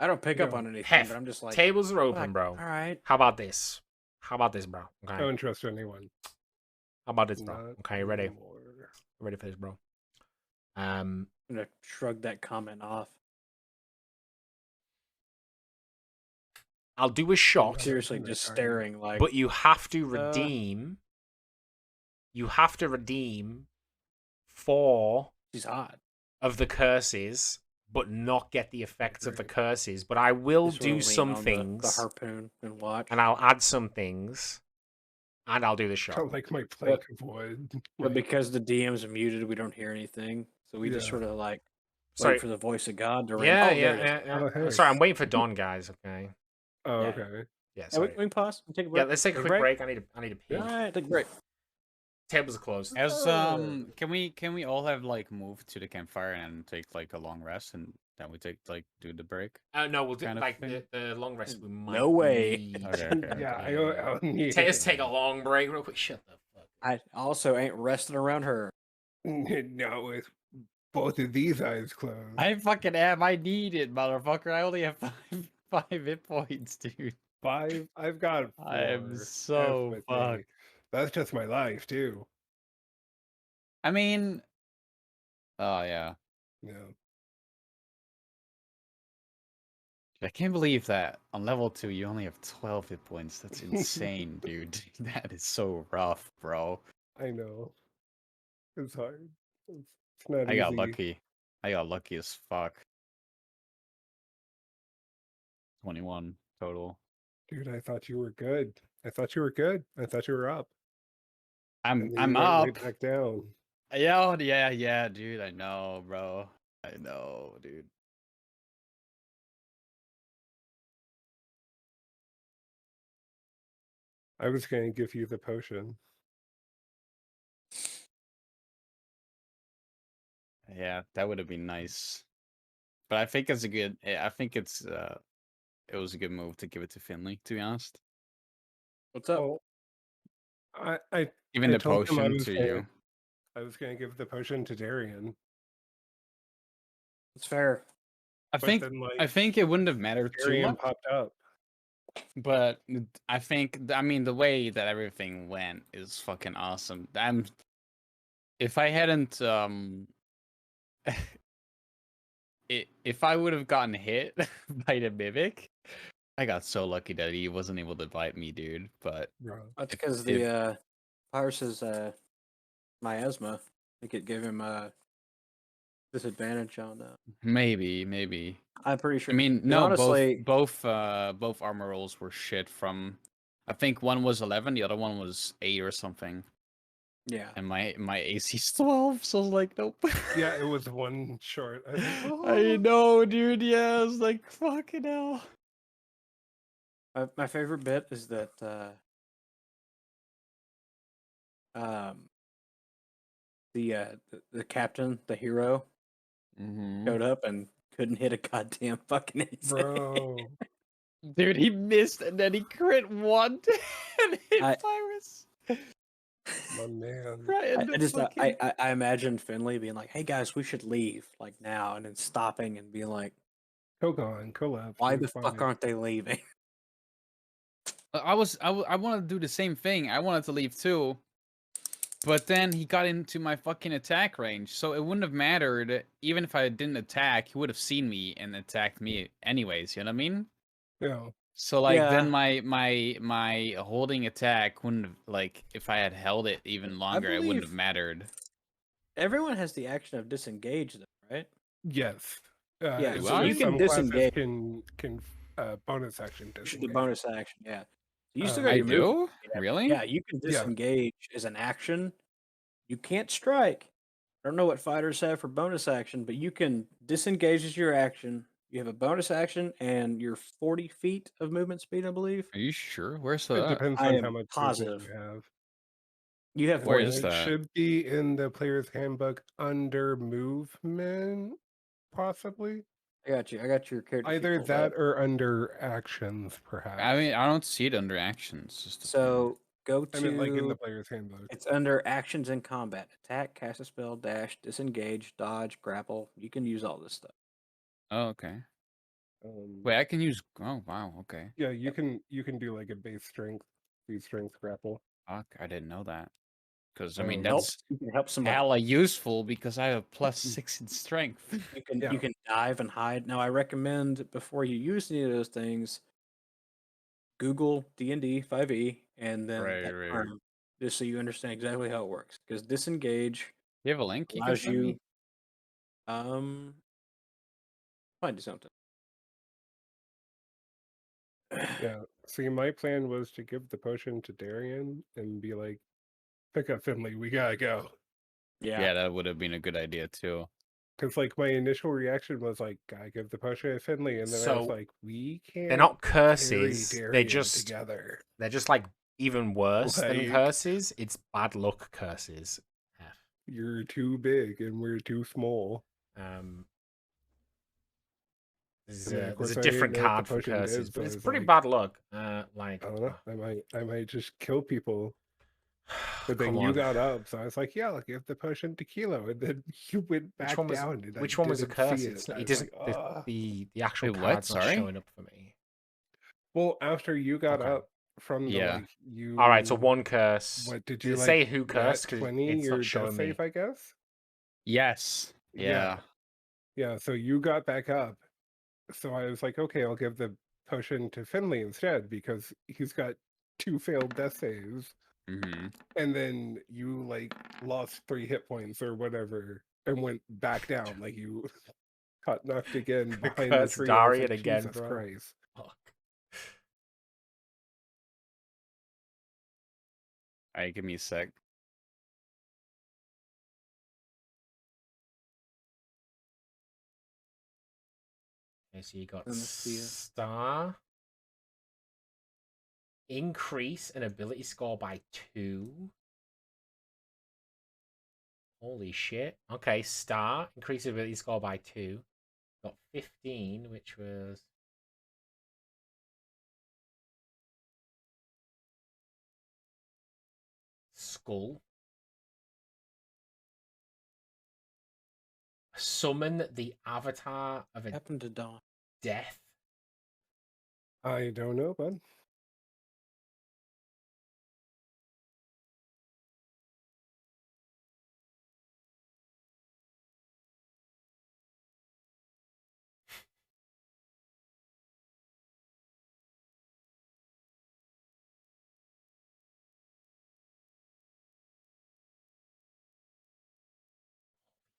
C: I don't pick up on anything,
A: Hef,
C: but I'm just like,
A: tables are open,
C: like,
A: bro.
C: all right.
A: How about this? How about this, bro? Okay.
F: Don't trust anyone.
A: How about this, bro?
F: Not
A: Okay, you ready?
F: anymore.
A: Ready for this, bro?
C: I'm gonna shrug that comment off.
A: I'll do a shot.
C: Seriously, just staring like.
A: But you have to redeem. You have to redeem 4
C: She's hot.
A: of the curses, but not get the effects of the curses. But I will
C: Just wanna
A: do
C: lean
A: some
C: on
A: things,
C: the harpoon and watch.
A: and I'll add some things, and I'll do the shot.
F: Sounds like my plank of wood.
C: But because the DM's muted, we don't hear anything. So we just sort of like
A: Sorry.
C: wait for the voice of God to ring.
A: Yeah,
C: Oh,
A: yeah,
C: there it is.
A: yeah.
F: Oh, hey.
A: Sorry, I'm waiting for Dawn, guys. Okay.
F: Oh,
C: Yeah.
F: okay.
A: Yeah,
C: Yeah, we
A: sorry.
C: can pause and take a
A: Yeah,
C: break.
A: let's take a quick break. I need to pee.
C: All right, take a break.
A: Tables are closed.
E: As can we all have like move to the campfire and take like a long rest and then we do the break?
A: No, we'll do
E: kind of
A: like
E: thing?
A: the long rest. We might
C: No way.
A: need.
E: Okay.
F: Yeah,
E: okay.
F: I need
A: Let's take a long break real quick. Shut the fuck.
C: I also ain't resting around her.
F: Not with both of these eyes closed.
E: I fucking am. I need it, motherfucker. I only have five hit points, dude.
F: 5. I've got 4.
E: I am
F: F
E: so
F: with me.
E: fucked.
F: That's just my life too.
E: I mean, oh yeah.
F: Yeah.
E: I can't believe that on level 2 you only have 12 hit points. That's insane, dude. That is so rough, bro.
F: I know. It's hard. It's not
E: I
F: easy.
E: got lucky. I got lucky as fuck. 21 total.
F: Dude, I thought you were good. I thought you were good. I thought you were up.
E: I'm
F: And then
E: I'm
F: you went
E: up.
F: right back down.
E: Yeah, dude. I know, bro. I know, dude.
F: I was going to give you the potion.
E: Yeah, that would have been nice. But I think it's a good. I think it was a good move to give it to Finley. To be honest,
C: What's up?
F: Well, I
E: even
F: I
E: the
F: told him I
E: potion
F: was
E: to
F: gonna-
E: you.
F: I was going to give the potion to Darian.
C: It's fair.
E: I
F: But
E: think
F: then, like,
E: I think it wouldn't have mattered too
F: Darian
E: much.
F: popped up.
E: But I think I mean the way that everything went is fucking awesome. If I hadn't if I would have gotten hit by the mimic, I got so lucky that he wasn't able to bite me, dude. But
F: Bro.
C: That's
E: If-
C: because the Pyrus's miasma. I think it gave him a disadvantage on.
E: maybe.
C: I'm pretty sure.
E: I mean,
C: 'cause
E: no,
C: honestly,
E: both armor rolls were shit from. I think one was 11, the other one was 8 or something,
C: yeah.
E: and my AC's 12. So I was like, nope.
F: Yeah, it was one short. I was like,
E: I
F: "Oh."
E: know, dude. Yeah, I was like, fucking hell.
C: My favorite bit is that the captain, the hero, showed up and couldn't hit a goddamn fucking insect.
F: Bro.
E: Dude, he missed and then he crit one and hit
C: I-
E: Pyrus.
F: My man.
E: Right, and
C: I
E: the
C: just
E: fucking-
C: I imagine Finley being like, "Hey guys, we should leave like now," and then stopping and being like,
F: Kogon, collapse.
C: "Why
F: you're
C: the fuck
F: fine.
C: aren't they leaving?"
E: I wanted to do the same thing. I wanted to leave too. But then he got into my fucking attack range, so it wouldn't have mattered. Even if I didn't attack, he would have seen me and attacked me anyways, you know what I mean?
F: Yeah.
E: So like
C: Yeah.
E: then my holding attack wouldn't have, like, if I had held it even longer, it wouldn't have
C: believe-
E: mattered.
C: Everyone has the action of disengage, though, right?
F: Yes.
C: Yeah,
E: so
F: some
E: you
C: can
F: classes
C: disengage.
F: can bonus action
C: The
F: disengage.
C: bonus action, yeah. You still
F: Uh,
C: got
E: I
C: your movement.
E: do? Really?
C: Yeah, you can
F: Yeah.
C: disengage as an action. You can't strike, I don't know what fighters have for bonus action, but you can disengage as your action. You have a bonus action and your 40 feet of movement speed, I believe.
E: Are you sure? Where's
F: It
E: that?
F: depends
C: I
F: on
C: am
F: how much movement
C: positive.
F: you have.
C: You have
F: And
E: Where
C: 40
E: is
F: it
C: feet.
E: that?
F: should be in the player's handbook under movement, possibly.
C: I got you. I got your character sheet
F: Either
C: pulled
F: that
C: up.
F: or under actions, perhaps.
E: I mean, I don't see it under actions. Just the thing.
C: So go
F: I mean, like in the
C: to
F: player's handbook.
C: it's under actions in combat. Attack, cast a spell, dash, disengage, dodge, grapple. You can use all this stuff.
E: Oh, okay. Wait, I can use. Oh, wow. Okay.
F: Yeah, you can do like a base strength, grapple.
E: Fuck, I didn't know that. Because I mean,
C: Help.
E: that's
C: You can help somebody.
E: hella useful because I have +6 in strength.
C: You can dive and hide. Now I recommend before you use any of those things, Google D&D 5e and then
E: Right,
C: that
E: right.
C: term, just so you understand exactly how it works. Because disengage
E: You have a link you can
C: allows
E: send
C: you
E: me?
C: find you something.
F: Yeah. See, my plan was to give the potion to Darian and be like, "Pick up Finley, we gotta go."
E: Yeah, that would have been a good idea too.
F: Because like my initial reaction was like, "Gotta give the potion to Finley," and then I was
A: So,
F: like, "We can't."
A: They're not
F: carry
A: curses. They're
F: Darian
A: just
F: together.
A: they're just like even worse than
F: Like-
A: curses. It's bad luck curses.
F: You're too big and we're too small.
A: There's
F: I mean, of
A: a
F: course, I didn't
A: different
F: know what the
A: card for
F: potion did,
A: curses,
F: so
A: but
F: I
A: it's
F: was
A: pretty
F: like,
A: bad luck.
F: I don't know. I might just kill people. But then
A: Come
F: you
A: on.
F: got up, so I was like, "Yeah, I'll give the potion to Kilo," and then you went back down. And
A: which
F: I
A: one was a
F: didn't
A: curse?
F: see
A: It's
F: it.
A: not,
F: I
A: it
F: was
A: doesn't.
F: like, "Ugh."
A: The actual
E: Wait, what?
A: card's not
E: Sorry?
A: showing up for me.
F: Well, after you got
A: Okay.
F: up from the
E: Yeah.
F: like you.
A: All right, so one curse.
F: What did
A: Did
F: you
A: it
F: like,
A: say who
F: nat
A: cursed? Because
F: 20
A: it's
F: your
A: not showing
F: death
A: me.
F: save, I guess.
E: Yes. Yeah.
F: Yeah. So you got back up. So I was like, okay, I'll give the potion to Finley instead because he's got 2 failed death saves.
E: Mm-hmm.
F: And then you like lost 3 hit points or whatever and went back down. Like you got knocked again behind the
A: Curse
F: tree. I was
A: Darian
F: like,
A: again,
F: Jesus
A: bro.
F: Christ.
A: Fuck.
E: All right, give me a sec.
A: Okay, so you got
C: Let me see it.
A: star. Increase an ability score by 2. Holy shit. Okay, star. Increase ability score by 2. Got 15, which was... Skull. Summon the avatar of a
C: Happened to Dawn.
A: death.
F: I don't know, bud.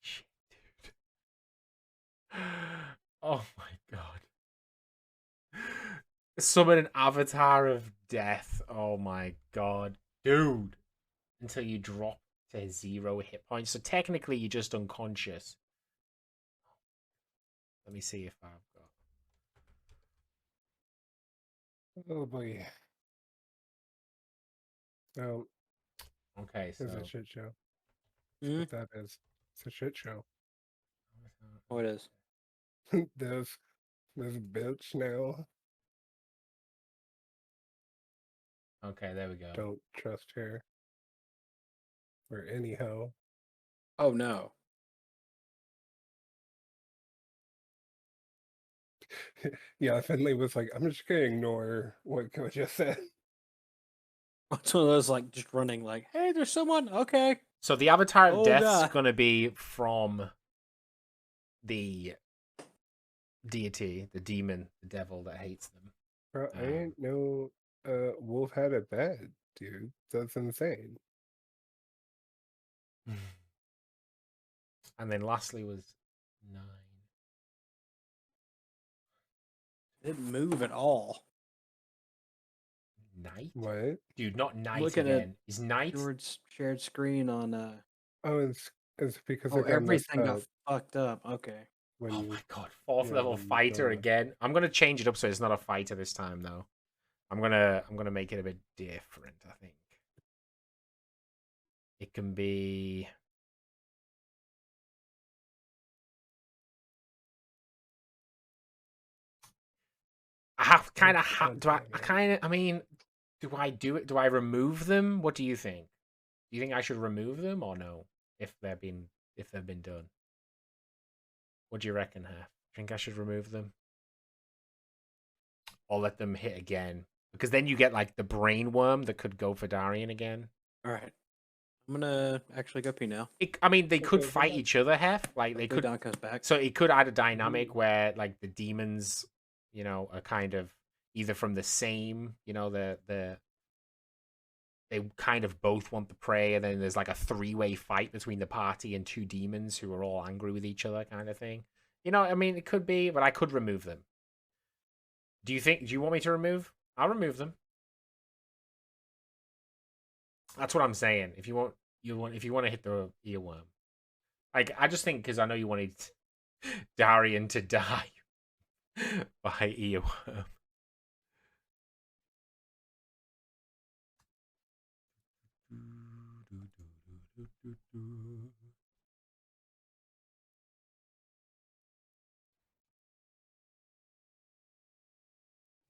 A: Shit, dude. Oh my god. Summon an avatar of death. Oh my god. Dude. Until you drop to 0 hit points. So technically you're just unconscious. Let me see if I've got...
F: Oh boy. Oh,
A: Okay, so...
F: it's a shit show.
C: Mhm.
F: What that is. It's a shit show.
C: Oh, it is.
F: this bitch now.
A: Okay, there we go.
F: Don't trust her. Or anyhow.
C: Oh no.
F: Yeah, Finley was like, I'm just gonna ignore what Coach just said.
C: It's one of those like just running like, hey, there's someone. Okay.
A: So the avatar of
C: Oh,
A: death's
C: God.
A: gonna be from the deity, the demon, the devil that hates them.
F: Bro, I didn't know Wolf had a bed, dude. That's insane.
A: And then lastly was 9.
C: Didn't move at all.
A: Night?
F: What?
A: Dude, not night
C: Looking at
A: again. Is night?
C: George's shared screen on
F: Oh, It's because
C: Oh,
F: I got messed
C: everything got
F: up
C: fucked up. Okay.
F: when
A: Oh
F: you.
A: my god, fourth
F: Yeah,
A: level
F: when you
A: fighter
F: go.
A: again. I'm gonna change it up so it's not a fighter this time though. I'm gonna make it a bit different, I think. It can be I have kind of do I kind of I mean, do I do it? Do I remove them? What do you think? Do you think I should remove them or no? If they've been done. What do you reckon, Hef? Think I should remove them? Or let them hit again? Because then you get like the brain worm that could go for Darian again.
C: All right. I'm gonna actually go pee now.
A: I mean, they could
F: Okay,
A: fight
F: bye.
A: each other, Hef. Like they
C: Hopefully
A: could.
C: Don comes back.
A: So it could add a dynamic where like the demons, you know, are kind of either from the same, you know, they kind of both want the prey, and then there's like a three-way fight between the party and two demons who are all angry with each other, kind of thing. You know, I mean, it could be, but I could remove them. Do you want me to remove? I'll remove them. That's what I'm saying. If you want to hit the earworm. Like, I just think because I know you wanted Darian to die by earworm.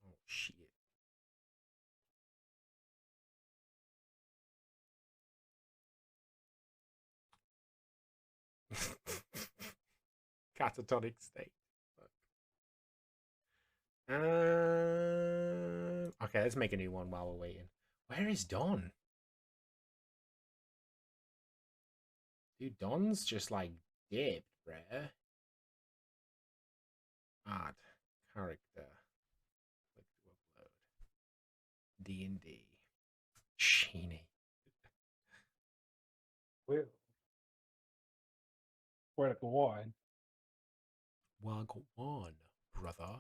A: Oh shit. Catatonic state. Okay, let's make a new one while we're waiting. Where is Don? Dude, Don's just like dipped, bruh. Add character. Click to upload. D&D. Sheeny.
F: Well, where to go on?
A: Wagwan, brother.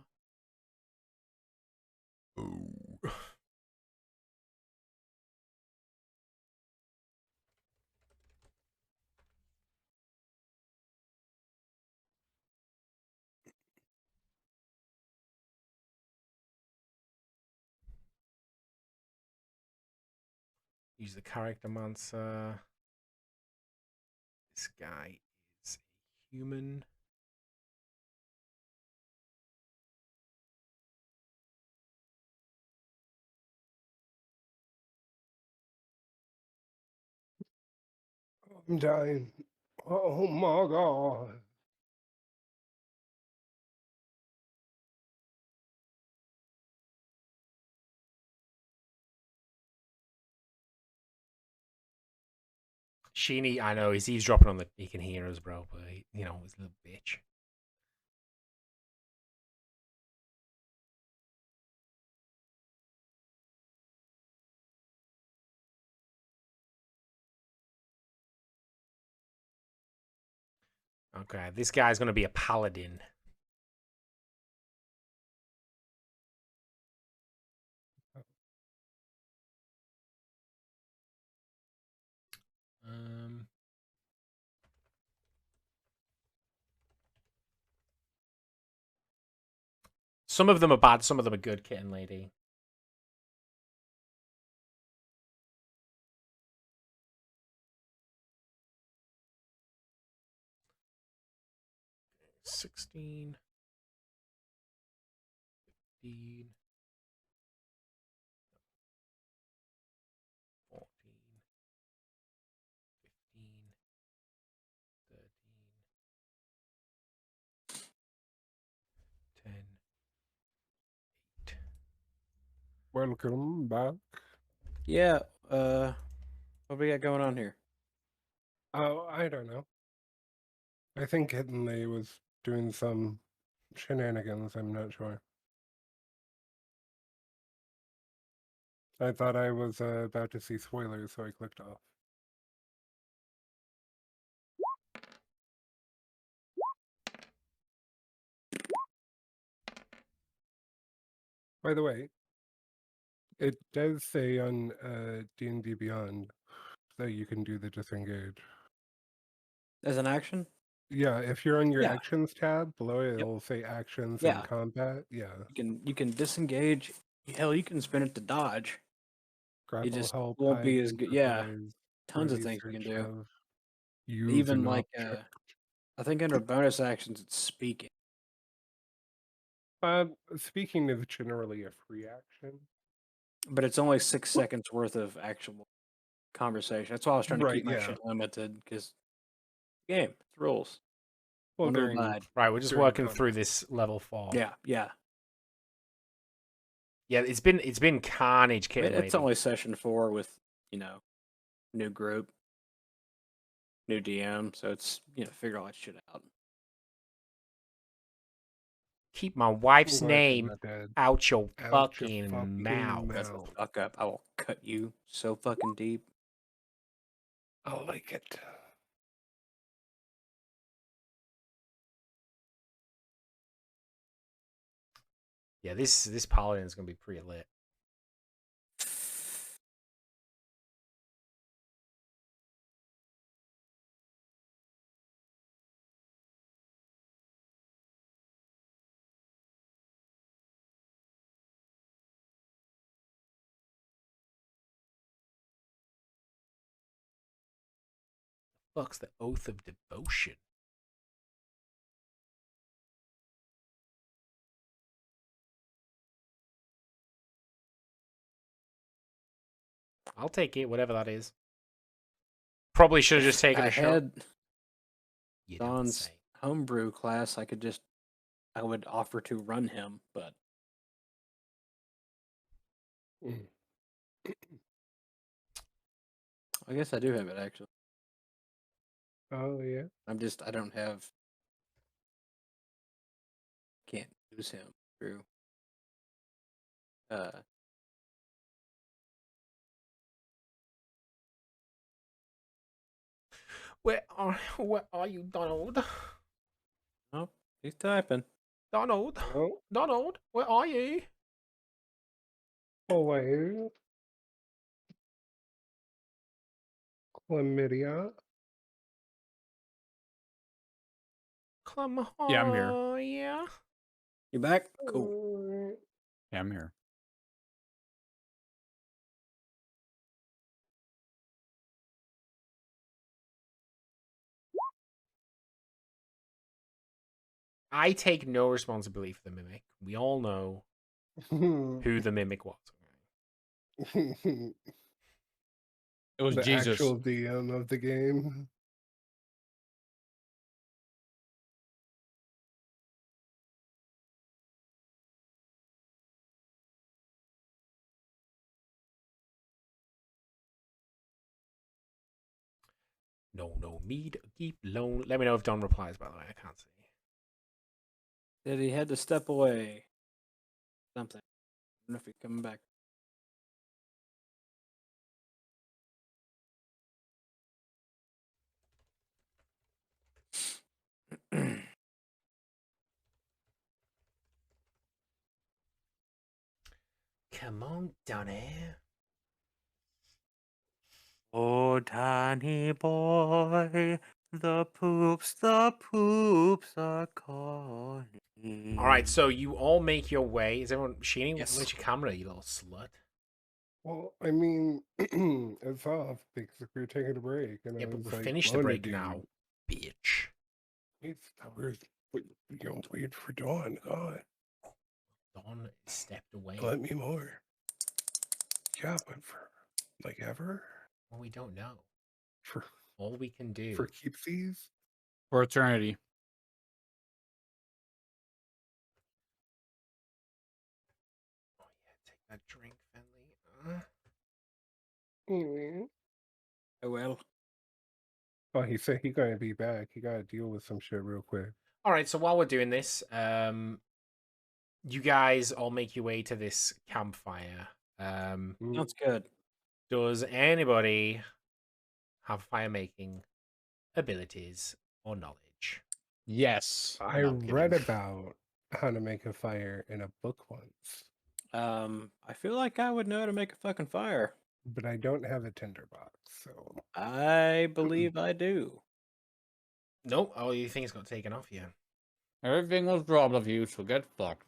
A: Oh. Use the character monster. This guy is a human.
F: I'm dying. Oh my god.
A: Sheeny, I know, he's eavesdropping on the. He can hear us, bro, but you know, he's a little bitch. Okay, this guy's gonna be a paladin. Um. Some of them are bad, some of them are good, kitten lady. $16. 15. 14. 15. 13. 10. 8.
F: Welcome back.
C: Yeah. What we got going on here?
F: Oh, I don't know. I think Hittenley was doing some shenanigans, I'm not sure. I thought I was about to see spoilers, so I clicked off. By the way, it does say on D&D Beyond that you can do the disengage.
C: As an action?
F: Yeah, if you're on your
C: Yeah.
F: actions tab below it,
C: Yep.
F: it'll say actions
C: Yeah.
F: and combat. Yeah.
C: You can disengage. Hell, you can spin it to dodge.
F: Grapple,
C: just
F: help,
C: won't be
F: hide,
C: as good. Yeah.
F: improvise,
C: Tons of
F: ready,
C: things you can
F: search,
C: do.
F: shove, use
C: Even
F: an
C: like
F: object.
C: I think under bonus actions it's speaking.
F: Speaking is generally a free action.
C: But it's only 6 seconds worth of actual conversation. That's why I was trying to
F: Right,
C: keep my
F: yeah.
C: shit limited, because game, it's rules.
F: Well,
C: One will
F: during
C: abide.
A: Right, we're just
F: during
A: working
F: combat.
A: through this level 4.
C: Yeah, yeah.
A: Yeah, it's been carnage,
C: I
A: kid.
C: mean, it's only session 4 with, new group, new DM, so it's, figure all that shit out.
A: Keep my wife's
F: I'm glad you're
A: name
F: not dead.
A: out your
F: Out your
A: fucking
F: fucking
A: mouth.
C: Shut the
F: mouth.
C: fuck up. I will cut you so fucking deep.
F: I like it.
A: Yeah, this paladin is gonna be pretty lit. Fuck's the oath of devotion? I'll take it, whatever that is. Probably should have just taken
C: I
A: a shot.
C: had
A: You don't
C: Don's
A: say.
C: homebrew class. I would offer to run him, but
F: Mm.
C: I guess I do have it actually.
F: Oh yeah.
C: I don't have, can't use him through.
A: Where are you, Donald?
C: Oh, he's typing.
A: Donald?
F: Oh,
A: Donald, where are you?
F: hello. Chlamydia.
A: Come on.
E: Yeah, I'm here.
A: Yeah.
C: You back? Cool.
E: Yeah, I'm here.
A: I take no responsibility for the mimic. We all know who the mimic was.
E: It was
F: The
E: Jesus.
F: actual DM of the game.
A: No, me to keep alone. Let me know if Don replies, by the way. I can't see.
C: That he had to step away. Something. I don't know if he's coming back.
A: Come on, Donny.
C: Oh, tiny boy, the poops are calling.
A: All right, so you all make your way. Is everyone Sheeny?
C: Yes.
A: Where's your camera, you little slut?
F: Well, I mean, it's off because we're taking a break, and
A: Yeah,
F: I
A: but
F: was
A: we're
F: like,
A: finished the
F: "Wanna
A: break
F: do-
A: now, bitch.
F: We're wait for Dawn. God,
A: Don stepped away.
F: let me more. Yeah, but for like ever
A: Well, we don't know.
F: for
A: All we can do.
F: for keepsies.
E: For eternity.
A: Oh yeah, take that drink, Finley.
F: Mm.
C: Oh well.
F: Oh, he said he gotta be back. He gotta deal with some shit real quick.
A: All right, so while we're doing this, you guys all make your way to this campfire.
C: Sounds good.
A: Does anybody have fire making abilities or knowledge?
E: Yes.
F: I
A: No, I'm
F: read
A: kidding.
F: about how to make a fire in a book once,
C: I feel like I would know how to make a fucking fire.
F: but I don't have a tinderbox, so
C: I believe I do.
A: Nope, all your things got taken off you.
E: Everything was robbed of you, so get fucked.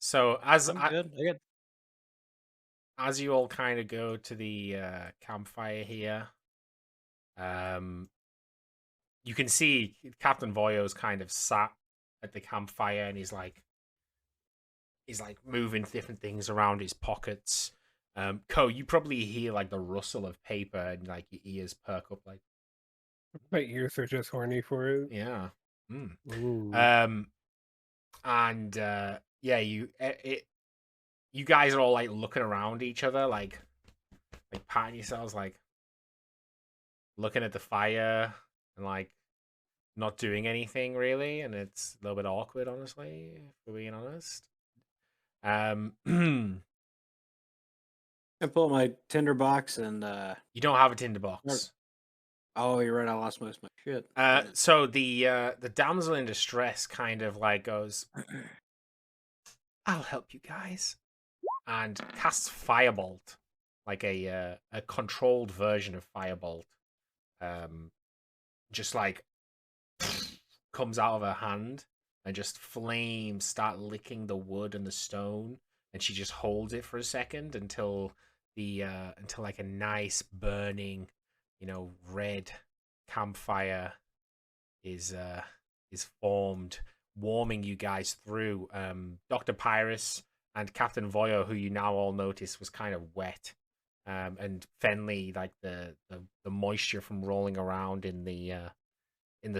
A: So
C: I'm good. I got
A: as you all kind of go to the campfire here, you can see Captain Voyo's kind of sat at the campfire, and he's like moving different things around his pockets. Ko, you probably hear like the rustle of paper, and like your ears perk up, like,
F: My ears are just horny for it.
A: yeah. Mm.
F: Ooh.
A: And yeah, you guys are all like looking around each other, like patting yourselves, like looking at the fire, and like not doing anything really, and it's a little bit awkward, honestly, if we're being honest.
C: I pull out my tinderbox and
A: You don't have a tinderbox.
C: oh, you're right. I lost most of my shit.
A: So the damsel in distress kind of like goes, "I'll help you guys," and casts firebolt, like a controlled version of firebolt. Just like comes out of her hand, and just flames start licking the wood and the stone, and she just holds it for a second until like a nice burning, red campfire is formed, warming you guys through. Dr. Pyrus and Captain Voyo, who you now all notice was kind of wet, and Fenley, like the moisture from rolling around in the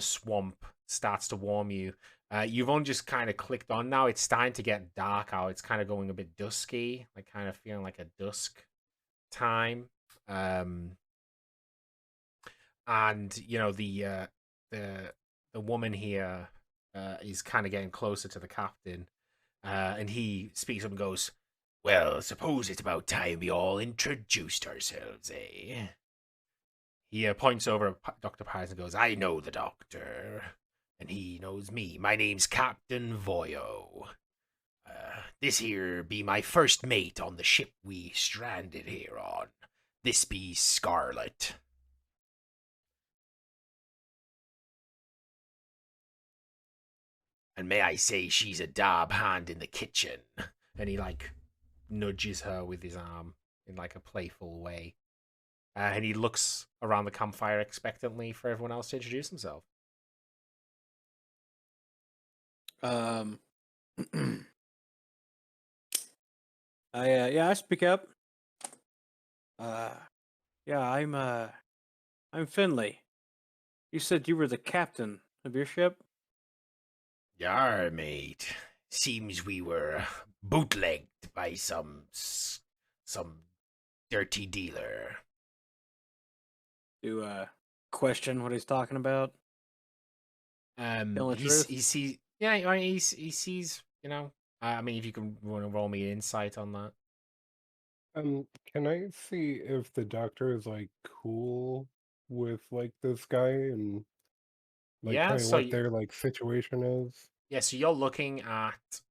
A: swamp starts to warm you. You've only just kind of clicked on now. It's starting to get dark out. It's kind of going a bit dusky, like kind of feeling like a dusk time. And the woman here is kind of getting closer to the captain, and he speaks up and goes, "Well, suppose it's about time we all introduced ourselves, eh?" He points over at Dr. Pires and goes, "I know the doctor, and he knows me. My name's Captain Voyo. This here be my first mate on the ship we stranded here on. This be Scarlet." "And may I say she's a dab hand in the kitchen." And he like nudges her with his arm in like a playful way. And he looks around the campfire expectantly for everyone else to introduce themselves.
C: I speak up. Yeah, I'm Finley. You said you were the captain of your ship?
A: "Yar, mate. Seems we were bootlegged by some dirty dealer."
C: Do question what he's talking about?
A: He sees, yeah, I mean, he sees, I mean, if you can roll me insight on that.
F: Can I see if the doctor is like cool with like this guy and like
A: Yeah,
F: kind of
A: so
F: what their like situation is?
A: yeah, so you're looking at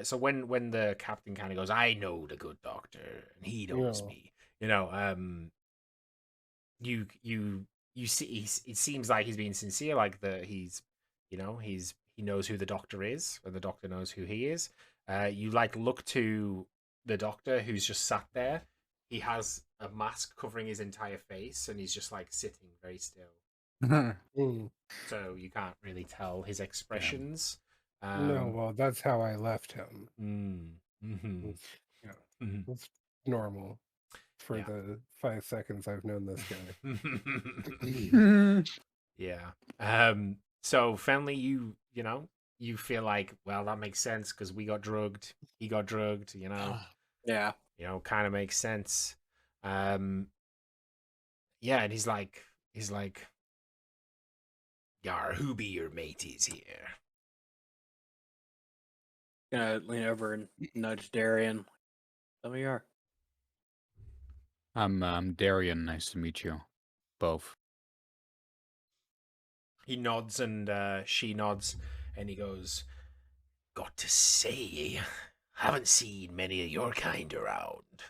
A: so when the captain kind of goes, "I know the good doctor, and he knows
F: Yeah.
A: me," you see, it seems like he's being sincere, like he knows who the doctor is, and the doctor knows who he is. You like look to the doctor, who's just sat there. He has a mask covering his entire face, and he's just like sitting very still,
F: Mm.
A: so you can't really tell his expressions.
F: No, well, that's how I left him.
A: Mm-hmm.
F: It's, yeah,
A: Mm-hmm.
F: it's normal for
A: Yeah.
F: the 5 seconds I've known this guy.
A: Yeah. So Fenley, you feel like, well, that makes sense because we got drugged, he got drugged,
C: Yeah.
A: Kind of makes sense. Yeah, and he's like, "Yar, who be your mateys here?"
C: Gonna lean over and nudge Darian. Tell me you are.
E: I'm Darian. Nice to meet you, both.
A: He nods, and she nods, and he goes, "Got to say, haven't seen many of your kind around.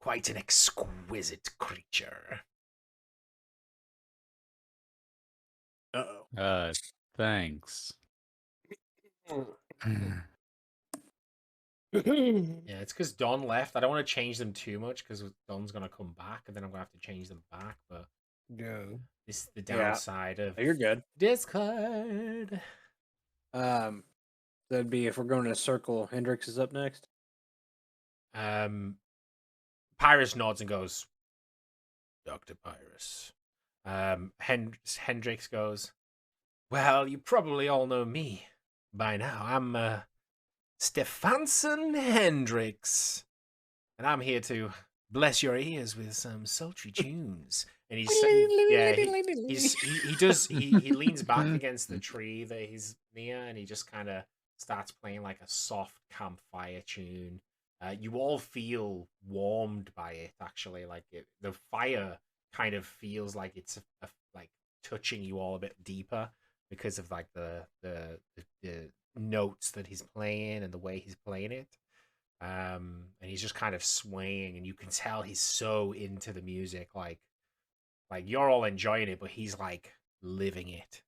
A: Quite an exquisite creature."
E: Thanks.
A: Yeah, it's because Don left. I don't want to change them too much because Don's gonna come back, and then I'm gonna have to change them back. But
F: Yeah.
A: this is the downside of
C: You're good.
A: Discord.
C: That'd be if we're going in a circle. Hendrix is up next.
A: Pyrus nods and goes, Dr. Pyrus. Hendrix goes, well, you probably all know me by now. I'm Stefansson Hendrix, and I'm here to bless your ears with some sultry tunes. And he leans back against the tree that he's near, and he just kind of starts playing like a soft campfire tune. You all feel warmed by it, actually. Like the fire kind of feels like it's like touching you all a bit deeper because of like the notes that he's playing and the way he's playing it. And he's just kind of swaying, and you can tell he's so into the music. Like you're all enjoying it, but he's like living it.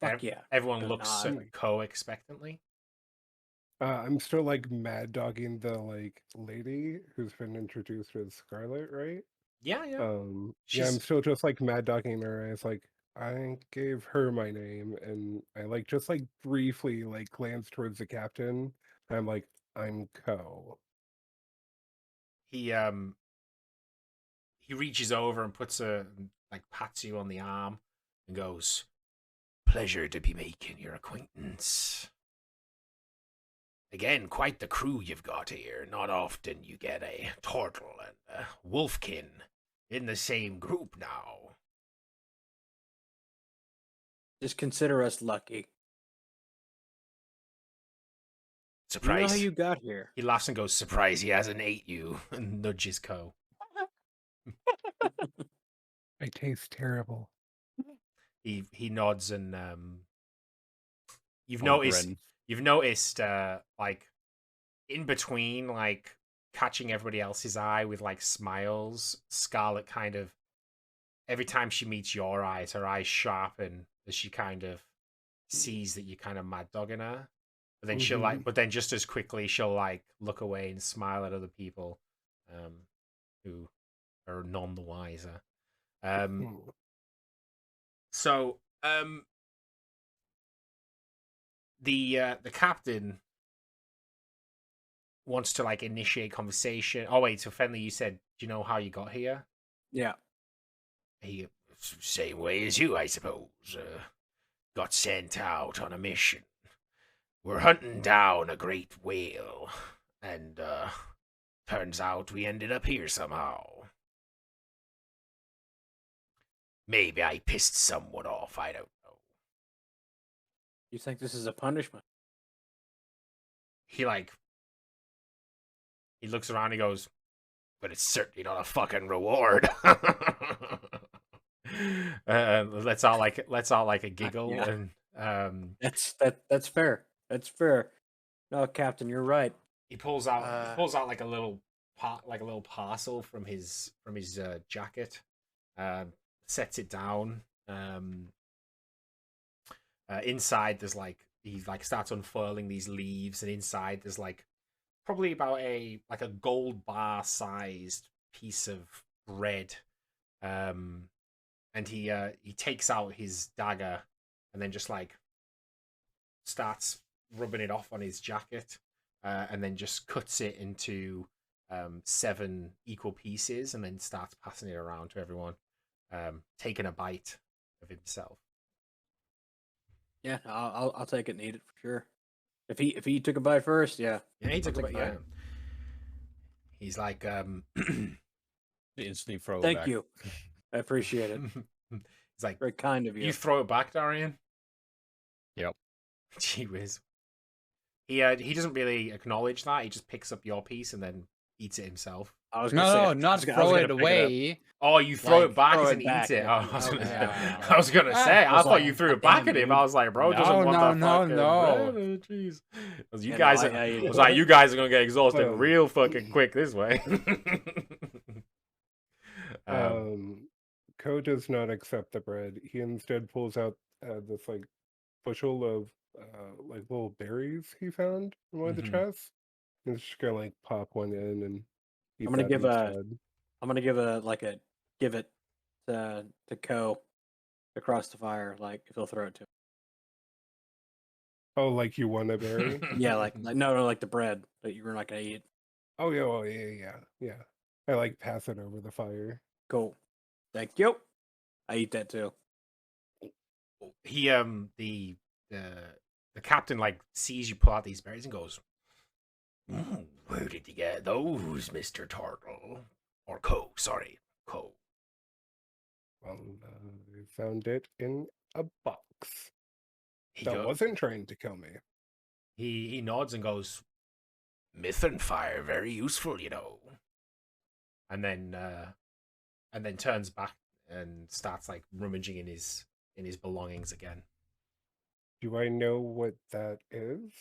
C: Fuck yeah.
A: Everyone looks expectantly.
F: I'm still like mad dogging the like lady who's been introduced as Scarlet, right?
A: Yeah.
F: Yeah, I'm still just like mad dogging her. It's like I gave her my name, and I like just like briefly like glance towards the captain. I'm like, I'm Co.
A: He reaches over and pats you on the arm and goes, pleasure to be making your acquaintance. Again, quite the crew you've got here. Not often you get a turtle and a wolfkin in the same group now.
C: Just consider us lucky.
A: Surprise.
C: You know how you got here.
A: He laughs and goes, surprise he hasn't ate you, and nudges Co.
F: I taste terrible.
A: He nods, and you've noticed like in between like catching everybody else's eye with like smiles, Scarlet kind of every time she meets your eyes, her eyes sharpen as she kind of sees that you're kind of mad dogging her. But then she'll like, but then just as quickly she'll like look away and smile at other people, who are none the wiser. The captain wants to like initiate conversation. Oh wait, so Fenley, you said, do you know how you got here?
C: Yeah.
A: He same way as you, I suppose. Got sent out on a mission. We're hunting down a great whale, and turns out we ended up here somehow. Maybe I pissed someone off, I don't know.
C: You think this is a punishment?
A: He looks around and he goes, but it's certainly not a fucking reward. Let's all like a giggle.
C: Yeah.
A: And
C: that's fair. That's fair. No, Captain, you're right.
A: he pulls out like a little parcel from his jacket, sets it down. Inside there's like he like starts unfurling these leaves, and inside there's like probably about a gold bar sized piece of bread. And he takes out his dagger and then just like starts rubbing it off on his jacket, and then just cuts it into 7 equal pieces, and then starts passing it around to everyone, taking a bite of himself.
C: Yeah, I'll take it and eat it for sure. If he took a bite first, yeah.
A: Yeah, he took a bite. Yeah. He's like,
E: instantly throw it
C: Thank
E: back.
C: you. I appreciate it.
A: He's like,
C: very kind of you.
A: You throw it back, Darian?
E: Yep.
A: Gee whiz. He doesn't really acknowledge that. He just picks up your piece and then eats it himself.
C: I was
E: not throw it away.
A: Oh, you throw
C: Like,
A: it back
C: throw
A: as
C: it
A: in
C: back,
A: eat it.
C: yeah.
A: Oh,
C: Yeah.
A: I was gonna say. I
C: was
A: thought
C: like,
A: you threw it
C: "Damn,
A: back at him.
C: dude."
A: I was like, bro, doesn't want that fucking
E: no.
A: bread. Jeez. You
C: Yeah,
A: guys,
C: no, I
A: I was like, you guys are gonna get exhausted
F: Well,
A: real fucking quick this way.
F: Ko does not accept the bread. He instead pulls out this like bushel of like little berries he found in one of the
A: Mhm.
F: chests. He's just gonna like pop one in and eat
C: I'm gonna
F: that
C: give
F: instead.
C: a give it to Ko across the fire, like if he'll throw it to him.
F: Oh, like you want a berry?
C: Yeah, like no, like the bread that you were not gonna eat.
F: Oh yeah, yeah. I like pass it over the fire.
C: Cool. Thank you. I eat that too.
A: He the captain like sees you pull out these berries and goes, "Where did you get those, Mr. Turtle? Or Co, sorry, Co."
F: Well, I found it in a box
A: He
F: that
A: go,
F: wasn't trying to kill me.
A: he nods and goes, "Mithrin fire, very useful, you know." And then turns back and starts like rummaging in his belongings again.
F: Do I know what that is?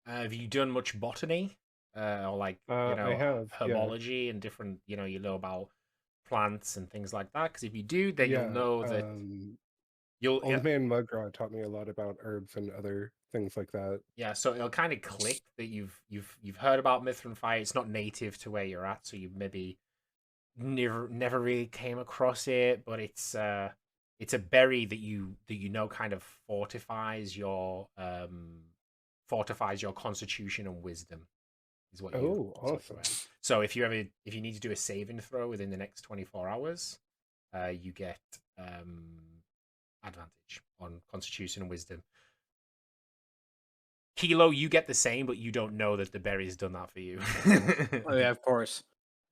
A: Have you done much botany, or like
F: I have, yeah.
A: herbology and different you know about plants and things like that? Because if you do, then you'll
F: Yeah,
A: know that you'll
F: Old Man Mudra taught me a lot about herbs and other things like that.
A: yeah. So it'll kind of click that you've heard about Mithrin fire. It's not native to where you're at, so you maybe never really came across it, but it's a berry that you know kind of fortifies your constitution and wisdom is what you
F: Oh, awesome.
A: so if you need to do a saving throw within the next 24 hours, you get advantage on constitution and wisdom. Kilo, you get the same, but you don't know that the berry's done that for you.
C: Oh yeah, of course.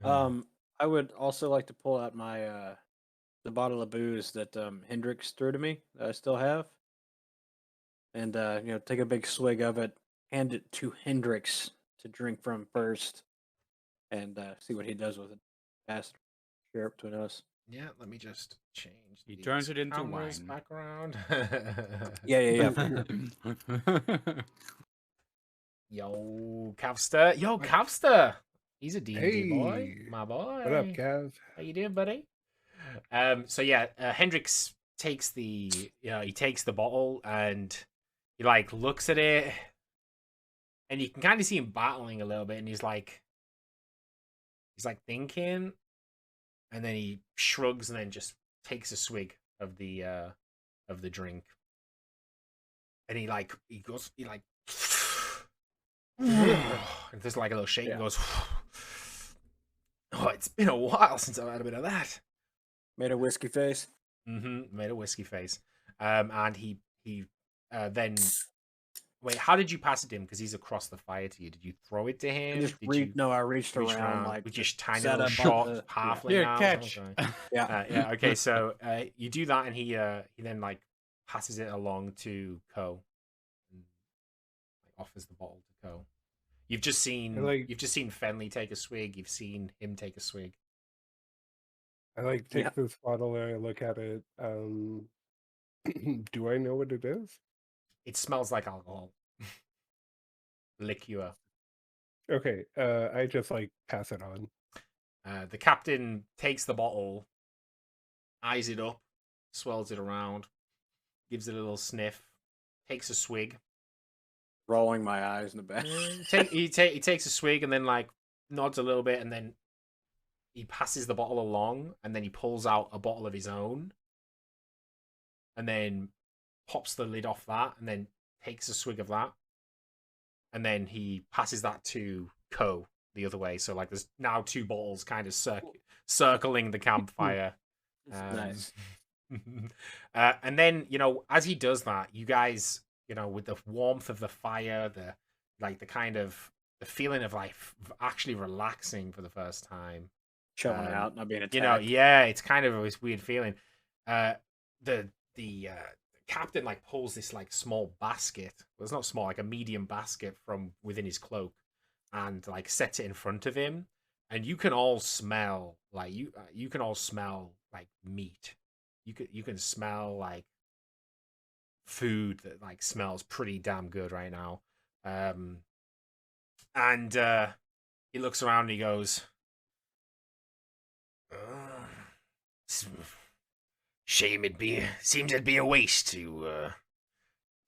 C: I would also like to pull out my the bottle of booze that Hendrix threw to me that I still have, and take a big swig of it, hand it to Hendrix to drink from first, and see what he does with it. Pass it, share it between us.
A: Yeah, let me just change.
E: He
A: these
E: turns it into
A: cameras
E: wine.
A: back around.
C: Yeah.
A: Yo, Cavster. He's a D&D boy,
F: Hey,
A: my boy.
F: what up, Cav?
A: How you doing, buddy? So yeah, Hendrix takes the he takes the bottle and he like looks at it, and you can kind of see him battling a little bit, and he's like thinking, and then he shrugs and then just takes a swig of the drink, and he goes and there's like a little shake and goes, "Oh, it's been a while since I've had a bit of that."
C: Made a whiskey face.
A: Made a whiskey face. And he then wait. How did you pass it to him? Because he's across the fire to you. Did you throw it to him?
C: I reached
A: Reach
C: around like
A: with just tiny
C: sat
A: little
C: up on
A: short
C: the-
A: halfling
E: Here,
A: arms?
E: catch.
A: Okay.
C: Yeah.
A: Yeah. Okay. So you do that, and he then like passes it along to Ko, and like, offers the bottle to Ko. You've just seen Fenley take a swig. You've seen him take a swig.
F: I like take this bottle and I look at it. Do I know what it is?
A: It smells like alcohol. Liqueur.
F: Okay, I just like pass it on.
A: The captain takes the bottle, eyes it up, swirls it around, gives it a little sniff, takes a swig.
C: Rolling my eyes in the back.
A: He takes a swig and then like nods a little bit, and then he passes the bottle along, and then he pulls out a bottle of his own, and then pops the lid off that, and then takes a swig of that, and then he passes that to Ko the other way. So like there's now two bottles kind of circling the campfire.
C: Nice.
A: And then as he does that, you guys with the warmth of the fire, the kind of the feeling of like actually relaxing for the first time,
C: Chilling out, not being attacked.
A: yeah, it's kind of this weird feeling. The captain like pulls this like small basket. Well, it's not small, like a medium basket from within his cloak, and like sets it in front of him. And you can all smell like you can all smell like meat. You can smell like food that like smells pretty damn good right now. And he looks around and he goes, Shame seems it'd be a waste to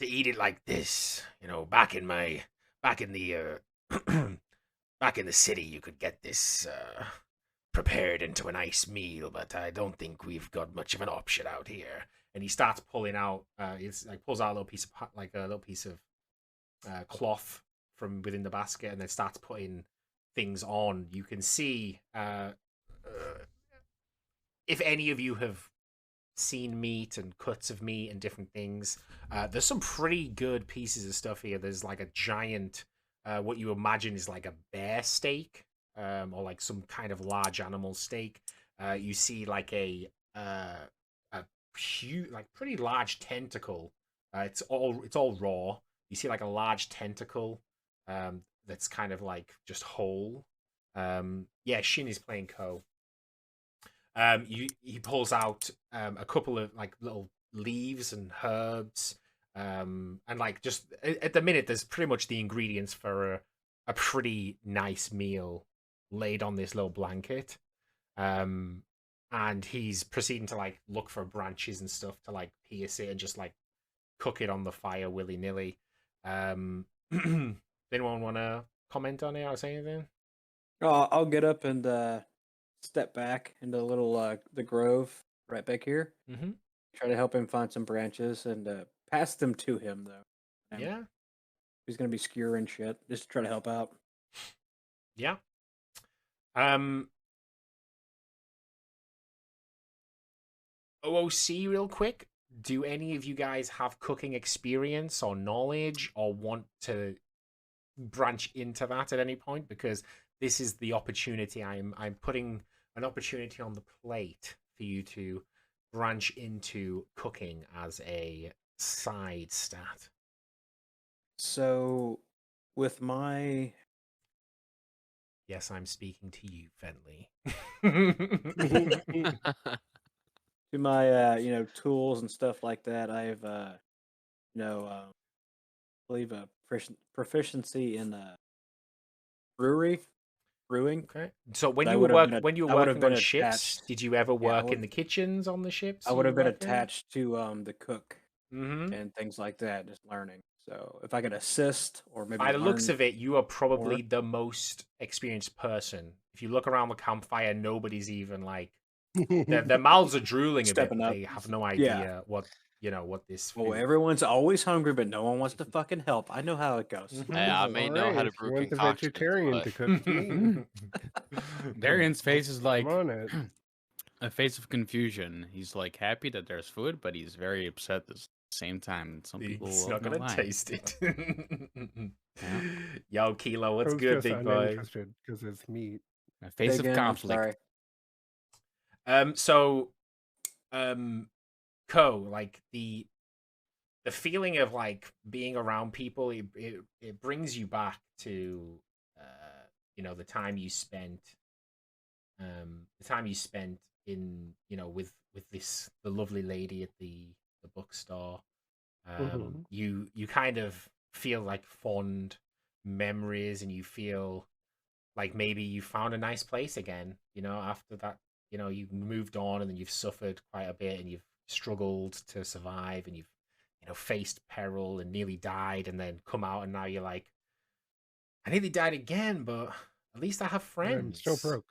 A: eat it like this. You know, back in the back in the city, you could get this prepared into a nice meal, but I don't think we've got much of an option out here. And he starts pulling out, it's like pulls out a little piece of cloth from within the basket, and then starts putting things on. You can see, if any of you have seen meat and cuts of meat and different things, there's some pretty good pieces of stuff here. There's like a giant, what you imagine is like a bear steak, or like some kind of large animal steak. You see like a huge, like pretty large tentacle. It's all raw. You see like a large tentacle, that's kind of like just whole. Yeah, Shin is playing Ko. He pulls out a couple of like little leaves and herbs, and like just at the minute there's pretty much the ingredients for a pretty nice meal laid on this little blanket. And he's proceeding to like look for branches and stuff to like pierce it and just like cook it on the fire willy nilly. Anyone want to comment on it or say anything?
C: I'll get up and step back into the little the grove right back here.
A: Mm-hmm.
C: Try to help him find some branches and pass them to him though.
A: Yeah.
C: He's gonna be skewering shit. Just to try to help out.
A: Yeah. OOC, real quick. Do any of you guys have cooking experience or knowledge, or want to branch into that at any point? Because this is the opportunity. I'm putting an opportunity on the plate for you to branch into cooking as a side stat.
C: So, with my
A: Yes, I'm speaking to you, Fenley.
C: to my tools and stuff like that, I have I believe a proficiency in brewing.
A: Okay. So when
C: But I
A: you were
C: would have been
A: when you were
C: I would have
A: working
C: been
A: on ships,
C: attached.
A: did you ever
C: Yeah,
A: work in the kitchens on the ships?
C: I would
A: you
C: have been
A: worked in?
C: attached to the cook
A: Mm-hmm.
C: and things like that, just learning. So if I could assist or maybe
A: By the looks
C: learn
A: of it, you are probably
C: more,
A: the most experienced person. If you look around the campfire, nobody's even like their mouths are drooling a bit,
C: stepping
A: but
C: up.
A: they have no
C: Yeah.
A: idea what this
C: Well,
A: food.
C: everyone's always hungry, but no one wants to fucking help. I know how it goes.
A: Mhm.
D: Hey, I may know how to
F: Alright,
D: brew
F: you want the
D: concoctions,
F: vegetarian
D: but
F: to cook me?
E: Darian's face is like
F: I'm on it.
E: a face of confusion. He's like happy that there's food, but he's very upset at the same time. Some people
A: He's
E: will
A: not
E: not
A: gonna
E: lie.
A: taste it.
E: Yeah.
A: Yo, Kilo, what's
F: I was
A: good,
F: just
A: big boy?
F: uninterested because it's meat.
E: A face of
C: Again, I'm
E: conflict.
C: sorry.
A: So, Ko, like the feeling of like being around people, it brings you back to the time you spent in with the lovely lady at the bookstore.
F: Mhm.
A: You kind of feel like fond memories, and you feel like maybe you found a nice place again, after that. You moved on, and then you've suffered quite a bit, and you've struggled to survive, and you've faced peril and nearly died, and then come out, and now you're like, I nearly died again, but at least I have
F: I'm still
A: friends.
F: broke.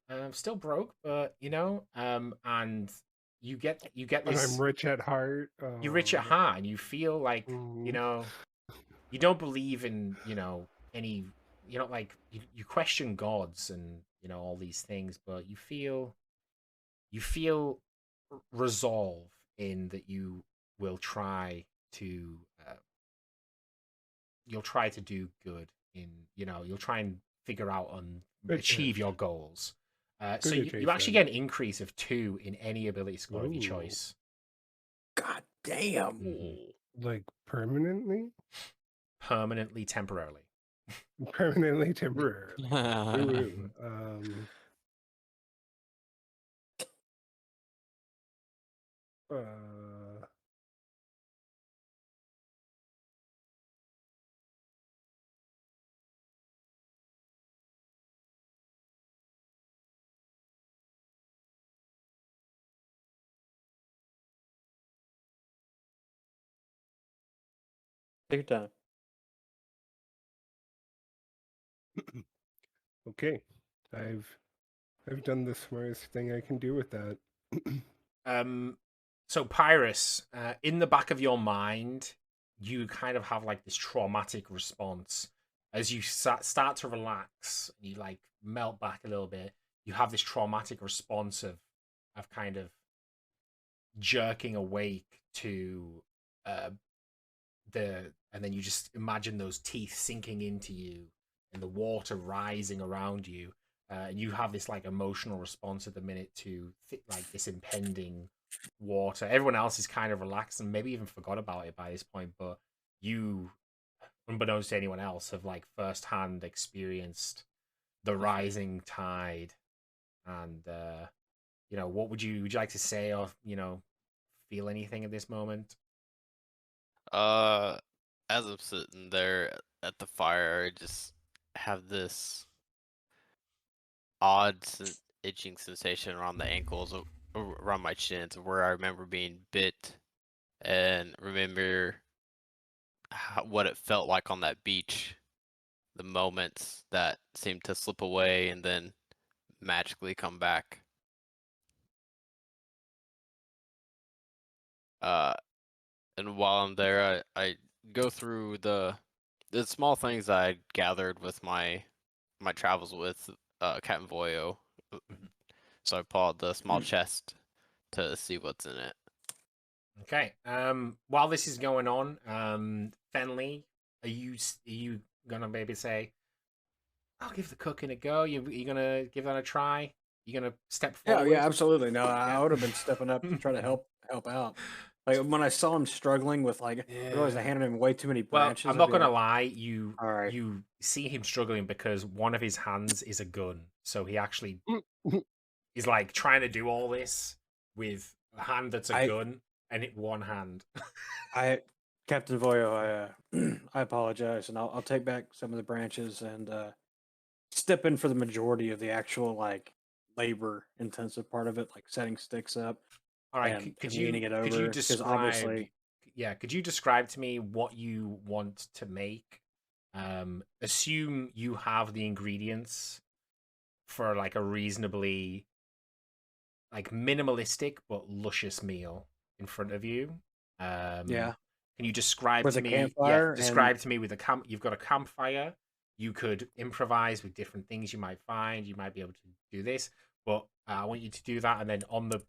A: I'm still broke, but and you get
F: And I'm
A: this.
F: rich at heart.
A: You're rich at heart, and you feel like
F: Mhm.
A: you don't believe in any. Like you question gods and all these things, but you feel resolve in that you will try to you'll try to do good in you'll try and figure out and
F: Good
A: achieve
F: taste.
A: your goals. So
F: Good
A: you
F: taste,
A: actually
F: then.
A: get an increase of 2 in any ability score of your
F: Ooh.
A: choice.
C: God damn.
A: Mhm.
F: Like permanently?
A: Permanently, temporarily.
F: Permanently temporarily. Ooh. Uh,
C: Take your time.
F: Okay, I've done the smartest thing I can do with that.
A: So Pyrus, in the back of your mind, you kind of have like this traumatic response as you start to relax. You like melt back a little bit. You have this traumatic response of kind of jerking awake to and then you just imagine those teeth sinking into you and the water rising around you. And you have this like emotional response at the minute to like this impending water. Everyone else is kind of relaxed and maybe even forgot about it by this point, but you, unbeknownst to anyone else, have like firsthand experienced the rising tide. And what would you like to say or feel anything at this moment?
D: As I'm sitting there at the fire, I just have this odd itching sensation around the ankles, around my shins, where I remember being bit, and remember what it felt like on that beach, the moments that seemed to slip away and then magically come back. And while I'm there, I go through the small things I gathered with my travels with Captain Voyo. So I pull out the small chest to see what's in it.
A: Okay. While this is going on, Fenley, are you gonna maybe say, "I'll give the cooking a go"? You gonna give that a try? You gonna step forward?
C: Yeah, absolutely. No, I would have been stepping up to try to help out. Like when I saw him struggling with I realized I handed him way too many
A: Well,
C: branches.
A: I'm not gonna lie.
C: All right.
A: You see him struggling because one of his hands is a gun, so he actually is like trying to do all this with a hand that's a gun and one hand.
C: Captain Voyo, I apologize, and I'll take back some of the branches and step in for the majority of the actual labor intensive part of it, like setting sticks up.
A: All right,
C: and convening it over.
A: Could you
C: 'cause
A: describe?
C: obviously,
A: Could you describe to me what you want to make? Assume you have the ingredients for like a reasonably like minimalistic but luscious meal in front of you.
C: yeah,
A: Can you describe
C: with
A: to
C: a
A: me?
C: campfire.
A: Describe to me with a camp. You've got a campfire. You could improvise with different things you might find. You might be able to do this, but I want you to do that, and then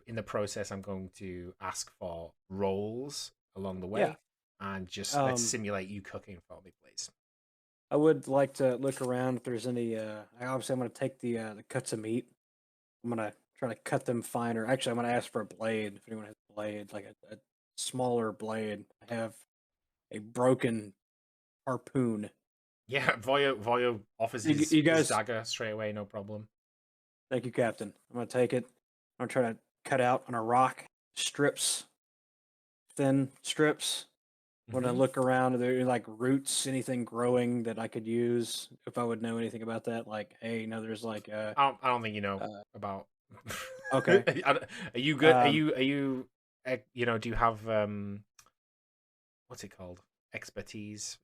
A: in the process, I'm going to ask for rolls along the way, and just let's simulate you cooking for me, please.
C: I would like to look around if there's any. Obviously, I'm going to take the cuts of meat. I'm going to try to cut them finer. Actually, I'm going to ask for a blade. If anyone has a blade, like a smaller blade. I have a broken harpoon.
A: Yeah, Voyo offers his dagger straight away, no problem.
C: Thank you, Captain. I'm going to take it. I'm going to try to cut out on a rock strips, thin strips. I'm going to look around. Are there like roots, anything growing that I could use if I would know anything about that? Like, hey, no, there's like.
A: I don't think you know about.
C: Okay.
A: Are you good? Are you? Do you have what's it called? Expertise.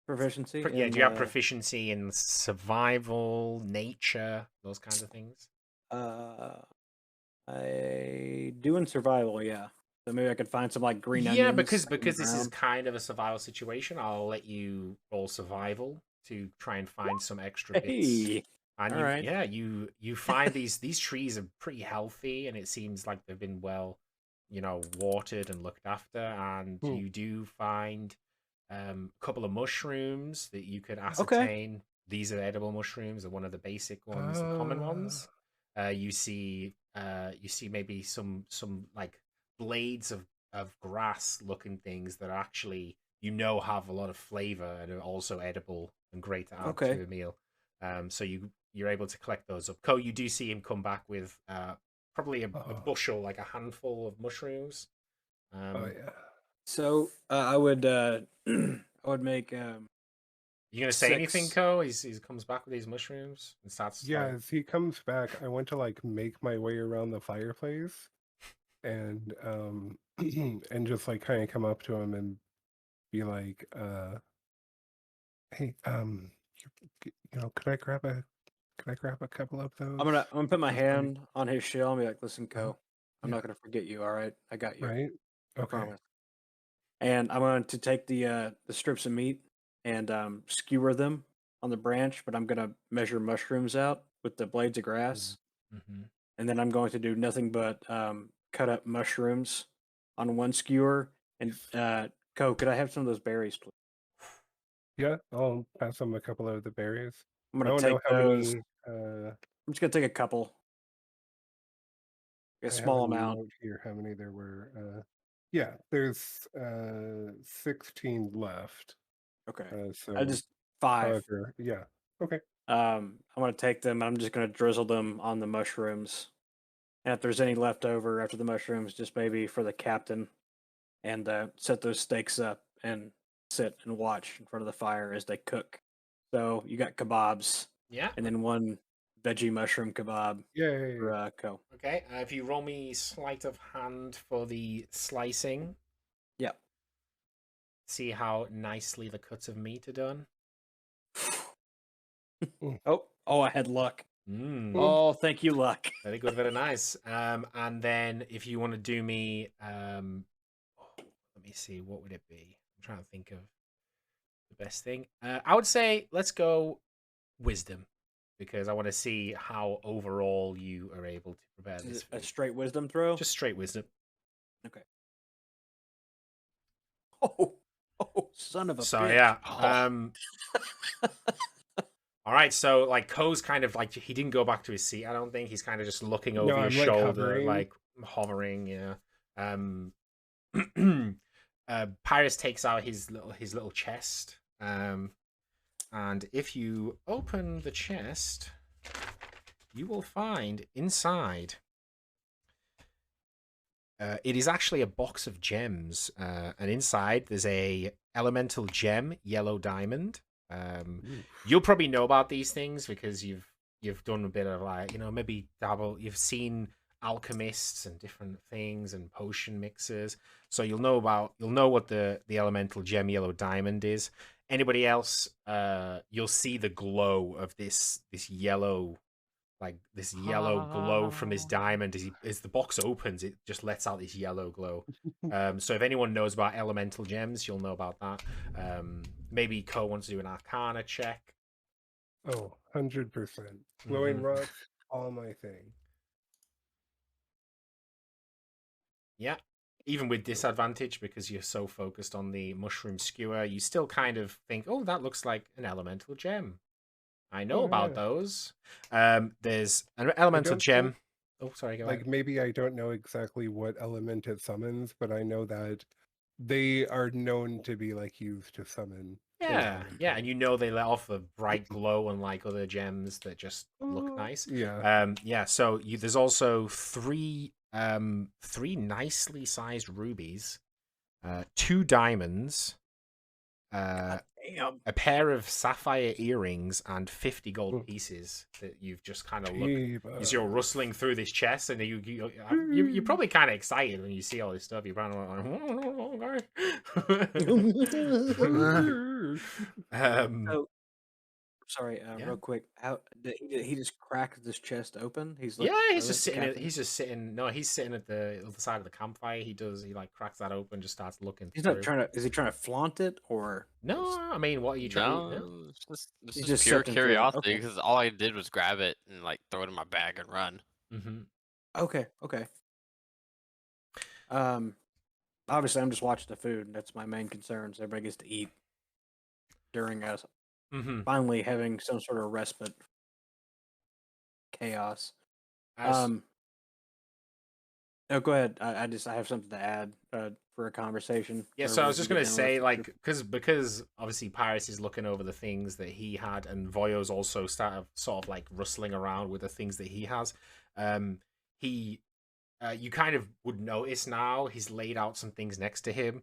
C: Proficiency.
A: Do you have proficiency in survival, nature, those kinds of things?
C: I do in survival, yeah. So maybe I could find some like green onions.
A: Yeah, because this is kind of a survival situation. I'll let you roll survival to try and find some extra bits. And you find these trees are pretty healthy, and it seems like they've been well, watered and looked after. And you do find a couple of mushrooms that you could ascertain. These are edible mushrooms, are one of the basic ones, the common ones. You see maybe some like blades of grass looking things that actually have a lot of flavor and are also edible and great to add to a meal. So you're able to collect those up. Co, you do see him come back with probably a bushel, like a handful of mushrooms.
C: So I would I would make
A: you gonna say anything, Co? He comes back with these mushrooms and starts.
F: Yeah, as he comes back, I want to like make my way around the fireplace, and and just like kind of come up to him and be like, hey, could I grab a couple of those?
C: I'm gonna put my
F: Those bunny-
C: hand on his shell and be like, "Listen,
F: Uh-huh.
C: Co, I'm
F: Yeah.
C: not gonna forget you. All right, I got you.
F: Right?
C: I
F: Okay.
C: promise." And I'm going to take the strips of meat and skewer them on the branch, but I'm gonna measure mushrooms out with the blades of grass,
A: Mm-hmm.
C: and then I'm going to do nothing but cut up mushrooms on one skewer. And Co, could I have some of those berries, please?
F: Yeah, I'll pass them a couple of the berries.
C: I'm
F: I
C: gonna
F: don't
C: take
F: know how
C: those.
F: many.
C: I'm just gonna take a couple, a
F: I have
C: small
F: a
C: amount.
F: note here how many there were. Yeah, there's 16 left.
C: Okay, I
F: So
C: just 5.
F: however, yeah. Okay.
C: I'm gonna take them. I'm just gonna drizzle them on the mushrooms, and if there's any left over after the mushrooms, just maybe for the captain, and set those steaks up and sit and watch in front of the fire as they cook. So you got kebabs,
A: Yeah.
C: and then one veggie mushroom kebab
F: Yay.
C: for Co.
A: Okay. If you roll me sleight of hand for the slicing,
C: Yep.
A: see how nicely the cuts of meat are done.
C: Oh, I had luck.
A: Mm.
C: Oh, thank you, luck.
A: Very good, very nice. And then if you want to do me, let me see, what would it be? I'm trying to think of the best thing. I would say let's go wisdom, because I want to see how overall you are able to prepare
C: Is
A: this
C: it a
A: food.
C: straight wisdom throw?
A: Just straight wisdom.
C: Okay. Oh, son of a
A: So
C: bitch.
A: yeah.
C: Oh.
A: All right, so like Ko's kind of like he didn't go back to his seat. I don't think he's kind of just looking over
F: No,
A: your
F: I'm like
A: shoulder,
F: hovering.
A: like hovering. Yeah. Pyrus takes out his little chest. And if you open the chest, you will find inside. It is actually a box of gems, and inside there's a elemental gem, yellow diamond. You'll probably know about these things because you've done a bit of like maybe dabble. You've seen alchemists and different things and potion mixers, so you'll know what the elemental gem, yellow diamond is. Anybody else? You'll see the glow of this yellow. Like this yellow glow from this diamond as the box opens, it just lets out this yellow glow. So if anyone knows about elemental gems, you'll know about that. Maybe Co wants to do an Arcana check.
F: Oh, 100%. Glowing rocks, all my thing.
A: Yeah. Even with disadvantage, because you're so focused on the mushroom skewer, you still kind of think, oh, that looks like an elemental gem. I know about those. There's an elemental gem. Oh, sorry, go ahead.
F: Maybe I don't know exactly what element it summons, but I know that they are known to be like used to summon.
A: Yeah, and they let off a bright glow, unlike other gems that just look nice.
F: Yeah.
A: So there's also three nicely sized rubies, 2 diamonds, a pair of sapphire earrings, and 50 gold pieces that you've just kind of looked as you're rustling through this chest, and you're probably kind of excited when you see all this stuff. You're probably like,
C: Sorry, real quick. How did he just crack this chest open? He's
A: he's just sitting. He's just sitting. No, he's sitting at the other side of the campfire. He like cracks that open, just starts looking.
C: He's not trying to. Is he trying to flaunt it or?
A: No, I mean, what are you trying to do?
D: No, it's
C: He's
D: just
C: just
D: pure
C: sifting through it.
D: curiosity
C: Okay.
D: because all I did was grab it and like throw it in my bag and run.
C: Okay. Obviously, I'm just watching the food. That's my main concern. So everybody gets to eat during us finally having some sort of respite. Chaos. Oh, go ahead. I have something to add for a conversation.
A: Yeah, so I was just gonna say, like, because obviously Pyrus is looking over the things that he had, and Voyo's also sort of like rustling around with the things that he has. You kind of would notice now he's laid out some things next to him.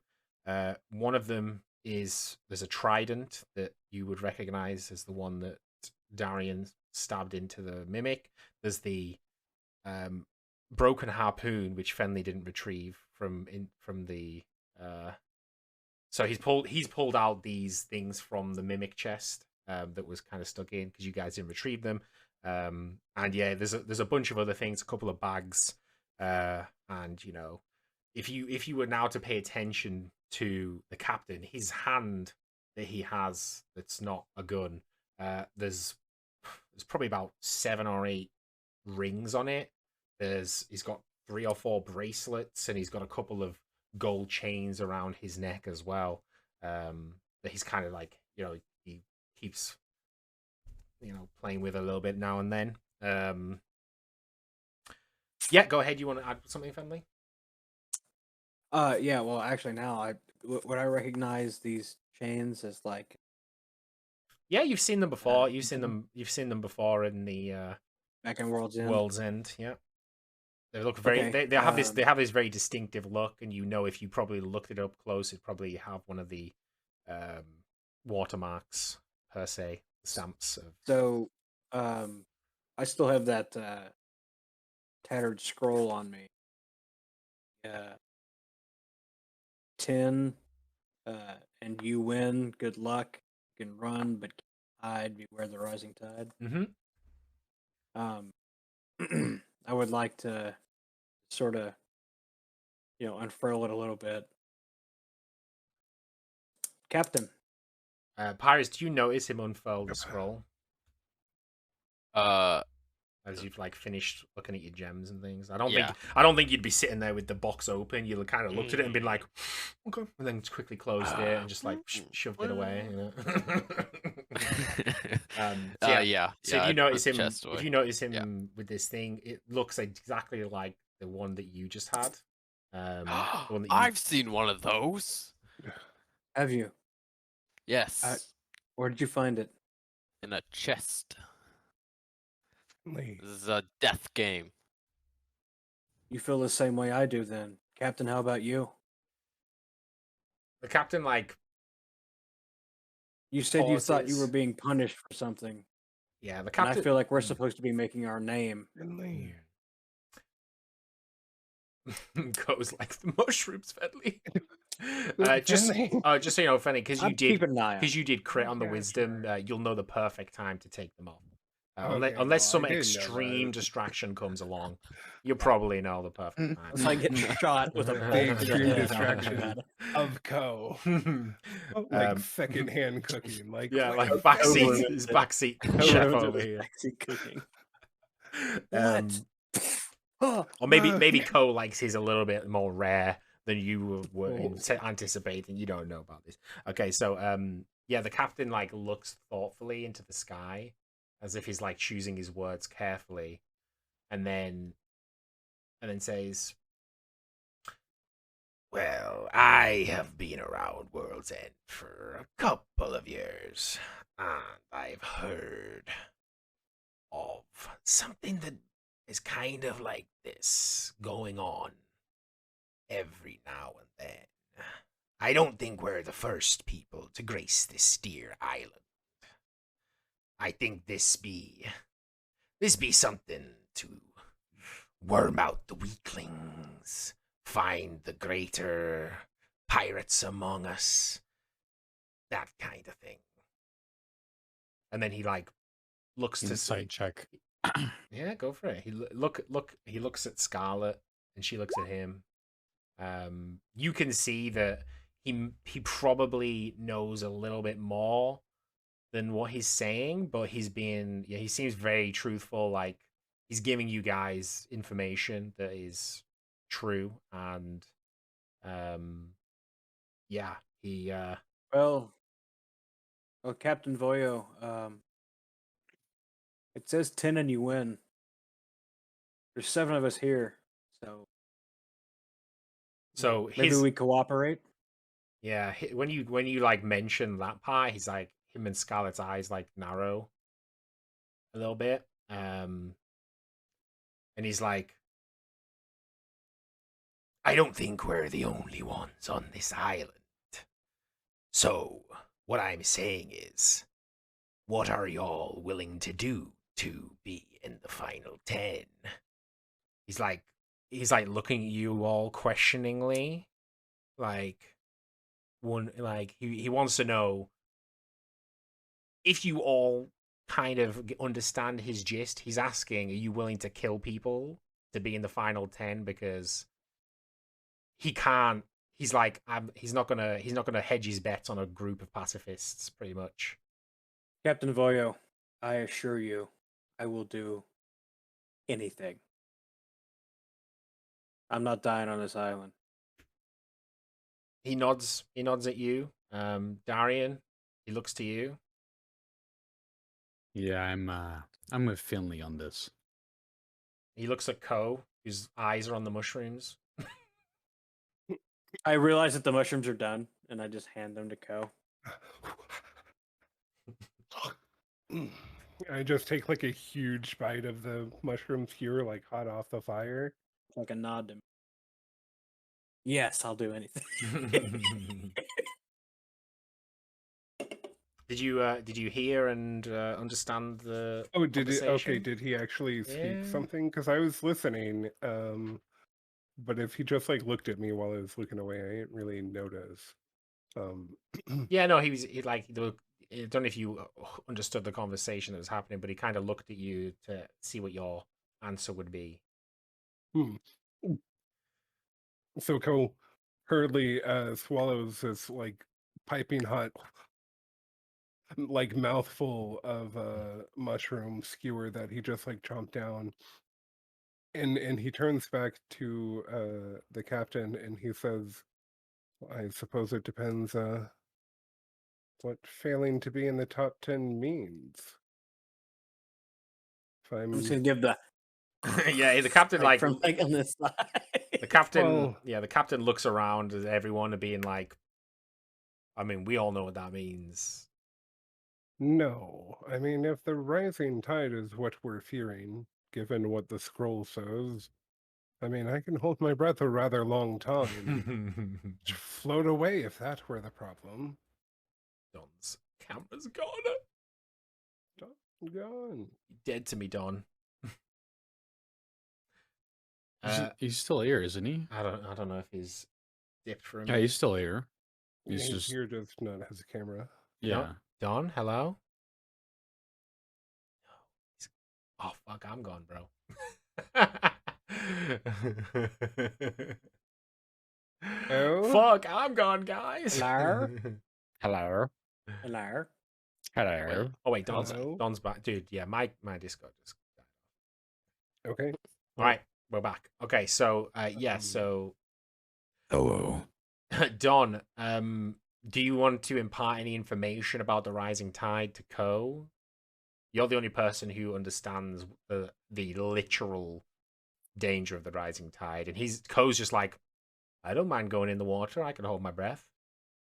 A: One of them is there's a trident that you would recognize as the one that Darian stabbed into the mimic. There's the broken harpoon which Fenley didn't retrieve from the So he's pulled out these things from the mimic chest that was kind of stuck in because you guys didn't retrieve them. And yeah, there's a bunch of other things, a couple of bags, and you know, if you were now to pay attention to the captain, his hand that he has that's not a gun, there's probably about 7 or 8 rings on it. He's got 3 or 4 bracelets, and he's got a couple of gold chains around his neck as well. That he's kind of like, you know, he keeps, you know, playing with a little bit now and then. Yeah, go ahead. You want to add something, Finley?
C: Yeah. Well, actually, now would I recognize these chains as like?
A: Yeah, you've seen them before. You've seen them before in the
C: back in World's End.
A: World's End. Yeah, they look very.
C: Okay,
A: They have this. They have this very distinctive look, and you know, if you probably looked it up close, it'd probably have one of the watermarks per se, stamps.
C: So, I still have that tattered scroll on me. 10, and you win. Good luck. You can run, but hide. Beware the rising tide. I would like to sort of, unfurl it a little bit. Captain.
A: Pyrus, do you notice him unfurl the scroll as you've like finished looking at your gems and things? I don't think you'd be sitting there with the box open. You'll kind of looked at it and been like, okay, and then just quickly closed it and just like shoved it away. You know. So if you notice him, with this thing, it looks exactly like the one that you just had. The one that
D: I've seen one of those.
C: Have you?
D: Yes.
C: Where did you find it?
D: In a chest.
F: Lee.
D: This is a death game.
C: You feel the same way I do then. Captain, how about you?
A: The captain, like...
C: You said you thought you were being punished for something.
A: Yeah, the captain...
C: And I feel like we're supposed to be making our name.
A: Goes like the mushrooms, Fedley. Just so you know, Fenny, because you did crit on the wisdom, you'll know the perfect time to take them off. Unless some extreme distraction comes along, you probably know the perfect time.
C: It's like getting shot with a
F: extreme distraction of Co. Like second hand cooking, like
A: like backseat chef over here.
C: Backseat cooking.
A: Or maybe Co likes his a little bit more rare than you were anticipating. You don't know about this. Okay, so the captain like looks thoughtfully into the sky, as if he's like choosing his words carefully, and then says, "Well, I have been around World's End for a couple of years, and I've heard of something that is kind of like this going on every now and then. I don't think we're the first people to grace this dear island. I think this be something to worm out the weaklings, find the greater pirates among us, that kind of thing." And then he like looks to
E: Insight check.
A: Yeah, go for it. He looks at Scarlet, and she looks at him. You can see that he probably knows a little bit more than what he's saying, but he seems very truthful. Like he's giving you guys information that is true, and
C: Well, Captain Voyo, it says 10 and you win. There's 7 of us here, so maybe we cooperate.
A: Yeah, when you like mention that part, he's like, him and Scarlet's eyes like narrow a little bit, and he's like, "I don't think we're the only ones on this island. So what I'm saying is, what are y'all willing to do to be in the final 10? He's like looking at you all questioningly, like, he wants to know if you all kind of understand his gist. He's asking, are you willing to kill people to be in the final 10? Because he can't. He's like, he's not gonna hedge his bets on a group of pacifists, pretty much.
C: Captain Voyo, I assure you, I will do anything. I'm not dying on this island.
A: He nods. He nods at you, Darian. He looks to you.
E: Yeah, I'm with Finley on this.
A: He looks at Ko, whose eyes are on the mushrooms.
C: I realize that the mushrooms are done, and I just hand them to Ko.
F: I just take like a huge bite of the mushroom skewer, like hot off the fire.
C: Like a nod to me. Yes, I'll do anything.
A: Did you hear and understand the
F: Oh, did it? Okay,
A: conversation?
F: did he actually speak
A: Yeah.
F: something? Because I was listening. But if he just like looked at me while I was looking away, I didn't really notice.
A: Yeah, no, he like, I don't know if you understood the conversation that was happening, but he kind of looked at you to see what your answer would be.
F: So Ko hurriedly swallows this like piping hot, like mouthful of mushroom skewer that he just like chomped down, and he turns back to the captain and he says, "I suppose it depends what failing to be in the top 10 means." If
C: I'm just
F: I'm
C: gonna give the
A: Yeah, the captain like
C: from like on this side.
A: the captain.
F: Well-
A: Yeah, the captain looks around at everyone and being like, I mean, we all know what that means.
F: No, I mean, if the rising tide is what we're fearing, given what the scroll says, I mean, I can hold my breath a rather long time. Float away if that were the problem.
A: Don's camera's gone.
F: Gone.
A: Dead to me, Don.
E: He's still here, isn't he?
A: I don't know if he's dipped for a
E: Yeah,
A: minute.
E: he's still here.
F: He's
E: He's just
F: here, just not has a camera.
E: yeah.
A: Don, hello? Oh, fuck, I'm gone, bro.
F: Oh?
A: Fuck, I'm gone, guys.
C: Hello?
E: Hello.
C: Hello.
E: Hello.
A: Oh, wait, Don's,
F: Hello?
A: Don's back. Dude, yeah, my Discord just died.
F: Okay.
A: All right, we're back. Okay, so, yeah, so...
E: Hello.
A: Don, do you want to impart any information about the rising tide to Ko? You're the only person who understands the literal danger of the rising tide, and Ko's just like, I don't mind going in the water. I can hold my breath.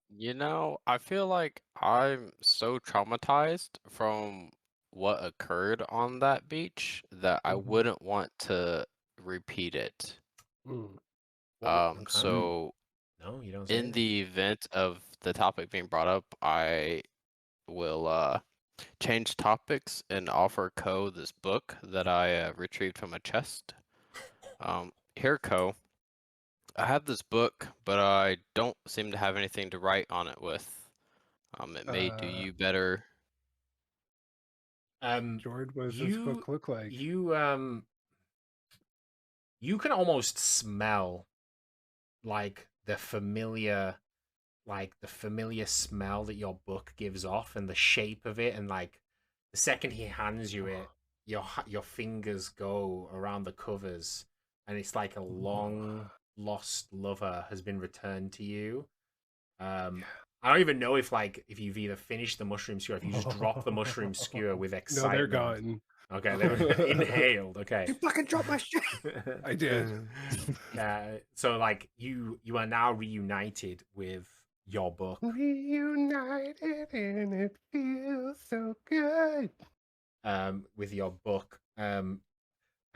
D: You know, I feel like I'm so traumatized from what occurred on that beach that I wouldn't want to repeat it.
A: Okay.
D: So
A: No, you don't say
D: in
A: that.
D: the event of the topic being brought up, I will change topics and offer Ko this book that I retrieved from a chest. Here, Ko, I have this book, but I don't seem to have anything to write on it with. It may do you better.
F: George, what does this book look like?
A: You can almost smell like the familiar smell that your book gives off, and the shape of it, and like the second he hands you it, your fingers go around the covers, and it's like a long lost lover has been returned to you. I don't even know if you've either finished the mushroom skewer, if you just drop the mushroom skewer with excitement.
F: No, they're gone.
A: Okay, they were inhaled. Okay,
C: You fucking dropped my shit.
F: I did.
A: So like you are now reunited with your book.
F: Reunited and it feels so good.
A: With your book. And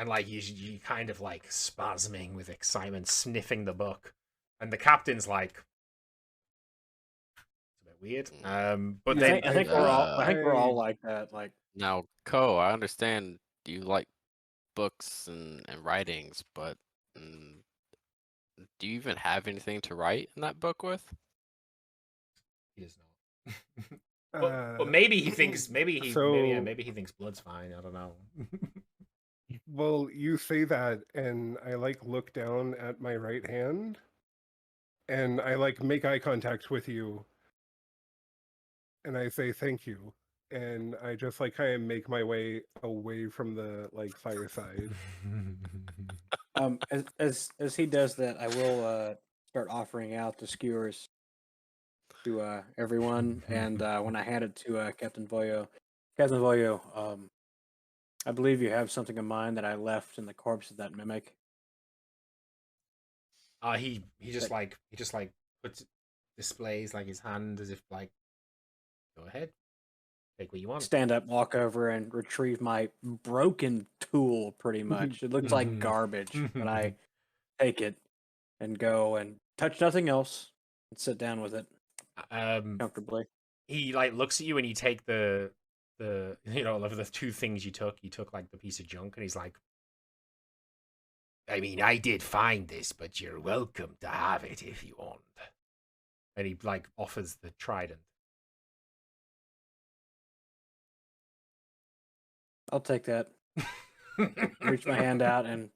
A: like you kind of like spasming with excitement, sniffing the book, and the captain's like, it's a bit weird. But then
C: I think we're all like that. Like,
D: Now, Ko, I understand you like books and writings, but do you even have anything to write in that book with?
A: He does not. But maybe he thinks maybe he thinks blood's fine. I don't know.
F: Well, you say that, and I like look down at my right hand, and I like make eye contact with you, and I say thank you, and I just like kind of make my way away from the like fireside.
C: As he does that, I will start offering out the skewers to everyone, and when I hand it to Captain Voyo, I believe you have something in mind that I left in the corpse of that mimic.
A: He just puts displays like his hand as if like, go ahead, take what you want.
C: Stand up, walk over, and retrieve my broken tool. Pretty much, it looks like garbage, but I take it and go and touch nothing else and sit down with it comfortably.
A: He like looks at you and you take the of the two things you took like the piece of junk, and he's like, I mean, I did find this, but you're welcome to have it if you want. And he like offers the trident.
C: I'll take that. Reach my hand out and,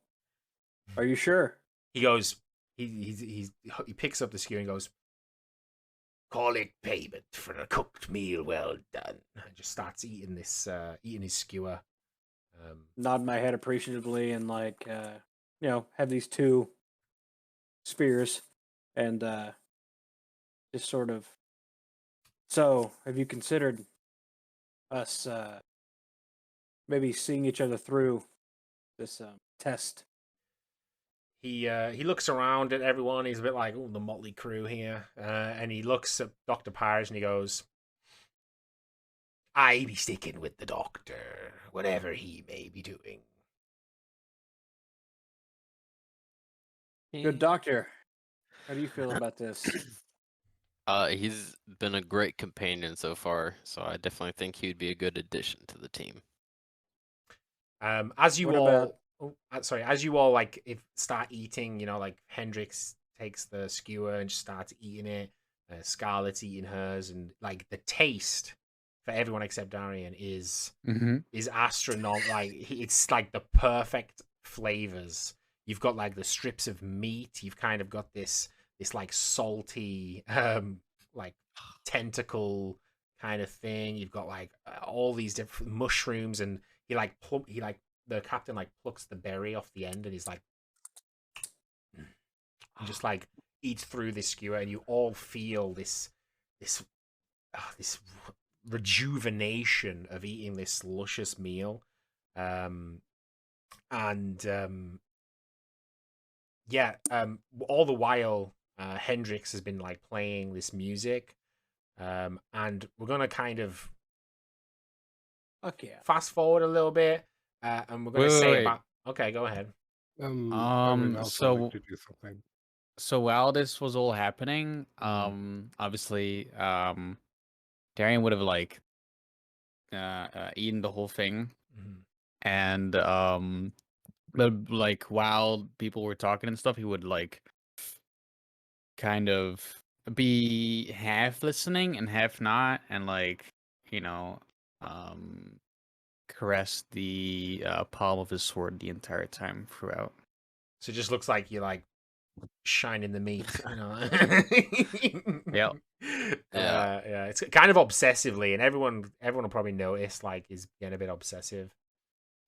C: are you sure?
A: He goes, he picks up the skewer and goes, call it payment for a cooked meal well done. And just starts eating this, eating his skewer.
C: Nod my head appreciatively and like, have these two spears and just sort of. So, have you considered us maybe seeing each other through this test?
A: He looks around at everyone. He's a bit like, oh, the motley crew here. And he looks at Dr. Pyres and he goes, I be sticking with the doctor, whatever he may be doing.
C: Good doctor. How do you feel about this?
D: He's been a great companion so far, so I definitely think he'd be a good addition to the team.
A: As you all like start eating, like Hendrix takes the skewer and just starts eating it. Scarlett's eating hers, and like the taste for everyone except Darian is astronomical. Like it's like the perfect flavors. You've got like the strips of meat. You've kind of got this like salty, like tentacle kind of thing. You've got like all these different mushrooms, and the captain like plucks the berry off the end, and he's like, and just like eats through this skewer, and you all feel this rejuvenation of eating this luscious meal, all the while Hendrix has been like playing this music, and we're gonna kind of fast forward a little bit, and we're gonna say about. Okay, go ahead.
F: I would also like to do something.
E: So while this was all happening, obviously, Darian would have like eaten the whole thing, and but like while people were talking and stuff, he would like kind of be half listening and half not, and like caress the palm of his sword the entire time throughout.
A: So it just looks like you're like shining the meat,
E: Yeah.
A: Yeah. It's kind of obsessively, and everyone will probably notice like he's getting a bit obsessive.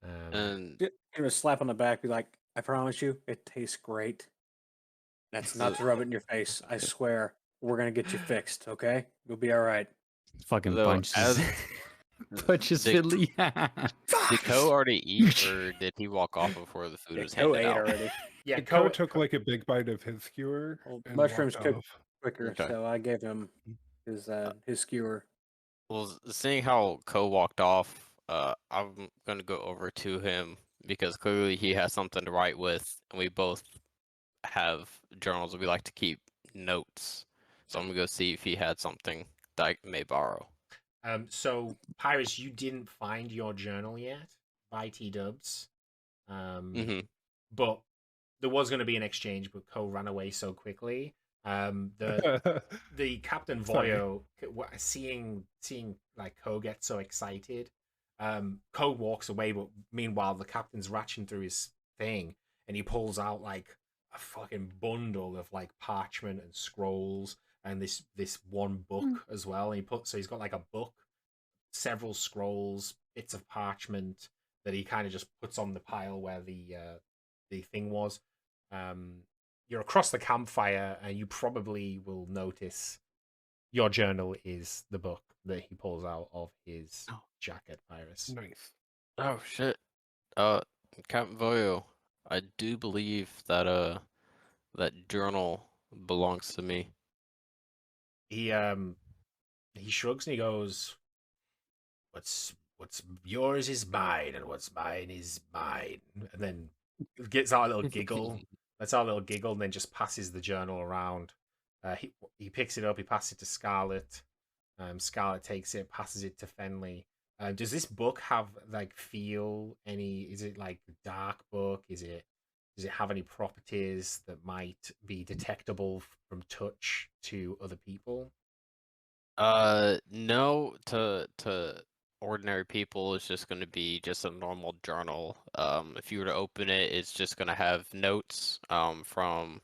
D: And
C: Give him a slap on the back. Be like, I promise you, it tastes great. That's not to rub it in your face. I swear, we're gonna get you fixed. Okay, you'll be all right.
E: Fucking
D: So,
E: punches. Punches Finley.
D: did Ko already eat, or did he walk off before the food was
C: Ko
D: handed
C: ate
D: out?
C: already.
A: Yeah,
F: Ko took like a big bite of his skewer.
C: Well,
F: and
C: mushrooms
F: walked
C: cook
F: off.
C: quicker,
D: Okay.
C: so I gave him his skewer.
D: Well, seeing how Ko walked off, I'm gonna go over to him because clearly he has something to write with, and we both have journals that we like to keep notes. So I'm gonna go see if he had something that I may borrow.
A: So Pyrus, you didn't find your journal yet by T-Dubs. But there was going to be an exchange, but Ko ran away so quickly The Captain
F: Sorry.
A: Voyo seeing like Ko get so excited, Ko walks away, but meanwhile the captain's ratcheting through his thing, and he pulls out like a fucking bundle of like parchment and scrolls and this one book as well. And he's got like a book, several scrolls, bits of parchment that he kind of just puts on the pile where the thing was. Um, you're across the campfire, and you probably will notice your journal is the book that he pulls out of his
D: Oh.
A: jacket, Iris.
F: Nice.
D: Oh shit. Captain Voyo, I do believe that that journal belongs to me.
A: He shrugs and he goes, What's yours is mine, and what's mine is mine." And then gets out a little giggle. That's our little giggle, and then just passes the journal around. He picks it up. He passes it to Scarlet. Scarlet takes it, passes it to Fenley. Does this book have like feel any? Is it like a dark book? Does it have any properties that might be detectable from touch to other people?
D: No, to ordinary people, it's just going to be just a normal journal. If you were to open it, it's just going to have notes from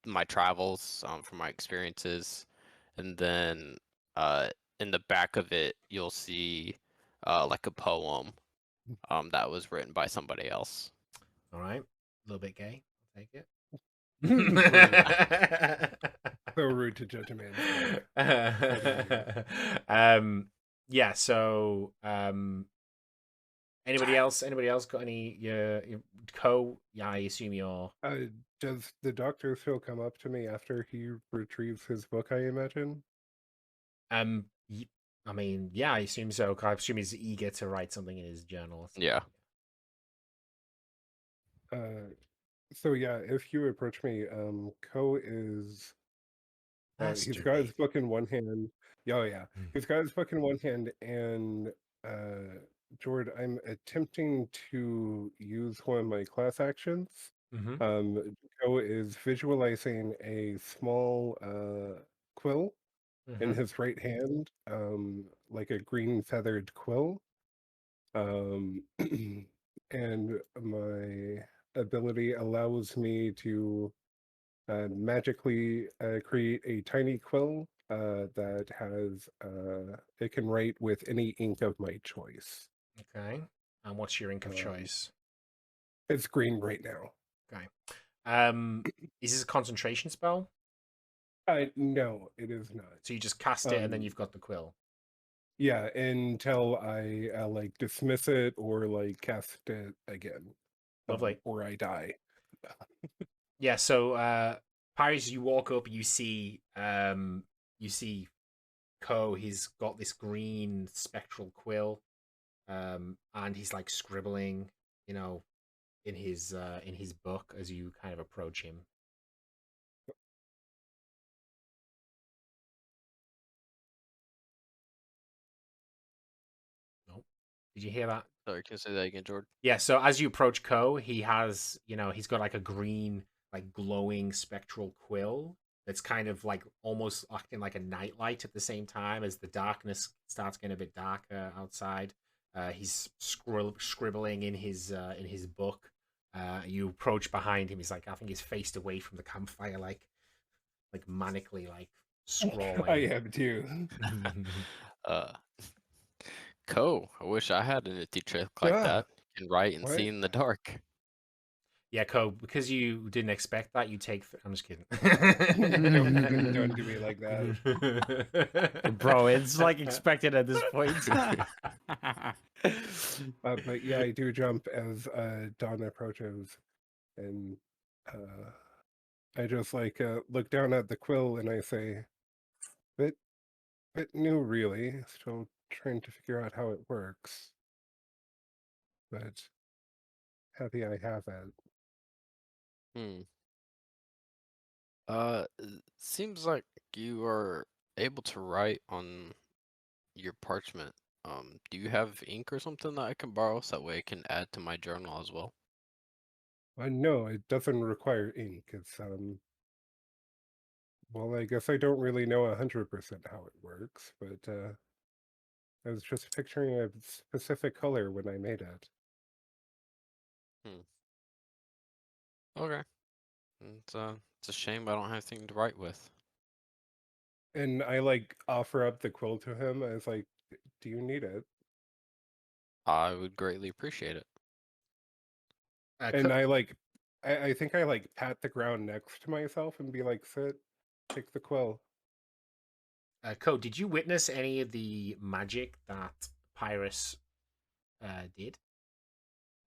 D: my travels, from my experiences, and then in the back of it, you'll see like a poem that was written by somebody else.
A: All right, a little bit gay. I'll take it.
F: So rude to judge a man's
A: Yeah. So, anybody else? Anybody else got any? Your Co? Yeah, I assume you're.
F: Does the doctor still come up to me after he retrieves his book, I imagine?
A: I mean, yeah, I assume so. I assume he's eager to write something in his journal.
D: Yeah.
F: So yeah, if you approach me, Ko is he's got his book in one hand. Oh yeah, he's got his book in one hand, and Jord, I'm attempting to use one of my class actions.
A: Mm-hmm.
F: Ko is visualizing a small quill in
A: Mm-hmm.
F: his right hand, like a green feathered quill. And my ability allows me to magically create a tiny quill that has it can write with any ink of my choice.
A: Okay. And what's your ink of
F: Um,
A: choice?
F: It's green right now.
A: Okay. Is this a concentration spell?
F: No, it is not.
A: So you just cast it, and then you've got the quill.
F: Yeah, until I like dismiss it or like cast it again.
A: Lovely.
F: Or I die.
A: Yeah. So, Paris, you walk up, you see Ko. He's got this green spectral quill, and he's like scribbling, you know, in his book as you kind of approach him. Nope. Did you hear that?
D: Sorry, can you say that again, Jordan?
A: Yeah, so as you approach Ko, he has, he's got like a green, like glowing spectral quill that's kind of like almost acting like a nightlight at the same time as the darkness starts getting a bit darker outside. He's scribbling in his book. You approach behind him. He's like, I think he's faced away from the campfire, like manically, like scrawling.
F: I am too.
D: Ko, I wish I had a nifty trick like that. Can write and see in the dark.
A: Yeah, Ko, because you didn't expect that, you take. I'm just kidding.
F: Don't do me like
A: that,
E: Bro, it's like expected at this point.
F: But yeah, I do jump as dawn approaches, and I just like look down at the quill and I say, bit new, really. Still trying to figure out how it works, but happy I have it.
D: Hmm. Seems like you are able to write on your parchment. Do you have ink or something that I can borrow so that way I can add to my journal as well?
F: No, it doesn't require ink. Well, I guess I don't really know 100% how it works, but I was just picturing a specific color when I made it.
D: Okay. It's a shame I don't have anything to write with.
F: And I like offer up the quill to him. I was like, "Do you need it?"
D: I would greatly appreciate it.
F: And I think I like pat the ground next to myself and be like, "Sit, take the quill."
A: Code, did you witness any of the magic that Pyrus did?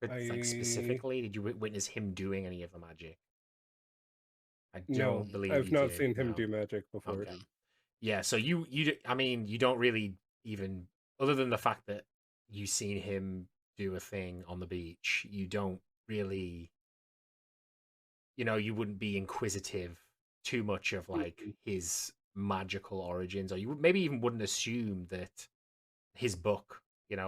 A: Like
F: I
A: specifically, did you witness him doing any of the magic? I
F: No,
A: don't believe
F: I've
A: you
F: not
A: did.
F: seen him
A: No.
F: do magic before.
A: Okay. Yeah. So I mean, you don't really even, other than the fact that you seen him do a thing on the beach, you don't really, you wouldn't be inquisitive too much of like
F: Mhm.
A: his magical origins, or you maybe even wouldn't assume that his book,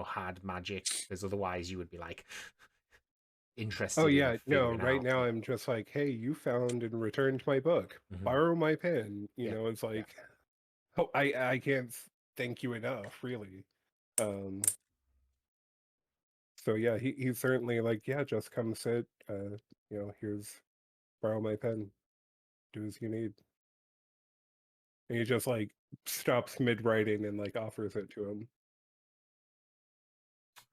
A: had magic, because otherwise you would be like
F: Oh
A: interested in
F: yeah, no,
A: figuring
F: right
A: out.
F: now I'm just like, "Hey, you found and returned my book.
A: Mhm.
F: Borrow my pen."
A: Yeah,
F: It's
A: yeah.
F: like, oh, I can't thank you enough, really. Um, so yeah, he's certainly like, "Yeah, just come sit. Here's borrow my pen. Do as you need." And he just like stops mid writing and like offers it to him.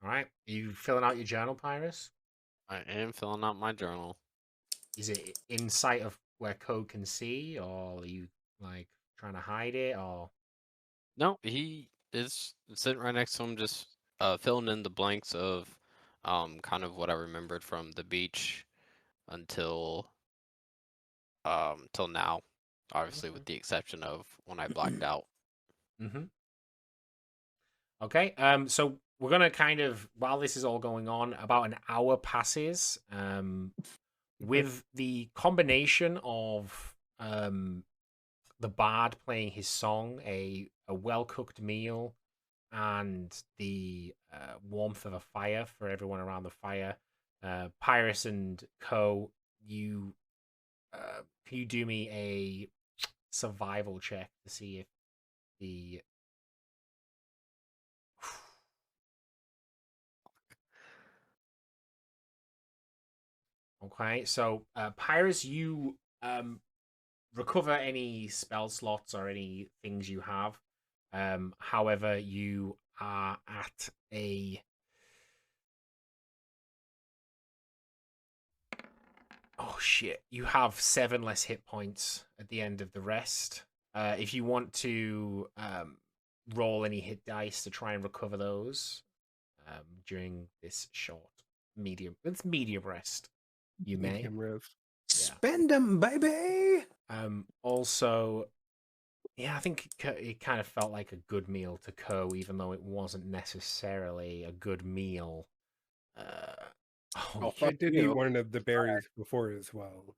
A: All right. You filling out your journal, Pyrus?
D: I am filling out my journal.
A: Is it in sight of where Code can see, or are you like trying to hide it, or?
D: No, he is sitting right next to him, just filling in the blanks of kind of what I remembered from the beach until till now, obviously with the exception of when I blacked out.
A: Mm-hmm. Okay. So we're gonna kind of, while this is all going on, about an hour passes.
F: Okay.
A: With the combination of the bard playing his song, a well cooked meal, and the warmth of a fire for everyone around the fire. Pyrus and Co, you can you do me a survival check to see if the okay. So Pyrus, you recover any spell slots or any things you have. However, you are at a oh shit, you have 7 less hit points at the end of the rest. If you want to roll any hit dice to try and recover those during this it's medium rest, you may.
F: Medium rest.
A: Yeah.
C: Spend them, baby.
A: Also, yeah, I think it kind of felt like a good meal to Co, even though it wasn't necessarily a good meal.
C: Oh,
A: Holy
F: I
C: fuck
F: did eat
C: you.
F: one of the berries before as well.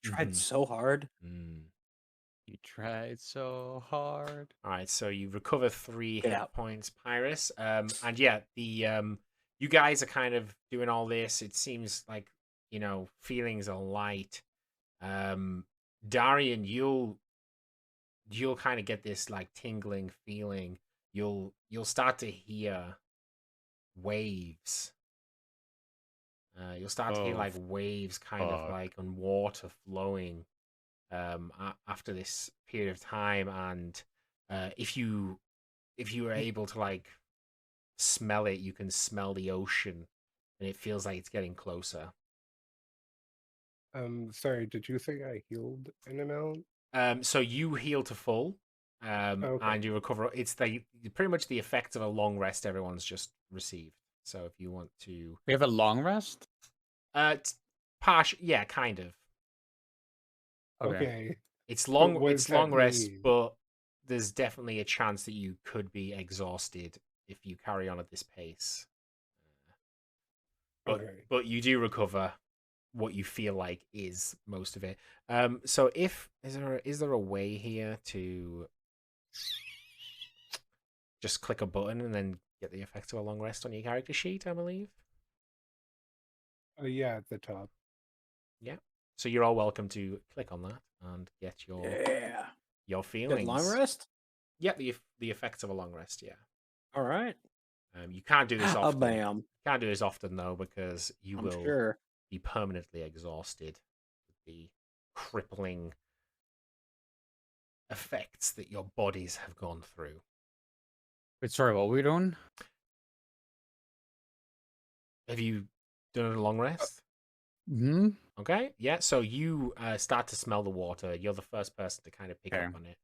C: Tried
A: Mhm.
C: so hard.
E: You tried so hard.
A: All right, so you recover 3
C: Get
A: hit
C: out.
A: points, Pyrus. And yeah, the you guys are kind of doing all this. It seems like feelings are light. Darian, you'll kind of get this like tingling feeling. You'll start to hear waves. You'll start to hear
E: Oh,
A: like waves kind of
E: fuck.
A: like on water flowing after this period of time, and if you were able to like smell it, you can smell the ocean, and it feels like it's getting closer.
F: Sorry, did you say I healed an amount?
A: So you heal to full,
F: Okay.
A: and you recover. It's pretty much the effect of a long rest everyone's just received. So if you want to,
E: We have a long rest?
A: it's partial, yeah, kind of.
E: Okay.
F: Okay.
A: It's
F: But
A: long.
F: what does
A: It's
F: that
A: long rest,
F: mean?
A: but there's definitely a chance that you could be exhausted if you carry on at this pace. But
F: Okay.
A: but you do recover what you feel like is most of it. So if is there a way here to just click a button and then get the effect of a long rest on your character sheet? I believe.
F: Yeah, at the top.
A: Yeah. So you're all welcome to click on that and get your
C: Yeah.
A: your
C: Good
A: feelings.
C: long rest?
A: Yeah, the effects of a long rest, yeah.
C: All right.
A: You can't do this
C: A
A: often.
C: bam.
A: Can't do this often though, because you
C: I'm
A: will
C: sure.
A: be permanently exhausted with the crippling effects that your bodies have gone through.
E: Wait, sorry, what were we doing?
A: Have you done a long rest?
E: Hmm.
A: Okay, yeah. So you start to smell the water. You're the first person to kind of pick
E: Okay.
A: up on it.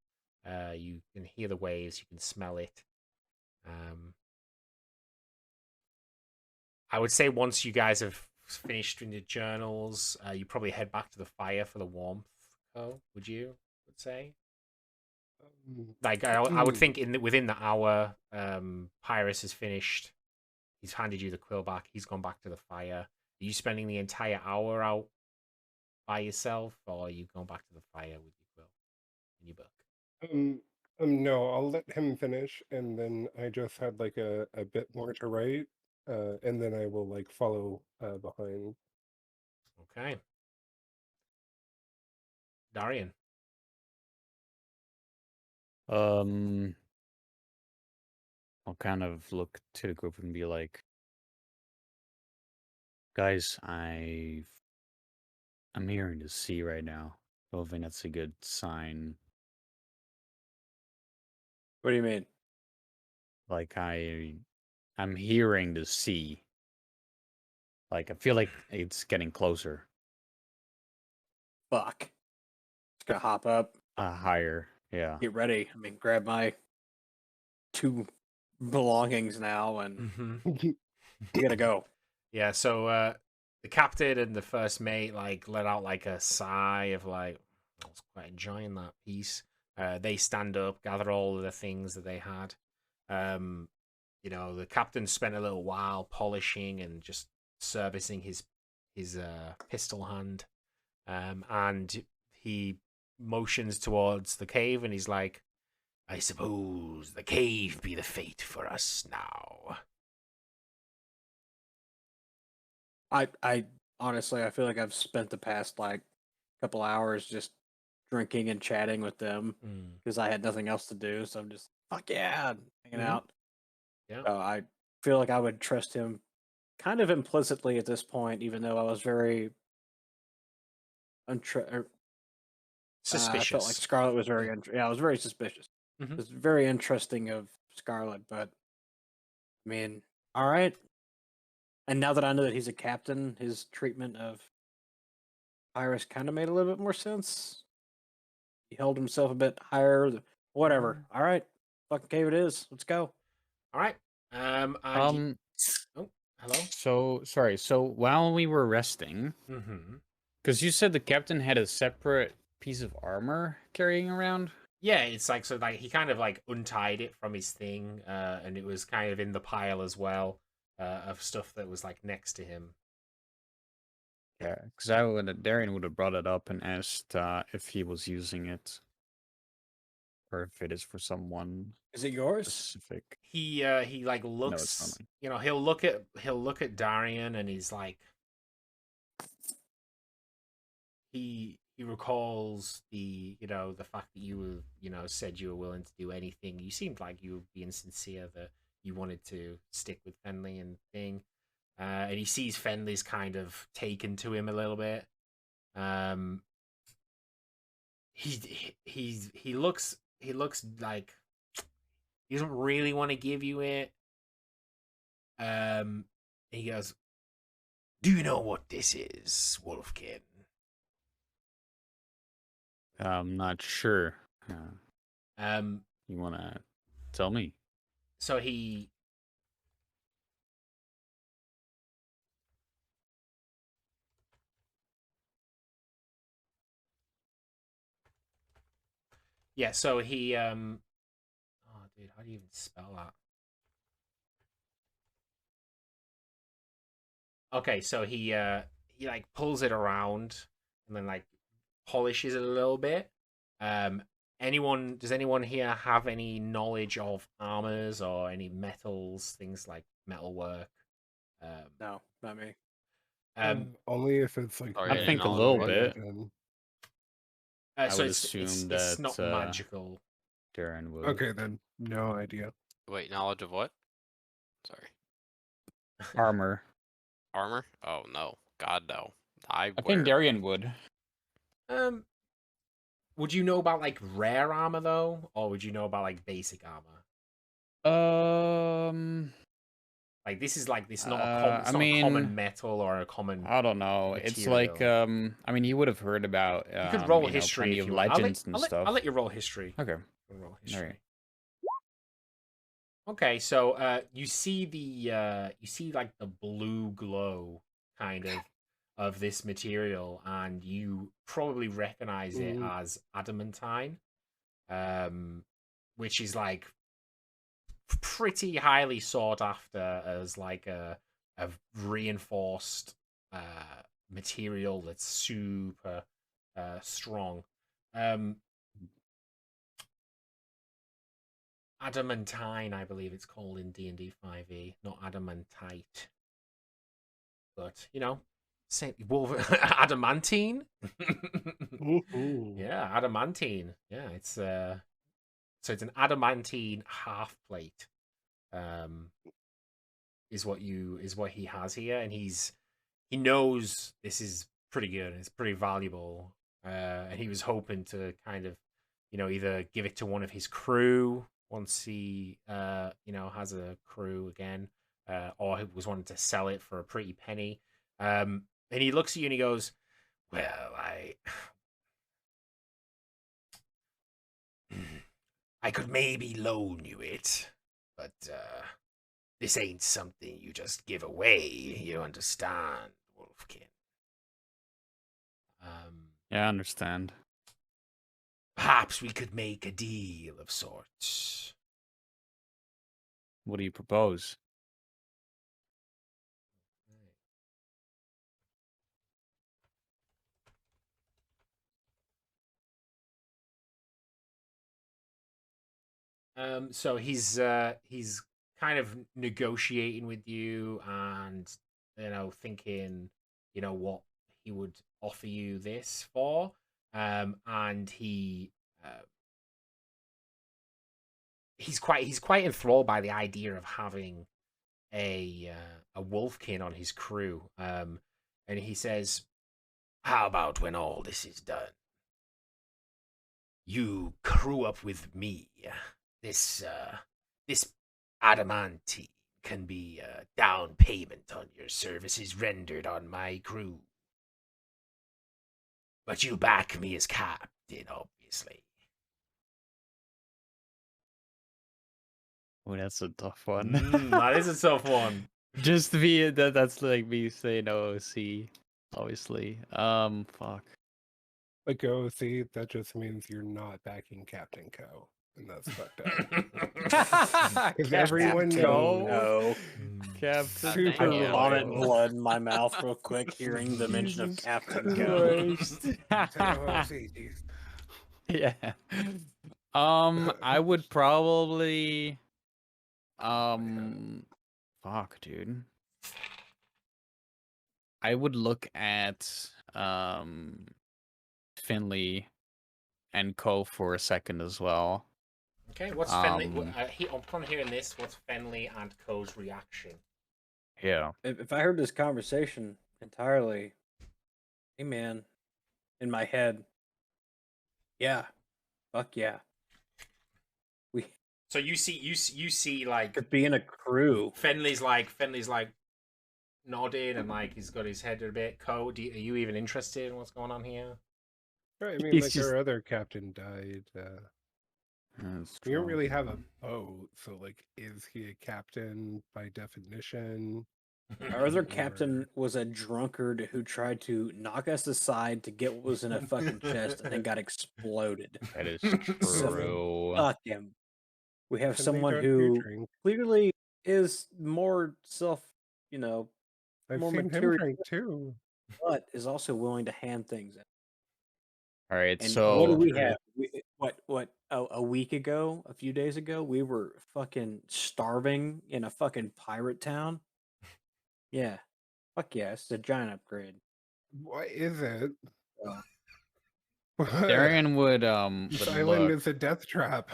A: You can hear the waves. You can smell it. I would say once you guys have finished in your journals, you probably head back to the fire for the warmth. Oh, would you? Would say. Like I would think within the hour, Pyrus is finished. He's handed you the quill back. He's gone back to the fire. Are you spending the entire hour out by yourself, or are you going back to the fire with your quill and your book?
F: No, I'll let him finish, and then I just had like a bit more to write, and then I will like follow behind.
A: Okay. Darian.
E: I'll kind of look to the group and be like, guys, I'm hearing the sea right now. Don't think that's a good sign.
C: What do you mean?
E: Like I'm hearing the sea. Like I feel like it's getting closer.
C: Fuck. Just gonna hop up,
E: Higher. Yeah.
C: get ready. I mean, grab my 2 belongings now, and
A: Mm-hmm.
C: we gotta go.
A: Yeah, so the captain and the first mate like let out like a sigh of like, I was quite enjoying that piece. They stand up, gather all of the things that they had. The captain spent a little while polishing and just servicing his pistol hand. And he motions towards the cave and he's like, I suppose the cave be the fate for us now.
C: I honestly, I feel like I've spent the past like couple hours just drinking and chatting with them because I had nothing else to do. So I'm just fuck yeah, hanging out.
A: Yeah.
C: So I feel like I would trust him kind of implicitly at this point, even though I was very
A: Suspicious.
C: I felt like Scarlet was very I was very suspicious.
A: Mhm.
C: It was very interesting of Scarlet, but I mean, all right. And now that I know that he's a captain, his treatment of Iris kind of made a little bit more sense. He held himself a bit higher. Whatever. All right, fucking cave it is. Let's go.
A: All right. Oh, hello.
E: So sorry. So while we were resting,
A: Mm-hmm.
E: because you said the captain had a separate piece of armor carrying around.
A: Yeah, it's like so. Like he kind of like untied it from his thing, and it was kind of in the pile as well of stuff that was like next to him.
E: Yeah, because Darian would have brought it up and asked if he was using it, or if it is for someone
C: Is it yours?
E: specific.
A: He like
E: No,
A: looks.
E: it's not mine.
A: He'll look at Darian and he's like, he recalls the fact that you were said you were willing to do anything. You seemed like you were being sincere that you wanted to stick with Fenley and thing. And he sees Fenley's kind of taken to him a little bit. He looks like he doesn't really want to give you it. He goes, "Do you know what this is, Wolfkin?"
E: I'm not sure.
A: Um,
E: You wanna tell me?
A: so he Yeah, so he oh dude, how do you even spell that? Okay, so he like pulls it around and then like polishes it a little bit. Does anyone here have any knowledge of armors or any metals, things like metalwork?
C: No, not me.
F: Only if it's like
E: I think a little bit. I
A: So
E: would
A: it's
E: assume
A: it's
E: that
A: not magical.
E: Darren would.
F: Okay, then no idea.
D: Wait, knowledge of what? Sorry.
E: Armor.
D: Armor? Oh no. God no. I
E: I think
D: wear
E: Darien would.
A: Would you know about like rare armor though, or would you know about like basic armor? Like this is like it's not
E: I
A: not a
E: mean,
A: common metal or a common.
E: I don't know. It's like
A: material.
E: I mean, he would have heard about
A: You could roll
E: you know,
A: history
E: plenty
A: if
E: of
A: you want.
E: legends and stuff.
A: I'll let you roll history.
E: Okay.
A: Roll
E: All
A: history.
E: right.
A: Okay, so you see like the blue glow kind of this material, and you probably recognize it as adamantine, which is like pretty highly sought after as like a reinforced material that's super strong. Adamantine, I believe it's called in D&D 5e, not adamantite. But you know, say adamantine. Yeah, adamantine. Yeah, it's so it's an adamantine half plate. Is what he has here, and he knows this is pretty good. It's pretty valuable, and he was hoping to kind of, you know, either give it to one of his crew once he you know, has a crew again, or he was wanting to sell it for a pretty penny. And he looks at you and he goes, "Well, I could maybe loan you it, but this ain't something you just give away. You understand, Wolfkin?"
E: Yeah, I understand.
A: Perhaps we could make a deal of sorts.
E: What do you propose?
A: So he's kind of negotiating with you, and you know, thinking, you know, what he would offer you this for. And he's quite enthralled by the idea of having a wolfkin on his crew. And he says, "How about when all this is done, you crew up with me? This adamantine can be a down payment on your services rendered on my crew. But you back me as captain, obviously."
E: Oh, that's a tough one.
A: That is a tough one.
E: Just be that's like me saying OC, obviously. Fuck.
F: But go see, that just means you're not backing Captain Co. And that's fucked up. Because everyone knows.
C: No.
E: Captain
F: Super
D: Thank you.
C: Vomit
F: reliable.
C: blood in my mouth real quick, hearing the mention of
E: Jesus
C: Captain Go.
E: Christ. Yeah. I would probably fuck, dude. I would look at Finley and Co for a second as well.
A: Okay, what's Fenley? Upon hearing this, what's Fenley and Co's reaction?
E: Yeah.
C: If I heard this conversation entirely, hey man, in my head, yeah, fuck yeah.
A: So you see like
C: Could be in a crew.
A: Fenley's like nodding, and like he's got his head a bit. Co, are you even interested in what's going on here?
F: Right, I mean,
E: He's
F: like
E: just-
F: our other captain died. We don't really have a boat, so like, is he a captain by definition?
C: Our other captain was a drunkard who tried to knock us aside to get what was in a fucking chest and then got exploded.
E: That is
C: So,
E: true.
C: fuck him. We have
F: And they
C: someone
F: don't
C: who
F: do drink.
C: clearly is more you know,
F: I've
C: more
F: seen him
C: material,
F: drink too.
C: but is also willing to hand things in.
E: All right,
C: And
E: so
C: what do we have? A week ago, a few days ago, we were fucking starving in a fucking pirate town. Yeah. Fuck yeah, it's a giant upgrade.
F: What is it?
E: Darian would
F: This
E: would
F: island
E: look
F: is a death trap.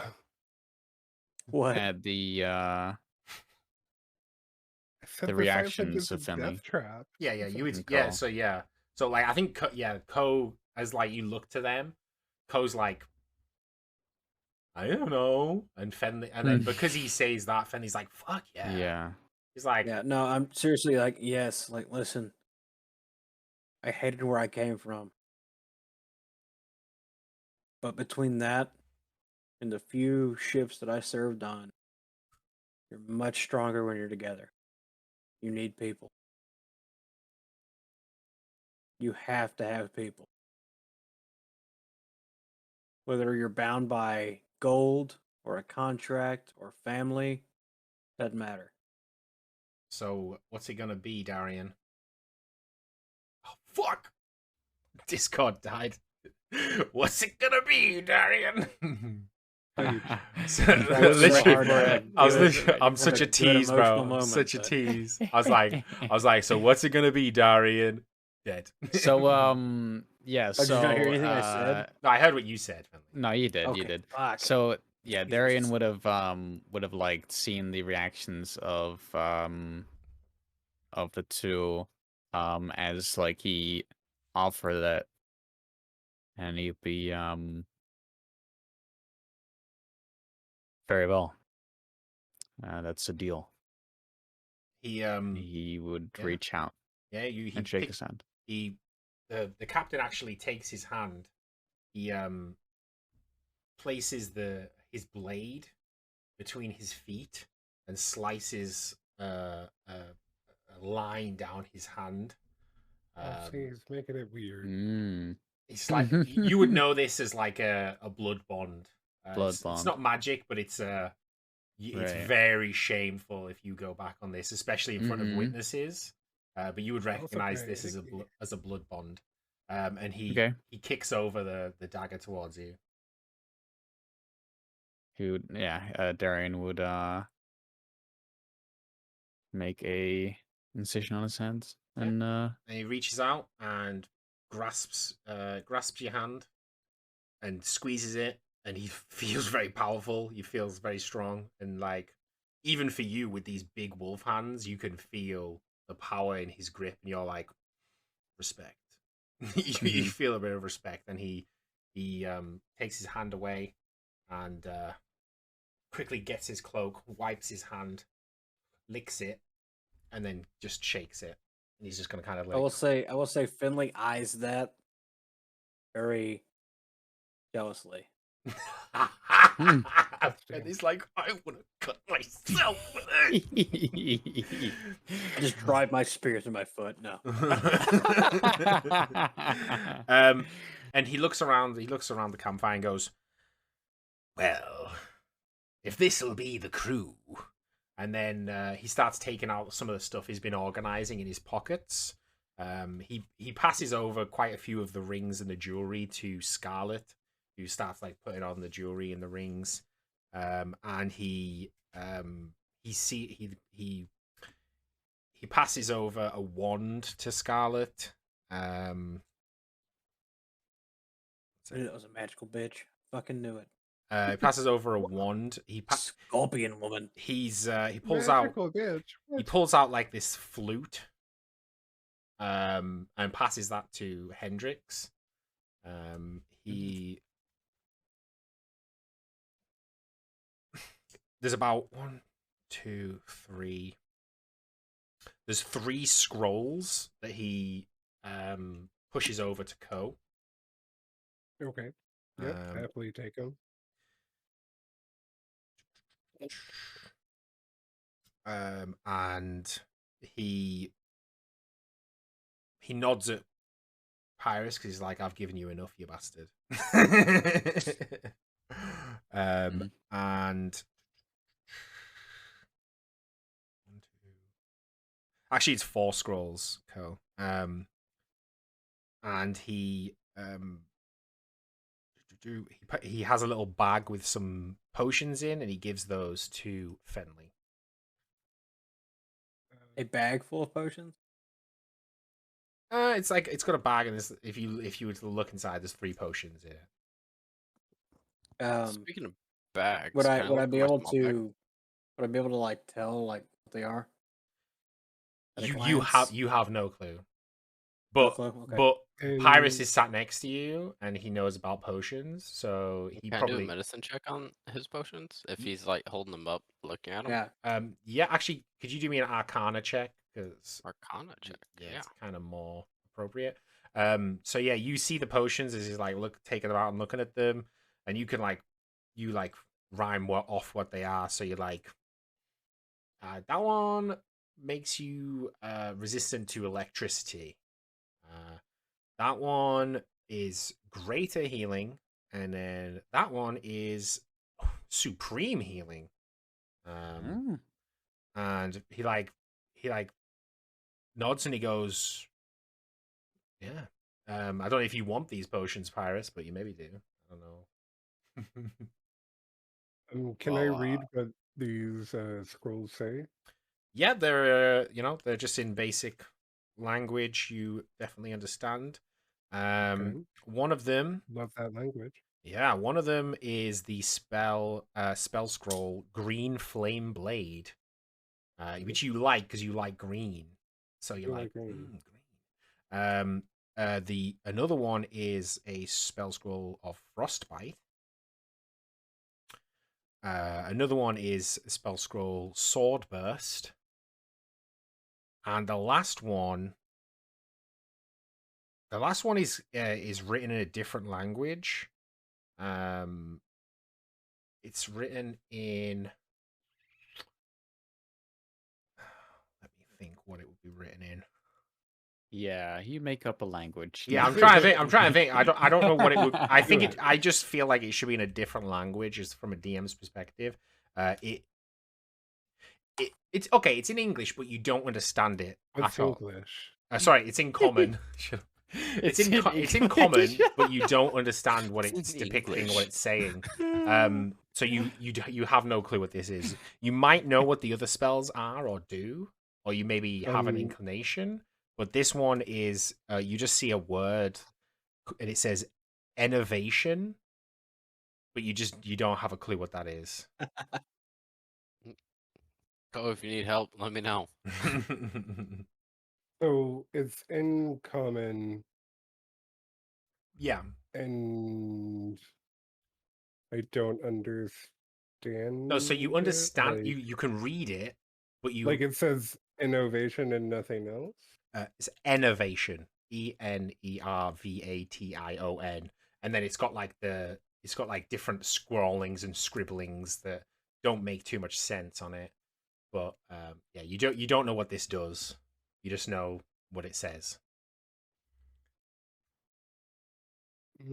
C: What?
E: at the
F: I said
E: the
F: this island
E: reactions
F: is a
E: of Finley.
F: death trap.
A: Yeah, you would.
E: And
A: Yeah,
E: Ko.
A: so yeah, so like I think Ko, as like you look to them, Ko's like, I don't know, and Fenley, and then because he says that, Fenley's like, fuck yeah.
E: Yeah.
A: He's like,
C: Yeah, no, I'm seriously like, yes, like, listen, I hated where I came from. But between that and the few ships that I served on, you're much stronger when you're together. You need people. You have to have people. Whether you're bound by gold or a contract or family, doesn't matter.
A: so what's it gonna be, Darian? Oh, fuck! Discord died. What's it gonna be, Darian? So, literally, I'm such a tease, bro. Such a tease. I was like, so what's it gonna be, Darian? Dead.
E: So yeah,
C: Oh, did you
E: so
C: not hear anything I said?
A: No, I heard what you said. Finley.
E: no, you did, you
C: Okay,
E: did.
C: fuck.
E: So yeah,
C: Jesus.
E: Darian would have liked seeing the reactions of the two as like he offered it, and he'd be very well. That's a deal. He would
A: Yeah.
E: reach out
A: Yeah,
E: and shake his hand.
A: The captain actually takes his hand. He places his blade between his feet and slices a line down his hand.
F: See, he's making it weird.
A: It's like you would know this as like a blood bond.
E: Blood
A: It's not magic, but it's very shameful if you go back on this, especially in front of witnesses. But you would recognize this as a blood bond. And he kicks over the dagger towards you.
E: Darian would make a incision on his hands, and
A: he reaches out and grasps your hand and squeezes it, and he feels very powerful. He feels very strong, and like even for you with these big wolf hands, you can feel the power in his grip, and you're like, respect. You feel a bit of respect, and he takes his hand away and quickly gets his cloak, wipes his hand, licks it, and then just shakes it. And he's just gonna kind of like.
C: I will say Finley eyes that very jealously.
A: And he's like, I want to cut myself.
C: I just drive my spear through my foot. No.
A: And he looks around the campfire and goes, well, if this'll be the crew. And then he starts taking out some of the stuff he's been organizing in his pockets. He passes over quite a few of the rings and the jewelry to Scarlet, who starts like putting on the jewelry and the rings. And he passes over a wand to Scarlet.
C: I knew that was a magical bitch. Fucking knew it.
A: He passes over a wand.
C: Scorpion woman.
A: He pulls out.
F: Bitch.
A: He pulls out like this flute. And passes that to Hendrix. There's about 1, 2, 3. There's 3 scrolls that he pushes over to Ko.
F: Okay. Yep, happily take them.
A: And he nods at Pyrus because he's like, I've given you enough, you bastard. And actually it's 4 scrolls, Ko. And he has a little bag with some potions in, and he gives those to Fenley.
C: A bag full of potions?
A: It's like it's got a bag, and if you were to look inside, there's 3 potions here.
D: Speaking of bags,
C: Would
D: can I
C: would I
D: look
C: be
D: at my
C: able
D: small bag?
C: to like tell like what they are at a
A: You
C: glance?
A: have no clue,
C: No
A: but
C: clue? Okay.
A: but Pyrus
F: And
A: is sat next to you, and he knows about potions, so he
D: Can I do a
A: probably
D: medicine check on his potions if
A: Y-
D: he's like holding them up, looking at them?
C: Yeah.
A: yeah. Actually, could you do me an Arcana check? Because
D: Arcana check.
A: yeah,
D: Yeah.
A: it's kind of more appropriate. So yeah, you see the potions as he's like taking them out and looking at them, and you can like rhyme off what they are. So you're like, that one makes you resistant to electricity. That one is greater healing, and then that one is supreme healing.
E: Mm.
A: And he nods and he goes, yeah. I don't know if you want these potions, Pyrus, but you maybe do. I don't know.
F: can I read what these scrolls say?
A: Yeah, they're just in basic language you definitely understand.
F: Okay,
A: One of them,
F: love that language.
A: yeah, one of them is the spell scroll Green Flame Blade, which you like because you like green. So you're
F: You
A: like,
F: like green.
A: green. The another one is a spell scroll of Frostbite. Another one is a spell scroll Swordburst. And the last one is written in a different language. It's written in. Let me think what it would be written in.
E: Yeah, you make up a language.
A: Yeah, I'm trying to think. I don't know what it would. I think it. I just feel like it should be in a different language, as from a DM's perspective. It's okay. It's in English, but you don't understand it
F: What's
A: at all.
F: English?
A: Sorry, it's in common. It's in common, but you don't understand what
D: It's
A: it's
D: in
A: depicting,
D: English.
A: what it's saying. So you have no clue what this is. You might know what the other spells are or do, or you maybe have an inclination. But this one is you just see a word, and it says innovation, but you don't have a clue what that is.
D: Go if you need help. Let me know.
F: So it's in common,
A: Yeah.
F: and I don't understand.
A: No, so you understand.
F: Like,
A: You can read it, but you
F: like it says innovation and nothing else.
A: It's innovation, ENERVATION, and then it's got like different scrawlings and scribblings that don't make too much sense on it. But yeah, you don't know what this does. You just know what it says.
C: I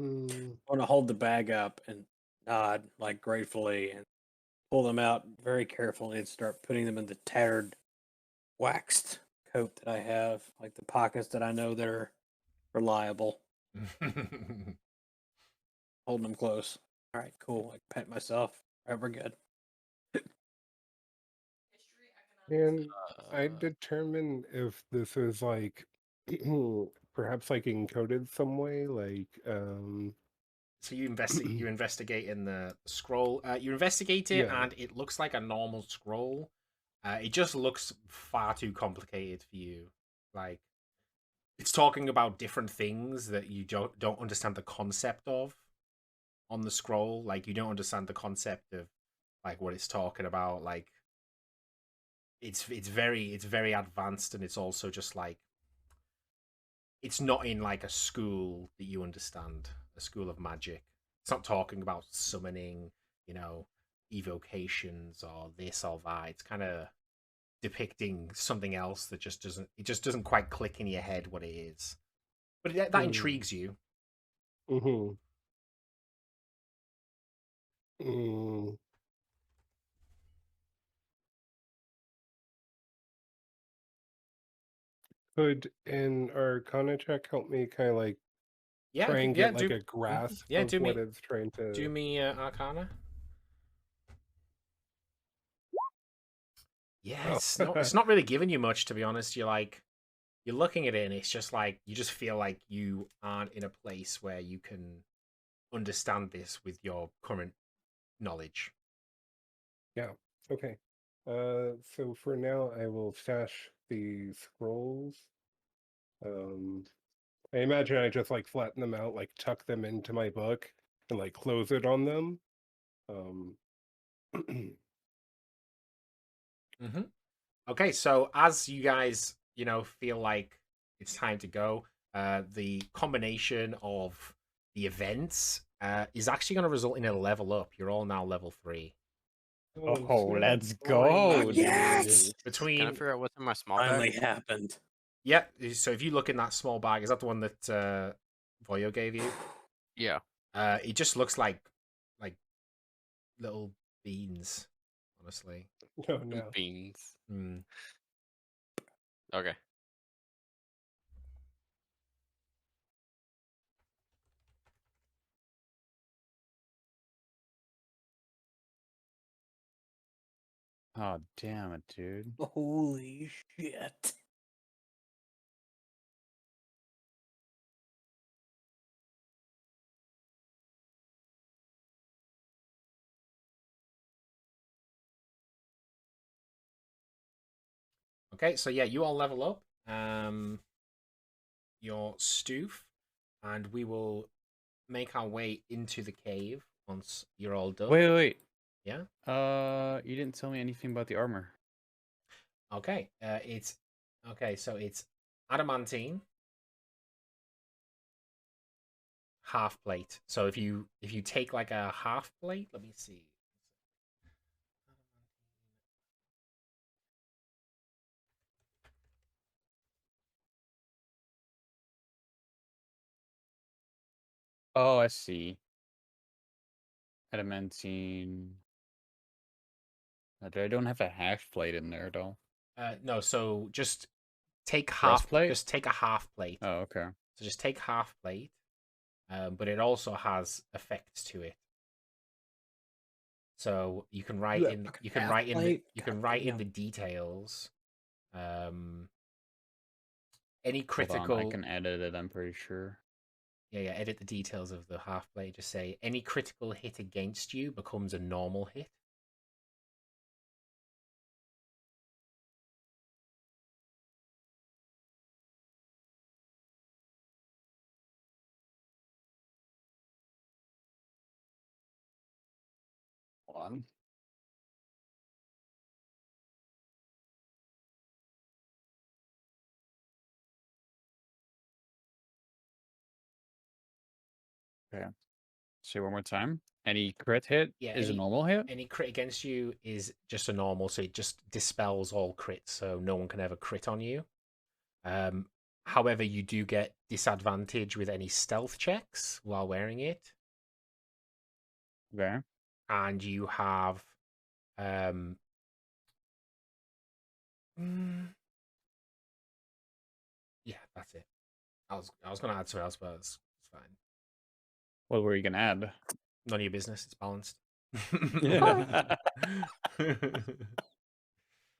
C: want to hold the bag up and nod like gratefully and pull them out very carefully and start putting them in the tattered, waxed coat that I have, like the pockets that I know that are reliable. Holding them close. All right, cool. I pat myself. All right, we're good.
F: And I
D: Uh,
F: determine if this is like perhaps like encoded some way, like
A: So you investigate in the scroll. You investigate it,
F: yeah.
A: and it looks like a normal scroll. It just looks far too complicated for you. Like it's talking about different things that you don't understand the concept of on the scroll. Like you don't understand the concept of like what it's talking about. Like it's very advanced, and it's also just like it's not in like a school that you understand, a school of magic. It's not talking about summoning, you know, evocations or this or that. It's kind of depicting something else that just doesn't quite click in your head what it is. But that intrigues you.
F: Mm-hmm. Mm. Could an Arcana check help me kind of like
A: Yeah,
F: try and
A: yeah,
F: get like a grasp
A: yeah,
F: of what it's trying to
A: do me Arcana. Yeah,
F: Oh.
A: it's not really giving you much, to be honest. You're like you're looking at it and it's just like you just feel like you aren't in a place where you can understand this with your current knowledge.
F: Yeah. Okay. So for now, I will stash the scrolls. I imagine I just like flatten them out, like tuck them into my book, and like close it on them.
A: Mm-hmm. Okay, so as you guys, feel like it's time to go, the combination of the events is actually going to result in a level up. You're all now level 3.
E: Oh,
F: snap.
E: let's
F: Finally.
E: go,
B: Yes!
E: dude.
D: Can I
A: Between,
D: figure out what's in my small
B: Finally
D: bag?
B: happened.
A: yeah. So if you look in that small bag, is that the one that Voyo gave you?
D: Yeah.
A: It just looks like little beans, honestly.
F: Oh no.
D: Beans.
A: Hmm.
D: Okay.
E: Oh, damn it, dude.
B: Holy shit.
A: Okay, so yeah, you all level up. Your stoof, and we will make our way into the cave once you're all done.
E: Wait.
A: Yeah.
E: You didn't tell me anything about the armor.
A: Okay. So it's adamantine, half plate. So if you take like a half plate, let me see.
E: Oh, I see. Adamantine. I don't have a half plate in there though.
A: No, so just take
E: Breastplate?
A: just take a half plate.
E: Oh, okay.
A: So just take half plate. But it also has effects to it. So you can write
B: You
A: in
B: have
A: you can
B: half
A: write in the,
B: plate?
A: you can
B: God
A: write in
B: damn.
A: the details. Any
E: Hold on, I
A: critical
E: can edit it, I'm pretty sure.
A: yeah, edit the details of the half plate. Just say any critical hit against you becomes a normal hit.
E: Hold on. Okay. Say one more time. Any crit hit
A: Yeah,
E: is a normal hit?
A: any crit against you is just a normal, so it just dispels all crits, so no one can ever crit on you. However, you do get disadvantage with any stealth checks while wearing it,
E: Okay.
A: and you have um mm, yeah, that's it. I was gonna add something else, but it's fine.
E: What were you gonna add?
A: None of your business. It's balanced.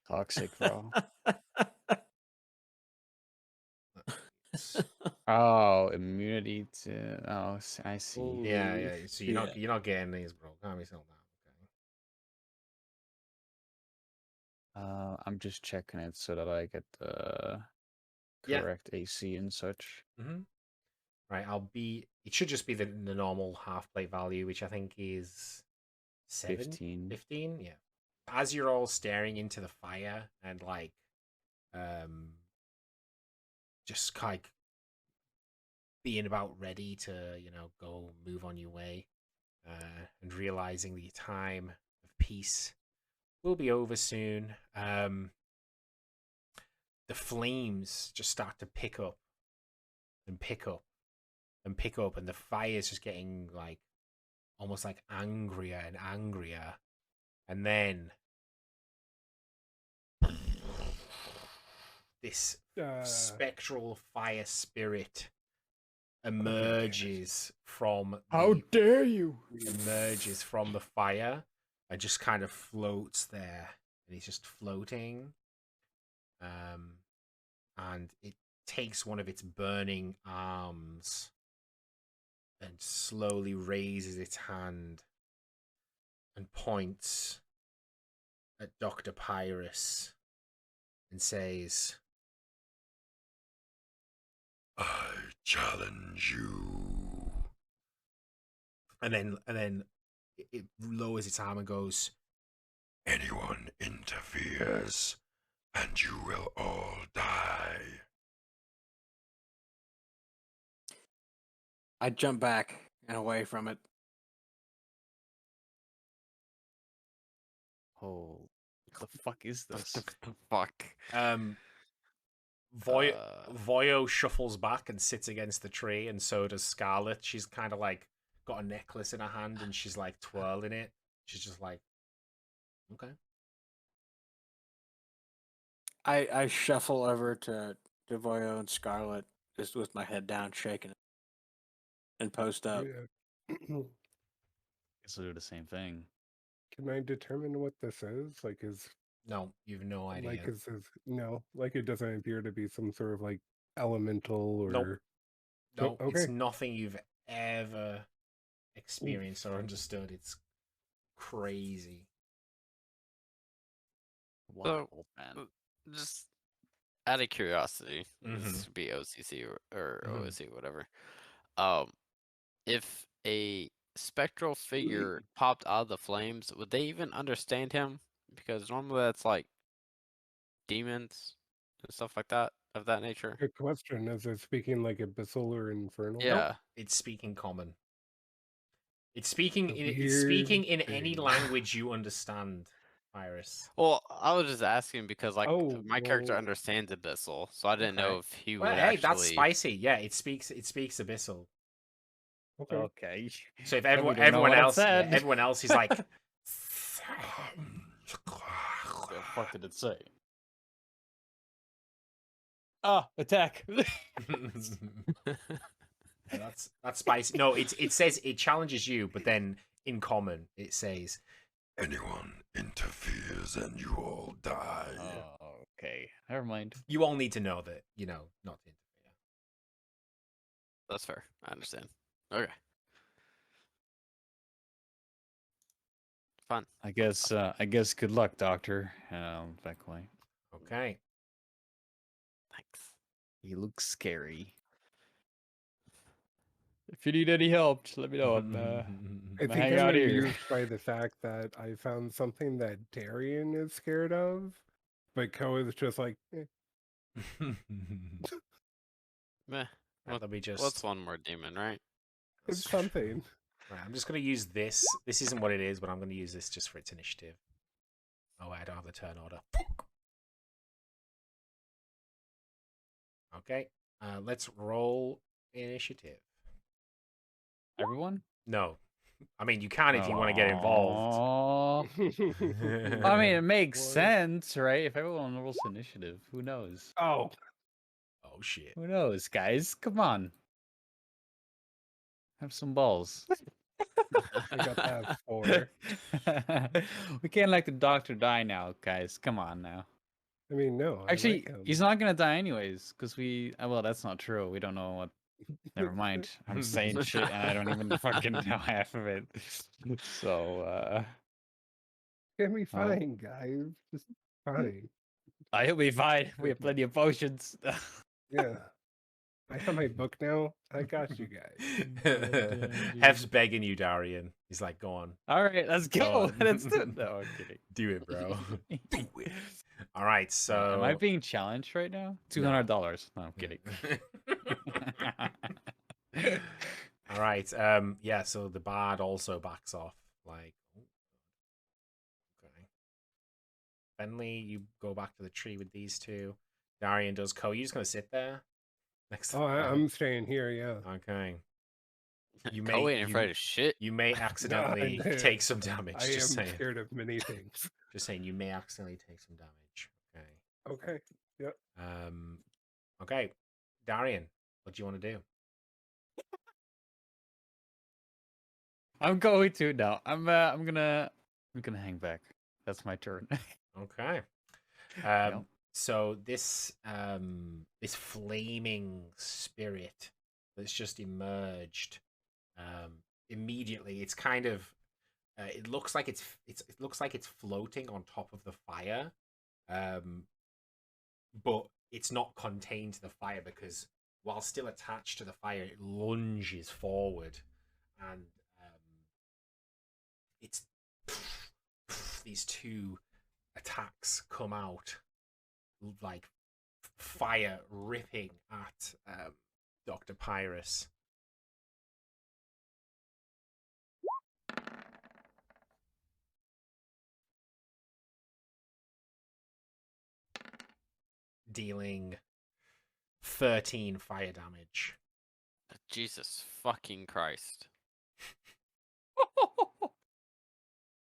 E: Toxic, bro. Oh, immunity to. Oh, I see.
A: Yeah,
B: Holy
A: yeah. So
B: shit.
A: you're not getting these, bro. Can't be selling that. Okay.
E: I'm just checking it so that I get the
A: Yeah.
E: correct AC and such.
A: Mm-hmm. Right. It should just be the normal half plate value, which I think is
E: 15.
A: 15. Yeah. As you're all staring into the fire and like, just like being about ready to go move on your way, and realizing the time of peace will be over soon. The flames just start to pick up and pick up and pick up, and the fire's just getting like almost like angrier and angrier, and then this spectral fire spirit emerges from
E: dare you?
A: the fire and just kind of floats there, and he's just floating, and it takes one of its burning arms and slowly raises its hand and points at Dr. Pyrus and says, I challenge you. And then it lowers its arm and goes, anyone interferes and you will all die.
C: I jump back and away from it.
E: Oh, what the fuck is
D: What
E: this?
D: the fuck?
A: Voyo shuffles back and sits against the tree, and so does Scarlet. She's kind of like got a necklace in her hand and she's like twirling it. She's just like, okay.
C: I shuffle over to Voyo and Scarlet, just with my head down, shaking it, and post up.
F: Yeah.
E: Guess we'll do the same thing.
F: Can I determine what this is? Like,
A: No, you've no idea.
F: like no, like it doesn't appear to be some sort of like elemental or.
A: Nope. No,
F: okay.
A: It's nothing you've ever experienced or understood. It's crazy.
E: Wow, man.
D: Just out of curiosity,
A: Mhm.
D: this would be OCC or
A: Mhm.
D: OSC, whatever. If a spectral figure popped out of the flames, would they even understand him? Because normally that's like demons and stuff like that of that nature.
F: Good question. Is it speaking like abyssal or infernal?
D: Yeah.
A: It's speaking common. It's speaking
F: The
A: it's speaking
F: weird
A: in any
F: thing.
A: language you understand, Iris.
D: Well, I was just asking because like
F: Oh,
D: my character
F: well,
D: understands abyssal, so I didn't know
A: Okay.
D: if he
A: Well,
D: would
A: hey,
D: actually.
A: that's spicy. Yeah, it speaks abyssal.
F: okay.
E: Okay.
A: So if
E: Then we
A: everyone
E: don't know
A: everyone
E: what it
A: else
E: said.
A: everyone else is like
E: The fuck did it say? Ah, attack!
A: that's spicy. No, it says it challenges you, but then in common it says anyone interferes and you all die.
E: Oh, okay. Never mind.
A: You all need to know that, not to interfere.
D: That's fair. I understand. Okay. Fun.
E: I guess good luck, Doctor. Beckley.
A: Okay.
D: Thanks.
E: You look scary. If you need any help, just let me know. I'm
F: I
E: gonna
F: think
E: hang
F: I'm
E: out here.
F: amused by the fact that I found something that Darian is scared of, but Ko is just like,
D: Meh.
A: Let me just
D: What's one more demon, right?
F: it's something.
A: Right, I'm just gonna use this. This isn't what it is, but I'm gonna use this just for its initiative. Oh, I don't have the turn order. Okay. Let's roll initiative.
E: Everyone?
A: No. I mean, you can if you want to get involved.
E: Aw. I mean, it makes sense, right? If everyone rolls initiative, who knows?
F: Oh,
A: Oh, shit.
E: Who knows, guys? Come on. Have some balls.
F: I got that 4.
E: We can't let the doctor die now, guys. Come on now.
F: I mean, no.
E: Actually,
F: I like him.
E: he's not gonna die anyways, because well, that's not true. We don't know what. Never mind. I'm saying shit, and I don't even fucking know half of it. So,
F: It's gonna be fine, guys. Just fine.
E: I'll be fine. We have plenty of potions.
F: Yeah. I have my book now. I got you guys.
A: Hef's begging you, Darian. He's like, go on.
E: All right, let's
A: Go
E: go.
A: on.
E: Let's do it. No, I'm kidding.
A: Do it, bro. Do it. All right, so.
E: Am I being challenged right now? $200. No, I'm kidding.
A: All right. Yeah, so the bard also backs off. Like, okay. Bentley, you go back to the tree with these two. Darian does. Co, you just gonna sit there next to
F: I'm staying here, yeah.
A: Okay. You
D: Go ain't afraid of shit.
A: You may accidentally
F: No,
A: take some damage.
F: I
A: just
F: am
A: saying.
F: scared of many things.
A: Just saying, you may accidentally take some damage. Okay.
F: Okay. Yep.
A: Okay. Darian, what do you want to do?
E: I'm going to no. I'm gonna hang back. That's my turn.
A: Okay.
E: Yep.
A: So this this flaming spirit that's just emerged, immediately it's kind of it looks like it looks like it's floating on top of the fire, but it's not contained to the fire because while still attached to the fire, it lunges forward, and it's these two attacks come out like fire ripping at Dr. Pyrus. Dealing 13 fire damage.
D: Jesus fucking Christ.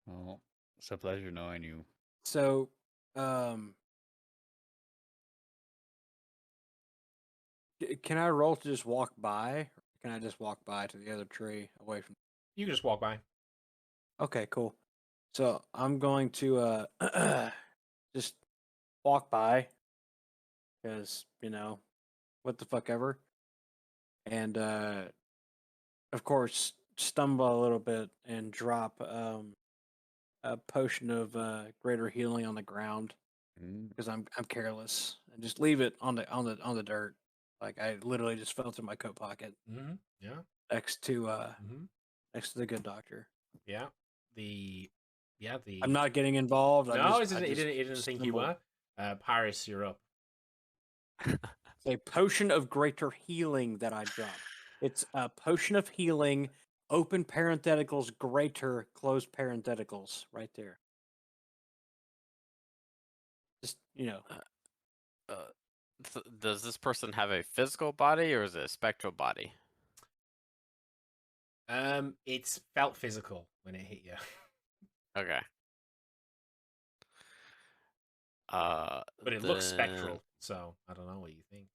E: Well, it's a pleasure knowing you.
C: So, can I roll to just walk by? Or can I just walk by to the other tree away from?
A: You can just walk by.
C: Okay, cool. So I'm going to just walk by because what the fuck ever, and of course stumble a little bit and drop a potion of greater healing on the ground because I'm careless and just leave it on the dirt. Like I literally just fell through my coat pocket
A: Yeah.
C: next to the good doctor.
A: Yeah. The
C: I'm not getting involved.
A: No, it didn't think you were. Pyrus, you're up.
C: A potion of greater healing that I dropped. It's a potion of healing, open parentheticals, greater, close parentheticals, right there. Just,
D: Does this person have a physical body or is it a spectral body?
A: It's felt physical when it hit you.
D: Okay.
A: But it looks spectral, so I don't know what you think.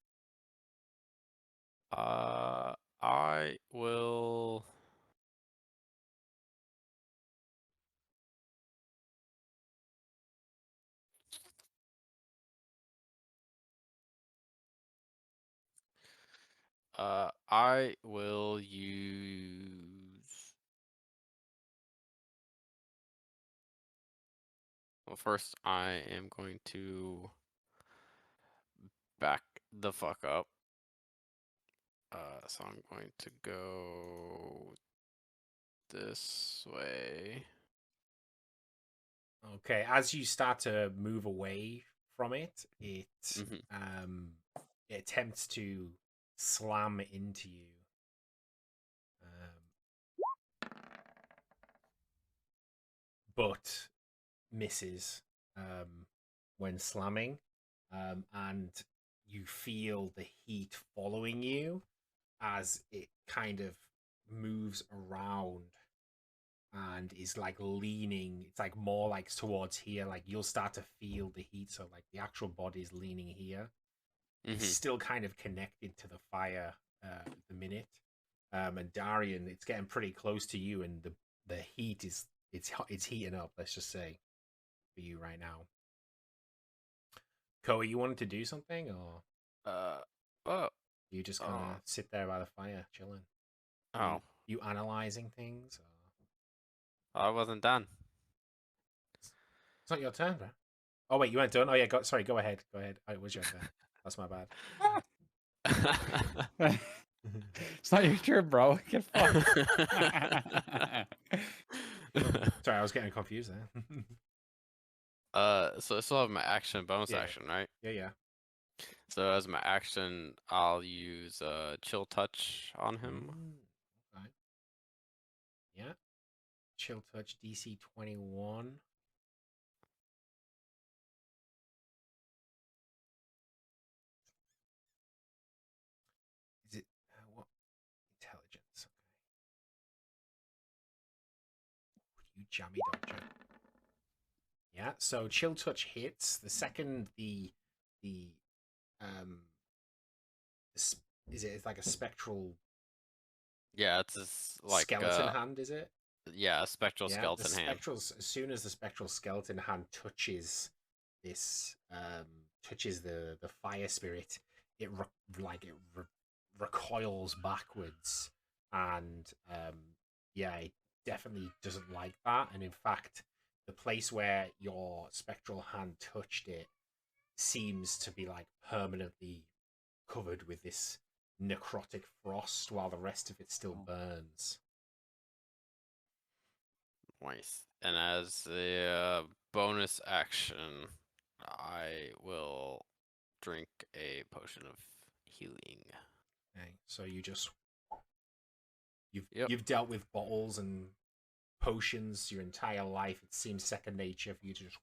D: I will. I will use. Well, first I am going to back the fuck up. So I'm going to go this way.
A: Okay, as you start to move away from it, it it attempts to slam into you. But misses when slamming, and you feel the heat following you as it kind of moves around and is like leaning. It's like more like towards here. Like you'll start to feel the heat, so like the actual body is leaning here. It's still kind of connected to the fire at the minute. And Darian, it's getting pretty close to you, and the heat is it's heating up. Let's just say for you right now. Koa, you wanted to do something, or you just kind of sit there by the fire chilling?
D: Oh,
A: you analyzing things?
D: I wasn't done.
A: It's not your turn, bro. Oh wait, you weren't done. Oh yeah, sorry. Go ahead. Go ahead. Oh, it was your turn. That's my bad.
E: It's not your turn, bro. Get fucked.
A: Sorry, I was getting confused there.
D: So I still have my action, bonus
A: Yeah.
D: action, right?
A: Yeah.
D: So as my action, I'll use chill touch on him.
A: Okay. Yeah. Chill touch DC 21. Is it what intelligence? Okay. You jammy dodger. Yeah. So chill touch hits. The second is it like a spectral?
D: Yeah, it's just like
A: skeleton hand, is it?
D: Yeah, a spectral skeleton
A: the
D: hand.
A: As soon as the spectral skeleton hand touches this touches the fire spirit, it recoils backwards, and yeah, it definitely doesn't like that. And in fact, the place where your spectral hand touched it seems to be like permanently covered with this necrotic frost, while the rest of it still burns.
D: Nice. And as a bonus action, I will drink a potion of healing.
A: Okay, so you've
D: Yep.
A: you've dealt with bottles and potions your entire life. It seems second nature for you to just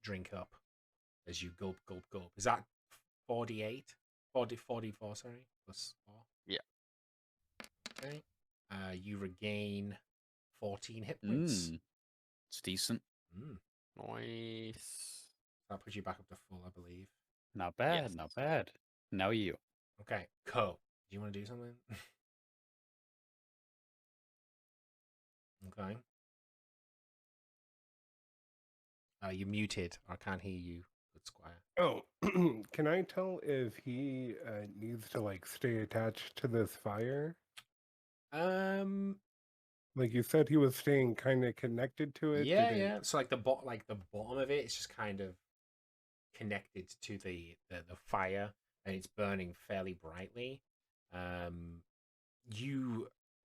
A: drink up as you gulp, gulp, gulp. Is that 48? 44, sorry, plus 4.
D: Yeah.
A: Okay. You regain 14 hit points.
E: It's decent.
D: Nice.
A: That puts you back up to full, I believe.
E: Not bad.
D: Yes.
E: Not bad. Now you.
A: Okay, Ko, do you want to do something? Okay. You're muted. I can't hear you, good squire.
F: Oh, can I tell if he needs to like stay attached to this fire? Like you said, he was staying kind of connected to it.
A: Yeah,
F: Did it-
A: yeah. So like the bottom of it is just kind of connected to the fire, and it's burning fairly brightly. I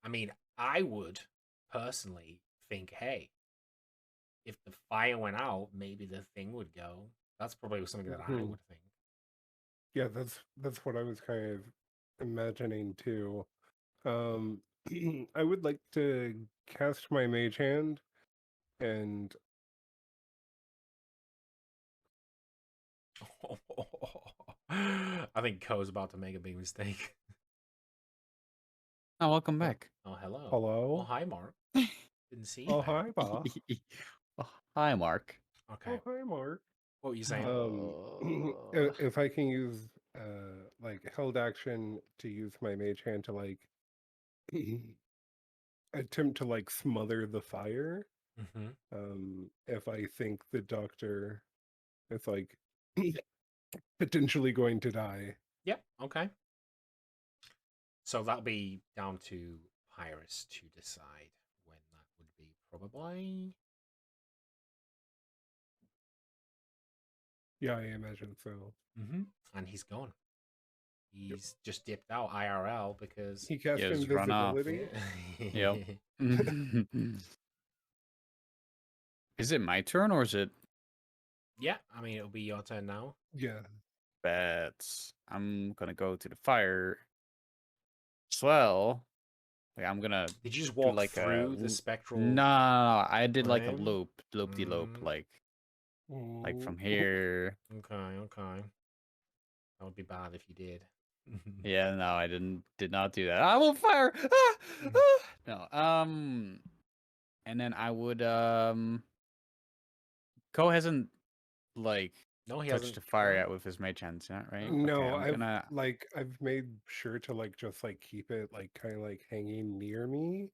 A: mean, I would personally think, hey, if the fire went out, maybe the thing would go. That's probably something that I
F: Mhm.
A: would think.
F: Yeah, that's what I was kind of imagining too. I would like to cast my mage hand, and
A: I think Ko's about to make a big mistake.
E: Oh, welcome back.
A: Oh, hello. Oh,
F: hello.
A: hi, Mark. Didn't see you.
F: Oh,
A: there.
F: hi, boss.
E: Oh, hi, Mark.
A: Okay.
F: Oh, hi, Mark.
A: What were you saying?
F: If I can use like held action to use my mage hand to like attempt to like smother the fire. If I think the doctor is like potentially going to die.
A: Yep. Okay. So that'll be down to Pyrus to decide when that would be, probably.
F: Yeah, I imagine so.
A: And he's gone. He's just dipped out IRL because
F: He cast
E: He has run off.
F: invisibility.
A: Yep.
E: Is it my turn or is it
A: Yeah, I mean it'll be your turn now.
F: Yeah.
E: bets? I'm gonna go to the fire as well. Like I'm gonna
A: Did you just
E: do
A: walk
E: like
A: through
E: a
A: the spectral?
E: No, I did like a
A: frame?
E: loop-de-loop, like from here.
A: Okay. That would be bad if you did.
E: Yeah, no, I did not do that. I will fire. No, and then I would Ko hasn't like
A: No, he
E: touched
A: hasn't.
E: the fire yet with his mage hands, yeah, right?
F: No,
E: Okay,
F: I've made sure to like just like keep it like kind of like hanging near me,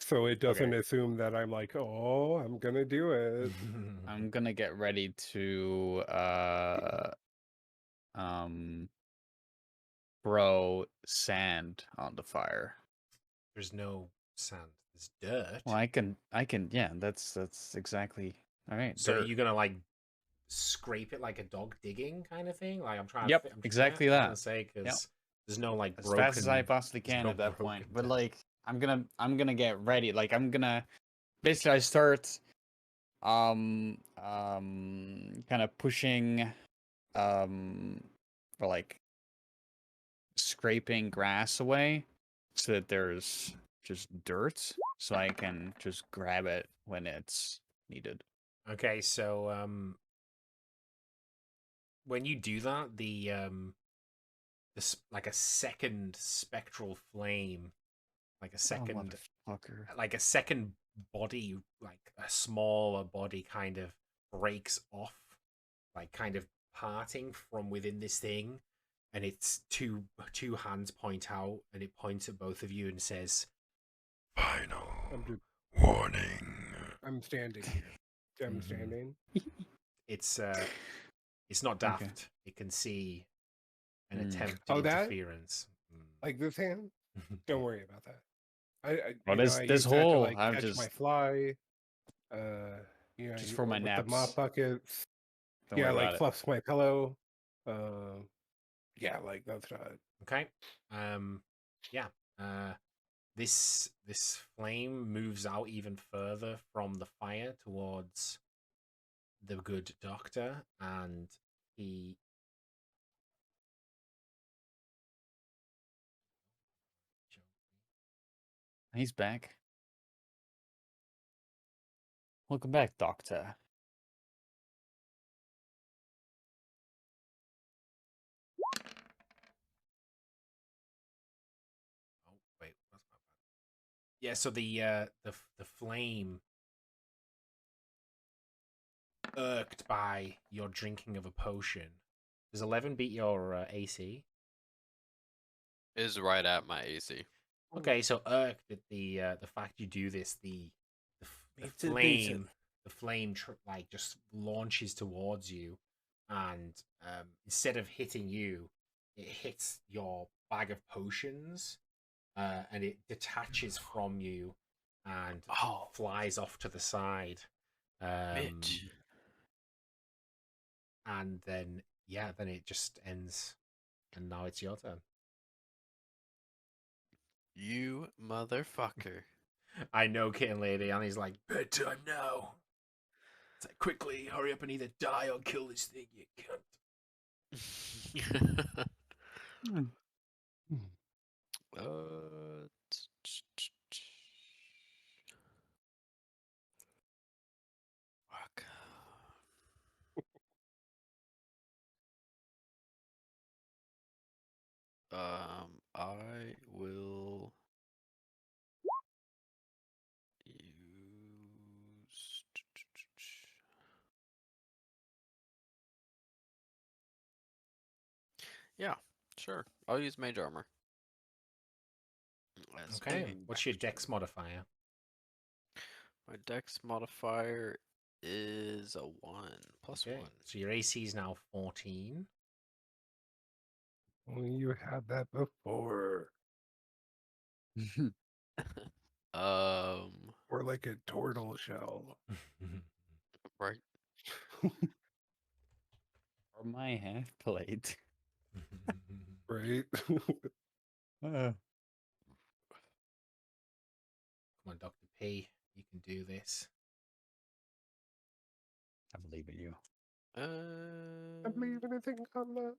F: so it doesn't assume that I'm like, oh, I'm gonna do it.
E: I'm gonna get ready to throw sand on the fire.
A: There's no sand. There's dirt.
E: Well, I can, yeah. That's exactly all right.
A: So are
E: dirt.
A: you gonna like scrape it like a dog digging kind of thing? Like I'm trying.
E: Yep,
A: to, I'm,
E: exactly
A: yeah, I was
E: that.
A: gonna say because
E: Yep.
A: there's no like
E: As
A: broken,
E: fast as I possibly
A: there's
E: can
A: no
E: at that
A: broken
E: point. But
A: dirt.
E: like, I'm gonna get ready. Like, I'm gonna basically I start kind of pushing or like scraping grass away so that there's just dirt, so I can just grab it when it's needed.
A: Okay, so when you do that, like a second spectral flame, like a second,
E: motherfucker.
A: like a second body, like a smaller body, kind of breaks off, like kind of parting from within this thing, and it's two hands point out, and it points at both of you and says, "Final
F: I'm
A: warning."
F: standing here. I'm standing.
A: it's not daft.
E: Okay.
A: It can see an
E: Mm.
A: attempted
F: Oh, that?
A: interference.
F: Like this hand? Don't worry about that. I
E: Well,
F: you know,
E: this-
F: I
E: this
F: use that to,
E: hole,
F: like,
E: I'm
F: catch my
E: just-
F: fly.
E: Just for my
F: with the mop
E: naps.
F: buckets.
E: Don't
F: Yeah,
E: worry
F: like
E: about it.
F: fluffs my pillow. Yeah, like that's not.
A: Okay. Yeah. This flame moves out even further from the fire towards the good doctor, and he
E: He's back. Welcome back, Doctor.
A: oh wait, what's my bad? Yeah, so the flame, irked by your drinking of a potion. Does 11 beat your AC?
D: Is right at my AC.
A: Okay, so irked at the fact you do this, the
B: Beats it, beats it.
A: flame like just launches towards you, and instead of hitting you, it hits your bag of potions, and it detaches from you and
D: Oh,
A: flies off to the side.
D: bitch.
A: And then then it just ends, and now it's your turn.
D: You motherfucker.
A: I know, kitten lady, and he's like, bedtime now. It's like, quickly, hurry up and either die or kill this thing, you cunt.
E: Hmm.
D: uh, fuck. I will use. Yeah, sure. I'll use mage armor. As
A: Okay,
D: a
A: what's your dex modifier?
D: My dex modifier is a 1 plus
A: Okay,
D: 1.
A: so your AC is now 14.
F: Well, you had that before.
D: Um,
F: Or like a turtle shell.
D: right.
E: Or my half plate.
F: Right?
E: Uh,
A: Come on, Dr. P, you can do this.
E: I believe in you.
F: I believe anything on that.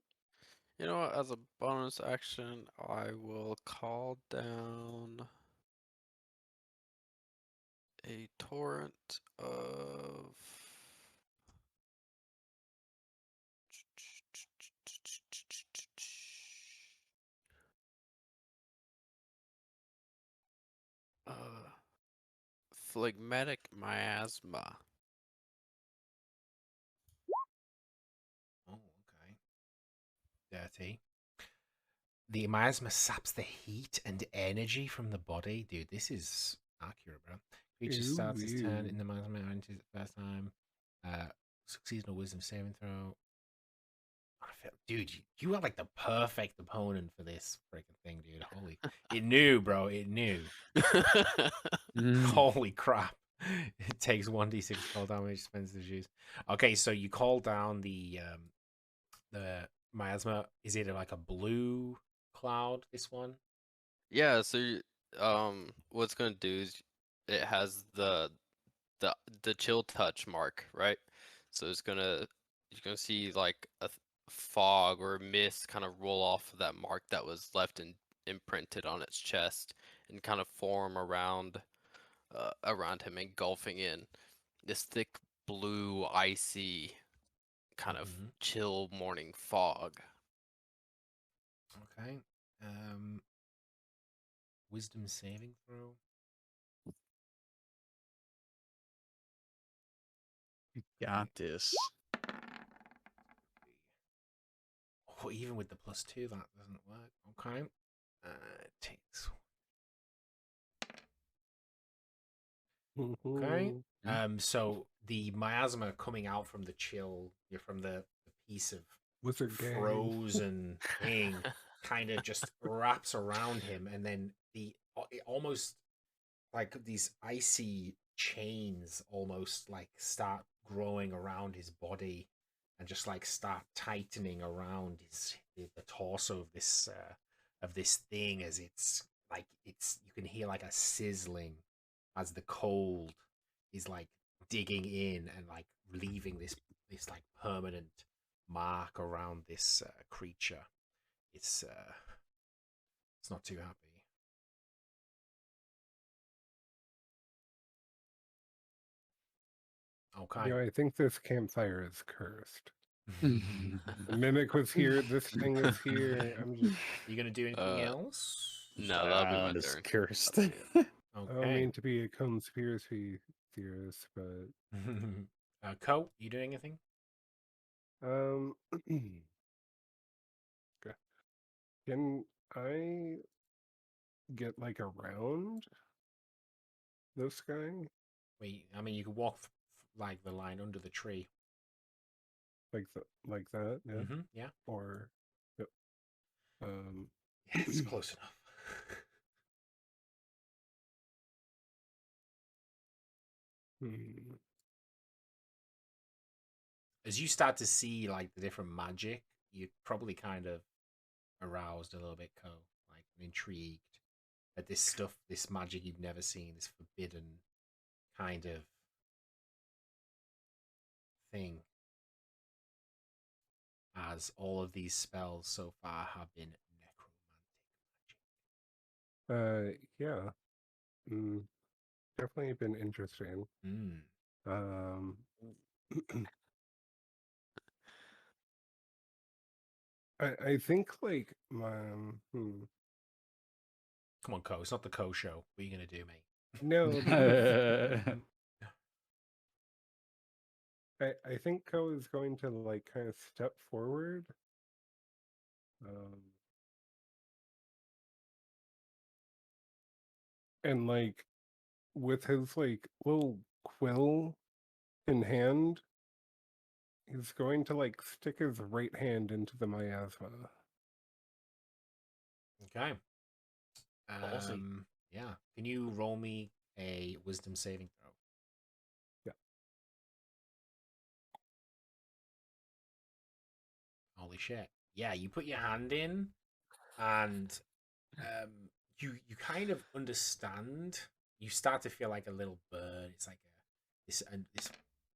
D: You know what? As a bonus action, I will call down a torrent of. Phlegmatic miasma.
A: Oh, okay. Dirty. The miasma saps the heat and energy from the body. Dude, this is accurate, bro. Creature starts its turn in the miasma enters the first time. Succeeds on a wisdom saving throw. Dude, you are like the perfect opponent for this freaking thing, dude. Holy, it knew, bro. It knew. Holy crap! It takes 1d6 cold damage. Spends the juice. Okay, so you call down the miasma. Is it like a blue cloud? This one.
D: Yeah, so what's gonna do is it has the chill touch mark, right? So you're gonna see like a fog or a mist kind of roll off of that mark that was left imprinted on its chest and kind of form around him, engulfing in this thick blue, icy kind of
A: Mhm.
D: chill morning fog.
A: Okay. Wisdom saving throw.
E: Got this.
A: Oh, even with the +2, that doesn't work. Okay. It takes. Okay. So the miasma coming out from the chill, from the piece of
F: Wizard gang.
A: frozen thing, kind of just wraps around him, and then it almost like these icy chains almost like start growing around his body, and just like start tightening around the torso of this thing, as it's you can hear like a sizzling as the cold is like digging in and like leaving this like permanent mark around this creature. It's not too happy. Okay.
F: You know, I think this campfire is cursed. The mimic was here. This thing is here. I'm just.
A: You gonna do anything else?
D: No, that'll be my
E: It's
D: turn.
E: cursed.
F: I don't
A: Okay.
F: mean to be a conspiracy theorist, but
A: Co, you doing anything?
F: okay. Can I get like around this guy?
A: Wait, I mean, you could walk like the line under the tree.
F: Like that, yeah.
A: Yeah.
F: Or yep.
A: Yeah, it's close enough. As you start to see like the different magic, you're probably kind of aroused a little bit, Co, like intrigued at this stuff, this magic you've never seen, this forbidden kind of thing. As all of these spells so far have been necromantic magic.
F: Yeah. Definitely been interesting. I think like
A: Come on, Co. It's not the Co show. What are you gonna do, mate?
F: No. I think Co is going to like kind of step forward. And like with his like little quill in hand, he's going to like stick his right hand into the miasma.
A: Okay. Yeah. Can you roll me a wisdom saving throw?
F: Yeah.
A: Holy shit. Yeah, you put your hand in, and you kind of understand. You start to feel like a little burn. It's like this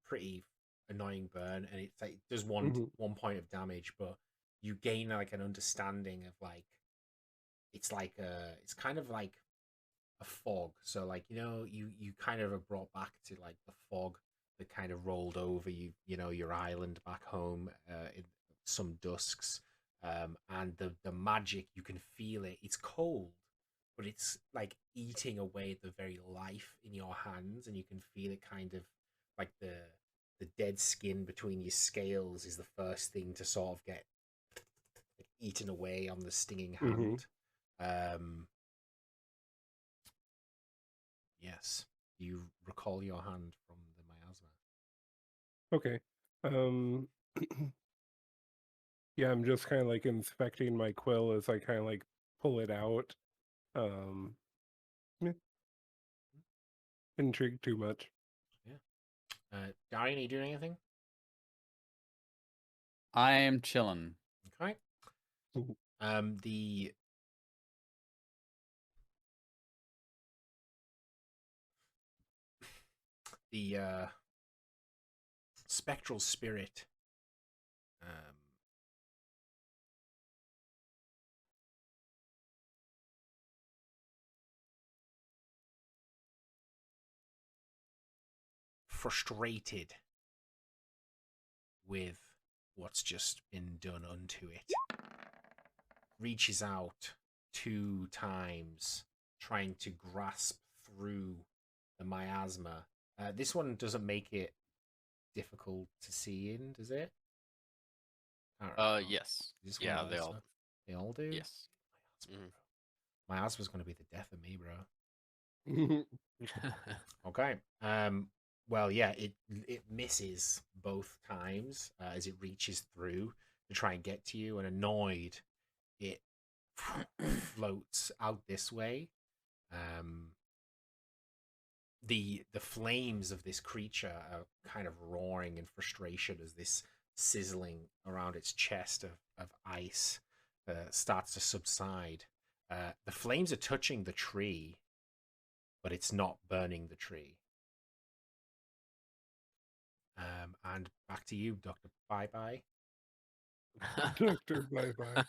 A: pretty annoying burn, and it's like it does one point of damage, but you gain like an understanding of like it's kind of like a fog. So like you kind of are brought back to like the fog that kind of rolled over your island back home in some dusks, and the magic, you can feel it. It's cold, but it's like eating away the very life in your hands, and you can feel it kind of like the dead skin between your scales is the first thing to sort of get like, eaten away on the stinging hand. Yes, you recall your hand from the miasma.
F: Okay. Yeah, I'm just kind of like inspecting my quill as I kind of like pull it out. Yeah. Intrigued too much.
A: Yeah. Darian, are you doing anything?
E: I am chilling.
A: Okay. The spectral spirit frustrated with what's just been done unto it, reaches out 2 times, trying to grasp through the miasma. This one doesn't make it difficult to see in, does it?
D: Yes.
A: This
D: Yeah,
A: one they all do.
D: Yes.
A: Miasma's going to be the death of me, bro. Okay. Well, yeah, it misses both times as it reaches through to try and get to you, and annoyed, it floats out this way. Um, the flames of this creature are kind of roaring in frustration as this sizzling around its chest of ice starts to subside. The flames are touching the tree, but it's not burning the tree. And back to you, Dr. Bye Bye.
F: Doctor, bye bye.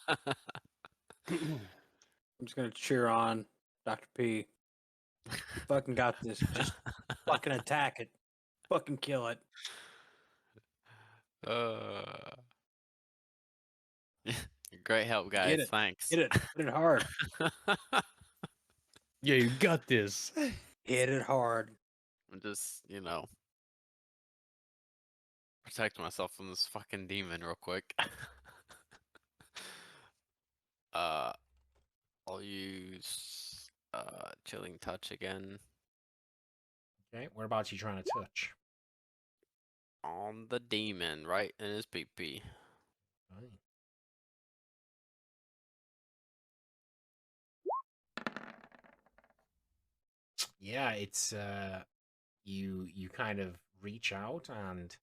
C: I'm just gonna cheer on Dr. P. You fucking got this. Just fucking attack it. Fucking kill it.
D: uh, great help, guys.
C: Get it.
D: Thanks.
C: Hit it. Hit it hard.
E: Yeah, you got this.
C: Hit it hard.
D: I'm just, protect myself from this fucking demon real quick. I'll use chilling touch again
A: Okay, whereabouts are you trying to touch?
D: on the demon, right in his PP.
A: Right. Yeah, it's you kind of reach out and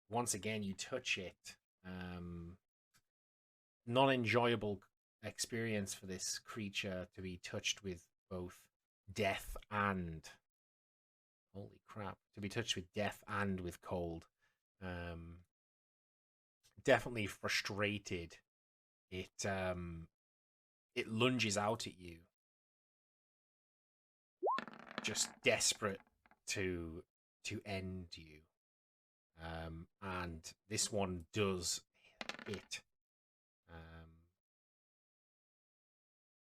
A: once again you touch it. Non-enjoyable experience for this creature to be touched with both death and holy crap, to be touched with death and with cold. Definitely frustrated. It lunges out at you, just desperate to end you. And this one does hit,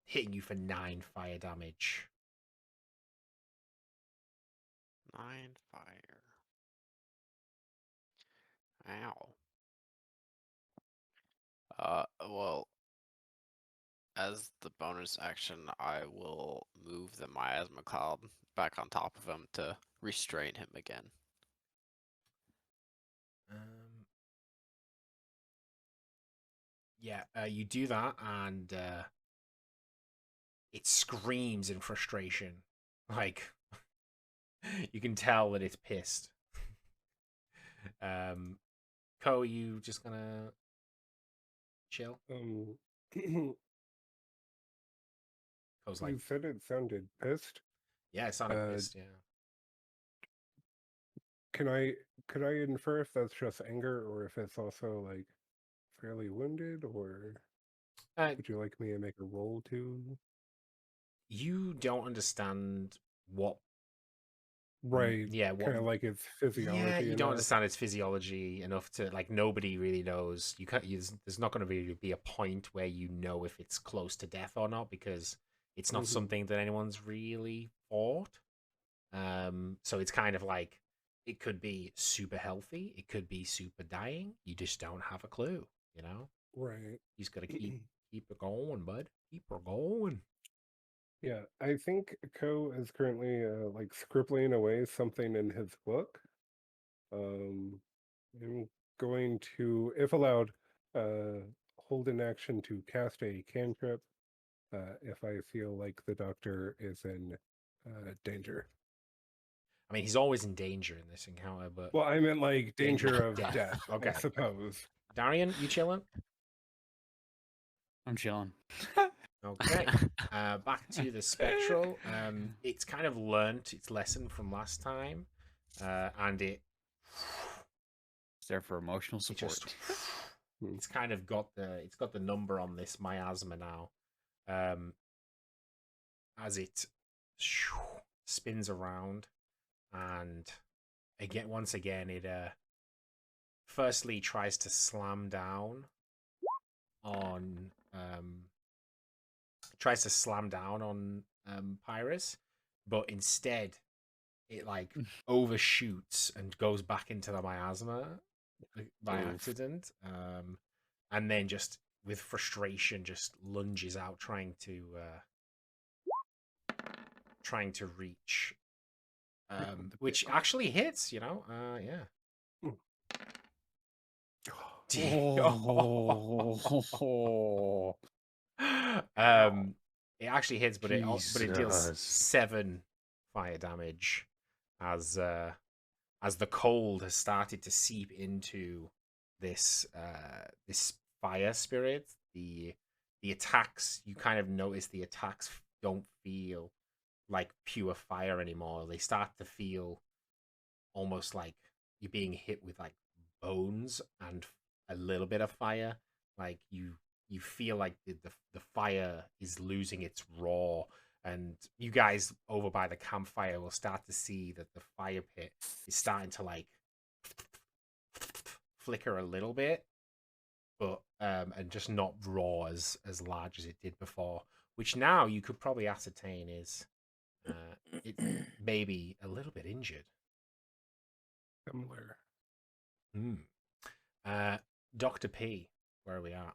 A: hitting you for 9 fire damage.
D: 9 fire. Ow. Well, as the bonus action, I will move the miasma cloud back on top of him to restrain him again.
A: Yeah, you do that, and it screams in frustration. Like, you can tell that it's pissed. Ko, you just gonna chill? Ko's like,
F: You said it sounded pissed.
A: yeah, it sounded pissed, yeah.
F: Could I infer if that's just anger or if it's also like fairly wounded, or would you like me to make a roll too?
A: You don't understand what.
F: Right.
A: Yeah. What?
F: Kind of like its physiology.
A: Yeah, you don't
F: enough.
A: understand its physiology enough to like. Nobody really knows. You can't. There's not going to really be a point where you know if it's close to death or not because it's not something that anyone's really fought. So it's kind of like it could be super healthy, it could be super dying. You just don't have a clue, you know.
F: Right.
A: You just gotta keep it going, bud. Keep her going.
F: Yeah, I think Ko is currently like scribbling away something in his book. I'm going to, if allowed, hold an action to cast a cantrip if I feel like the doctor is in danger.
A: I mean, he's always in danger in this encounter, but
F: Well, I meant like danger of
A: death.
F: death,
A: Okay.
F: I suppose.
A: Darian, you chilling?
E: I'm chilling.
A: Okay. Back to the spectral. It's kind of learnt its lesson from last time, and
E: It's there for emotional support.
A: It's kind of got the number on this miasma now, as it spins around, and once again it firstly tries to slam down on Pyrus, but instead it like overshoots and goes back into the miasma by accident, and then just with frustration just lunges out trying to reach which actually hits. You know, yeah.
E: Oh,
A: It actually hits, but it deals
B: Jesus.
A: 7 fire damage as the cold has started to seep into this fire spirit. The attacks, you kind of notice the attacks don't feel like pure fire anymore. They start to feel almost like you're being hit with like bones and a little bit of fire. Like you feel like the fire is losing its raw, and you guys over by the campfire will start to see that the fire pit is starting to like flicker a little bit, but and just not raw as large as it did before, which now you could probably ascertain is it maybe a little bit injured.
F: Similar.
A: Dr. P, where are we at?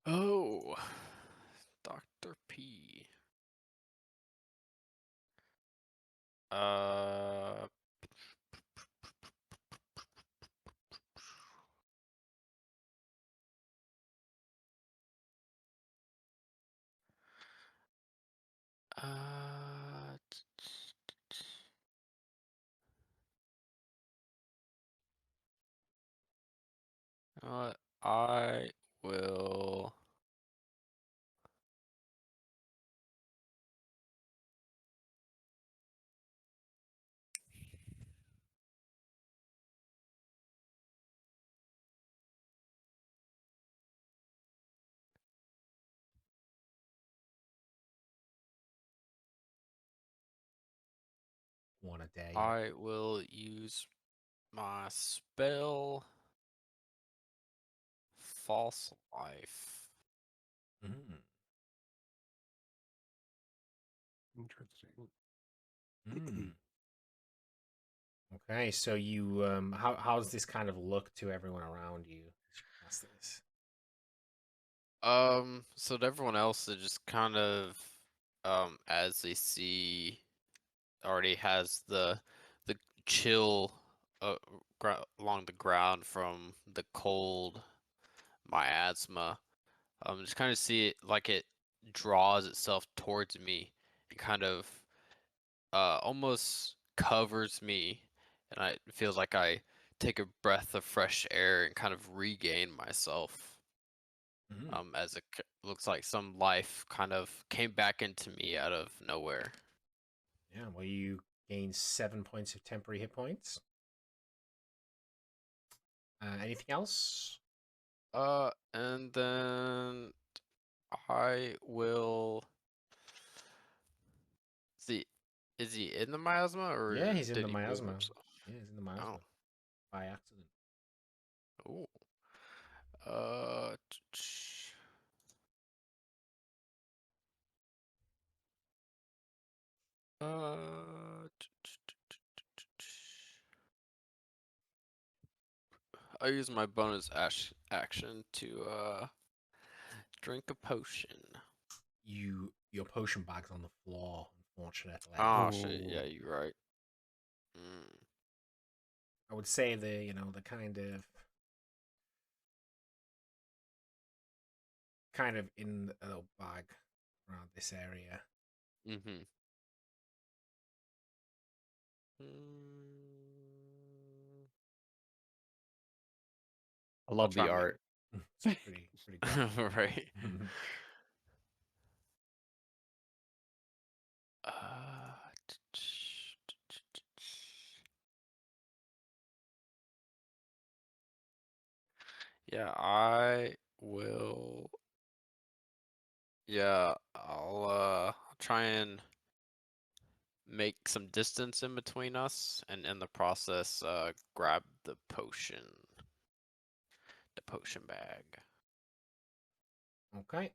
D: Oh, Dr. P. Uh, I will.
A: One a day.
D: I will use my spell, False Life.
A: Mm.
F: Interesting.
A: Mm. Okay, so you how's this kind of look to everyone around you as you cast this?
D: So to everyone else, it just kind of, as they see, already has the chill along the ground from the cold, miasma. Just kind of see it like it draws itself towards me and kind of almost covers me, and it feels like I take a breath of fresh air and kind of regain myself.
A: Mm.
D: As it looks like some life kind of came back into me out of nowhere.
A: Yeah, well, you gain 7 points of temporary hit points. Anything else?
D: And then I will see. Is he in the miasma
A: Yeah,
D: or
A: he's in
D: did
A: the
D: he move
A: miasma.
D: himself?
A: Yeah, he's in the miasma
D: Oh,
A: by accident.
D: oh. Uh, uh, I use my bonus action to drink a potion.
A: Your potion bag's on the floor, unfortunately.
D: Oh shit! Yeah, you're right. Mm.
A: I would say the kind of in a little bag around this area.
D: Mm-hmm.
E: I love the
D: try my-
E: art.
A: It's pretty graphic.
D: right. Yeah, I will. Yeah, I'll try and make some distance in between us, and in the process, grab the potion bag.
A: Okay.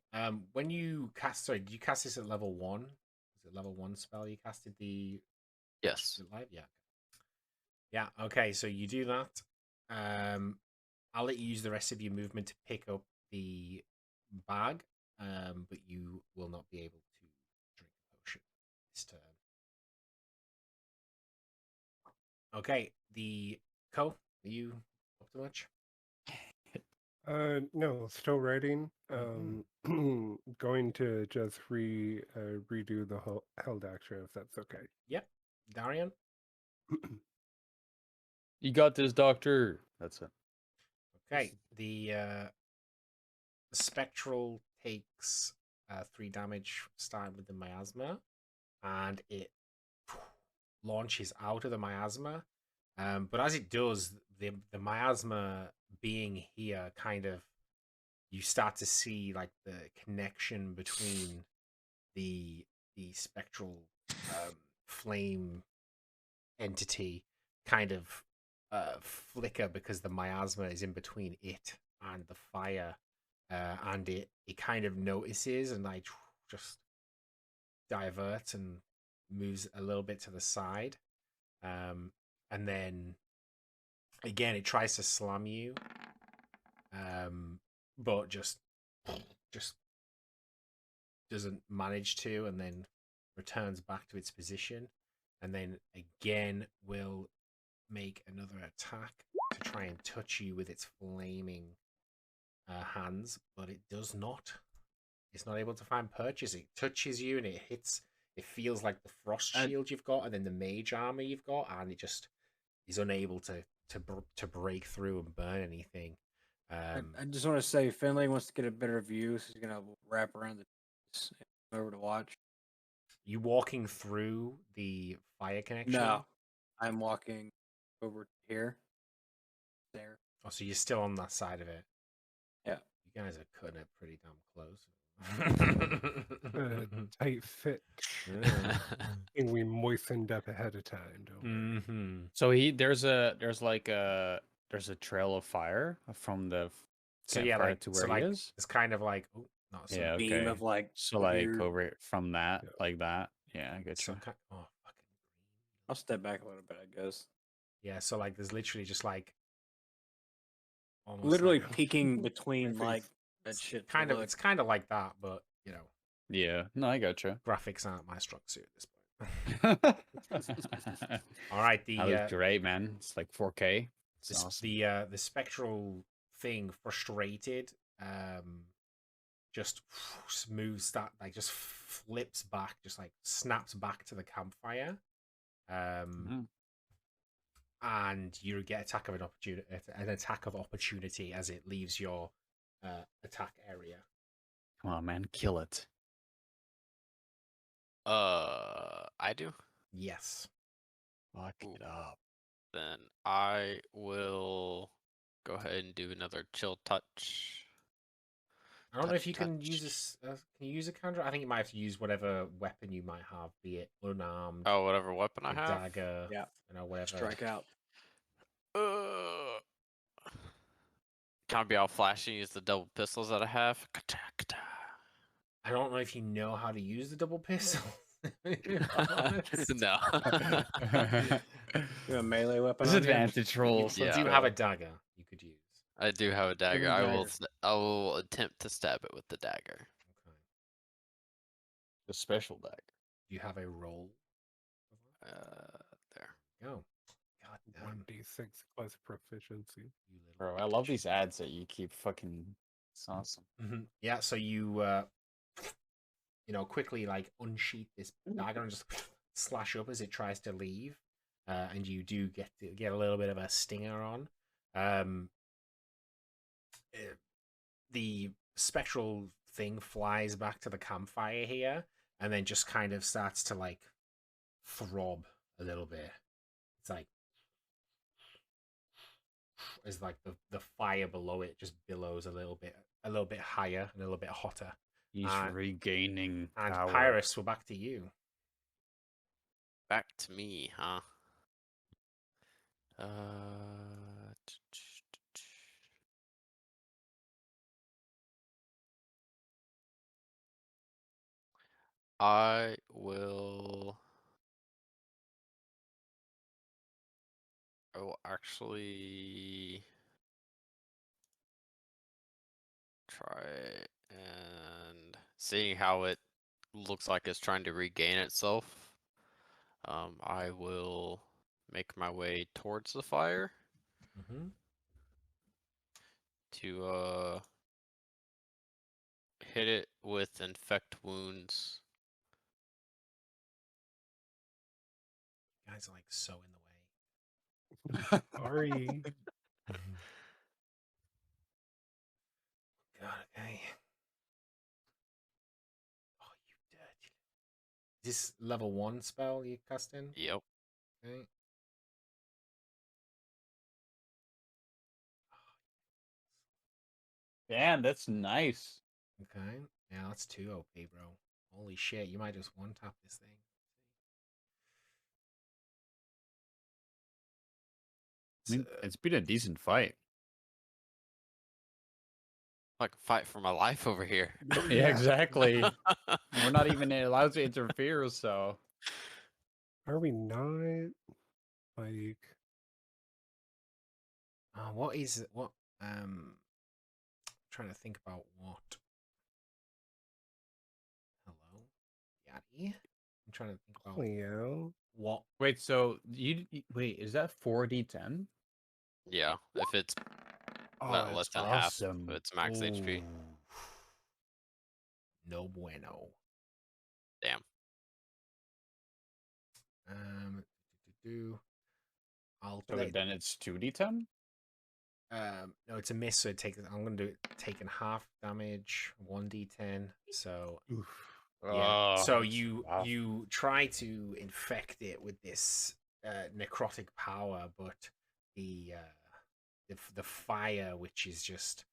A: When you cast, sorry, did you cast this at level 1? Is it level 1 spell you casted the
D: Yes.
A: live? Yeah. Yeah. Okay. So you do that. I'll let you use the rest of your movement to pick up the bag, but you will not be able to drink the potion this turn. Okay, the are you up to much?
F: No, still writing.
A: Mhm.
F: Going to just redo the whole held action if that's okay.
A: Yep. Darian?
E: You got this, doctor. That's it.
A: Okay. The spectral takes 3 damage starting with the miasma, and it launches out of the miasma. But as it does, the miasma being here kind of you start to see like the connection between the spectral flame entity kind of flicker because the miasma is in between it and the fire, and it kind of notices and like just diverts and moves a little bit to the side, and then again it tries to slam you, but just doesn't manage to, and then returns back to its position, and then again will make another attack to try and touch you with its flaming hands, but it does not. It's not able to find purchase. It touches you and it hits. It feels like the frost shield you've got, and then the mage armor you've got, and it just is unable to break through and burn anything.
C: I just want to say, Finley wants to get a better view, so he's gonna wrap around the over to watch.
A: You walking through the fire connection?
C: No, I'm walking over here. There.
A: Oh, so you're still on that side of it.
C: Yeah.
A: You guys are cutting it pretty damn close.
F: Tight fit. And we moistened up ahead of time. Don't worry.
A: Mm-hmm.
E: So there's a trail of fire from the
A: So yeah,
E: campfire
A: like
E: to where he is.
A: it's kind of like not so
E: Yeah, okay.
C: Beam of like
E: So like
C: weird-
E: over from that,
F: Yeah.
E: like that. Yeah, I get you.
A: some kind. Oh fucking green.
C: I'll step back a little bit, I guess.
A: Yeah, so like there's literally just like almost
C: Literally
A: like
C: peeking between
F: face.
C: like that
A: it's
C: shit.
A: kind of it's kind of like that, but you know,
E: Yeah, no, I got you.
A: graphics aren't my strong suit at this point. All right,
E: that was great, man. It's like 4K. It's awesome.
A: the spectral thing, frustrated, just moves that, like just flips back, just like snaps back to the campfire, and you get an attack of opportunity as it leaves your attack area.
E: Come on, man, kill it.
D: I do.
A: Yes.
E: Fuck it up.
D: Then I will go ahead and do another chill touch.
A: I don't know if you can
D: Touch.
A: use this. Can you use a conjure? I think you might have to use whatever weapon you might have, be it unarmed,
D: Oh, whatever weapon I
A: a
D: have.
A: dagger,
C: Yeah.
A: whatever.
C: Strike out.
D: Can I be all flashy and use the double pistols that I have?
A: I don't know if you know how to use the double pistol.
D: No.
C: You have a melee weapon. on you?
E: Disadvantage rolls.
A: You
D: Yeah.
A: do have a dagger you could use.
D: I do have a dagger.
C: him
D: I
C: dagger.
D: I will attempt to stab it with the dagger.
A: Okay.
E: The special dagger.
A: Do you have a roll?
D: There.
A: Go. God damn.
F: 1d6 plus proficiency.
A: You little
E: Bro, I love
A: bitch.
E: these ads that you keep fucking. It's awesome.
A: Yeah, so you quickly like unsheath this dagger and just slash up as it tries to leave, and you do get a little bit of a stinger on. The spectral thing flies back to the campfire here, and then just kind of starts to like throb a little bit. It's like as like the fire below it just billows a little bit higher and a little bit hotter.
E: He's regaining
A: And
E: power.
A: Pyrus, we're back to you.
D: Back to me, huh? I will actually try and seeing how it looks like it's trying to regain itself. I will make my way towards the fire
A: Mm-hmm.
D: to hit it with infect wounds.
A: You guys are like so in the way.
F: Sorry.
A: God, okay. Oh, you dirty. Is this level 1 spell you cast in?
D: Yep.
A: Okay.
E: Damn, that's nice.
A: Okay. Yeah, that's 2 OP, bro. Holy shit, you might just one-tap this thing.
E: I mean, it's been a decent fight.
D: Like a fight for my life over here.
E: Yeah, exactly. We're not even allowed to interfere, so.
F: Are we not? Like,
A: What is it? What? Trying to think about what. Hello, Yaddy. I'm trying to think about
F: Leo?
A: what.
E: Wait, so wait, is that 4d10?
D: Yeah, if it's
E: Oh,
D: less
E: that's
D: than
E: awesome.
D: half, it's max HP.
A: No bueno.
D: Damn.
A: I'll
E: So
A: play.
E: then it's 2d10?
A: No, it's a miss. So I'm gonna do it taking half damage, 1d10. So
F: Oof.
A: yeah. So
E: that's rough.
A: you try to infect it with this necrotic power, but the fire, which is just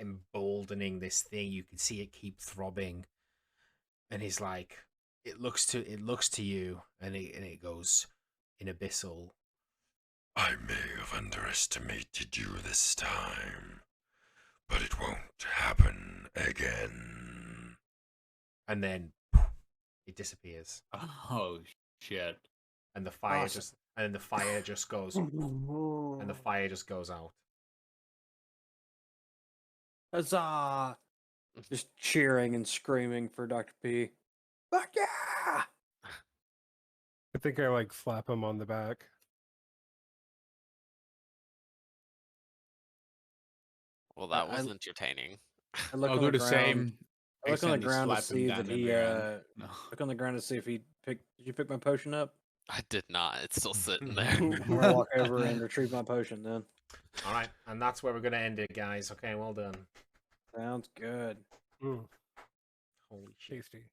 A: emboldening this thing, you can see it keep throbbing, and he's like, it looks to you, and it goes in abyssal. I may have underestimated you this time, but it won't happen again. And then it disappears,
E: Oh, shit.
A: and the fire
C: Awesome.
A: just goes, and the fire just goes out.
C: Huzzah! Just cheering and screaming for Dr. P. Fuck yeah!
F: I think I like slap him on the back.
D: Well, that
C: I-
D: was entertaining.
C: I look
E: I'll
C: on
E: do
C: the
E: the
C: ground.
E: same.
C: I look on the
E: Accidentally
C: ground to
E: slap him
C: see
E: down
C: that
E: in the
C: he
E: ground. No.
C: look on the ground to see if he picked. Did you pick my potion up?
D: I did not. It's still sitting
C: I'm
D: there.
C: gonna walk over and retrieve my potion then.
A: All right, and that's where we're gonna end it, guys. Okay, well done.
C: Sounds good.
F: Mm,
A: Holy shit.
F: tasty.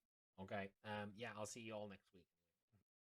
A: Okay. Yeah, I'll see you all next week.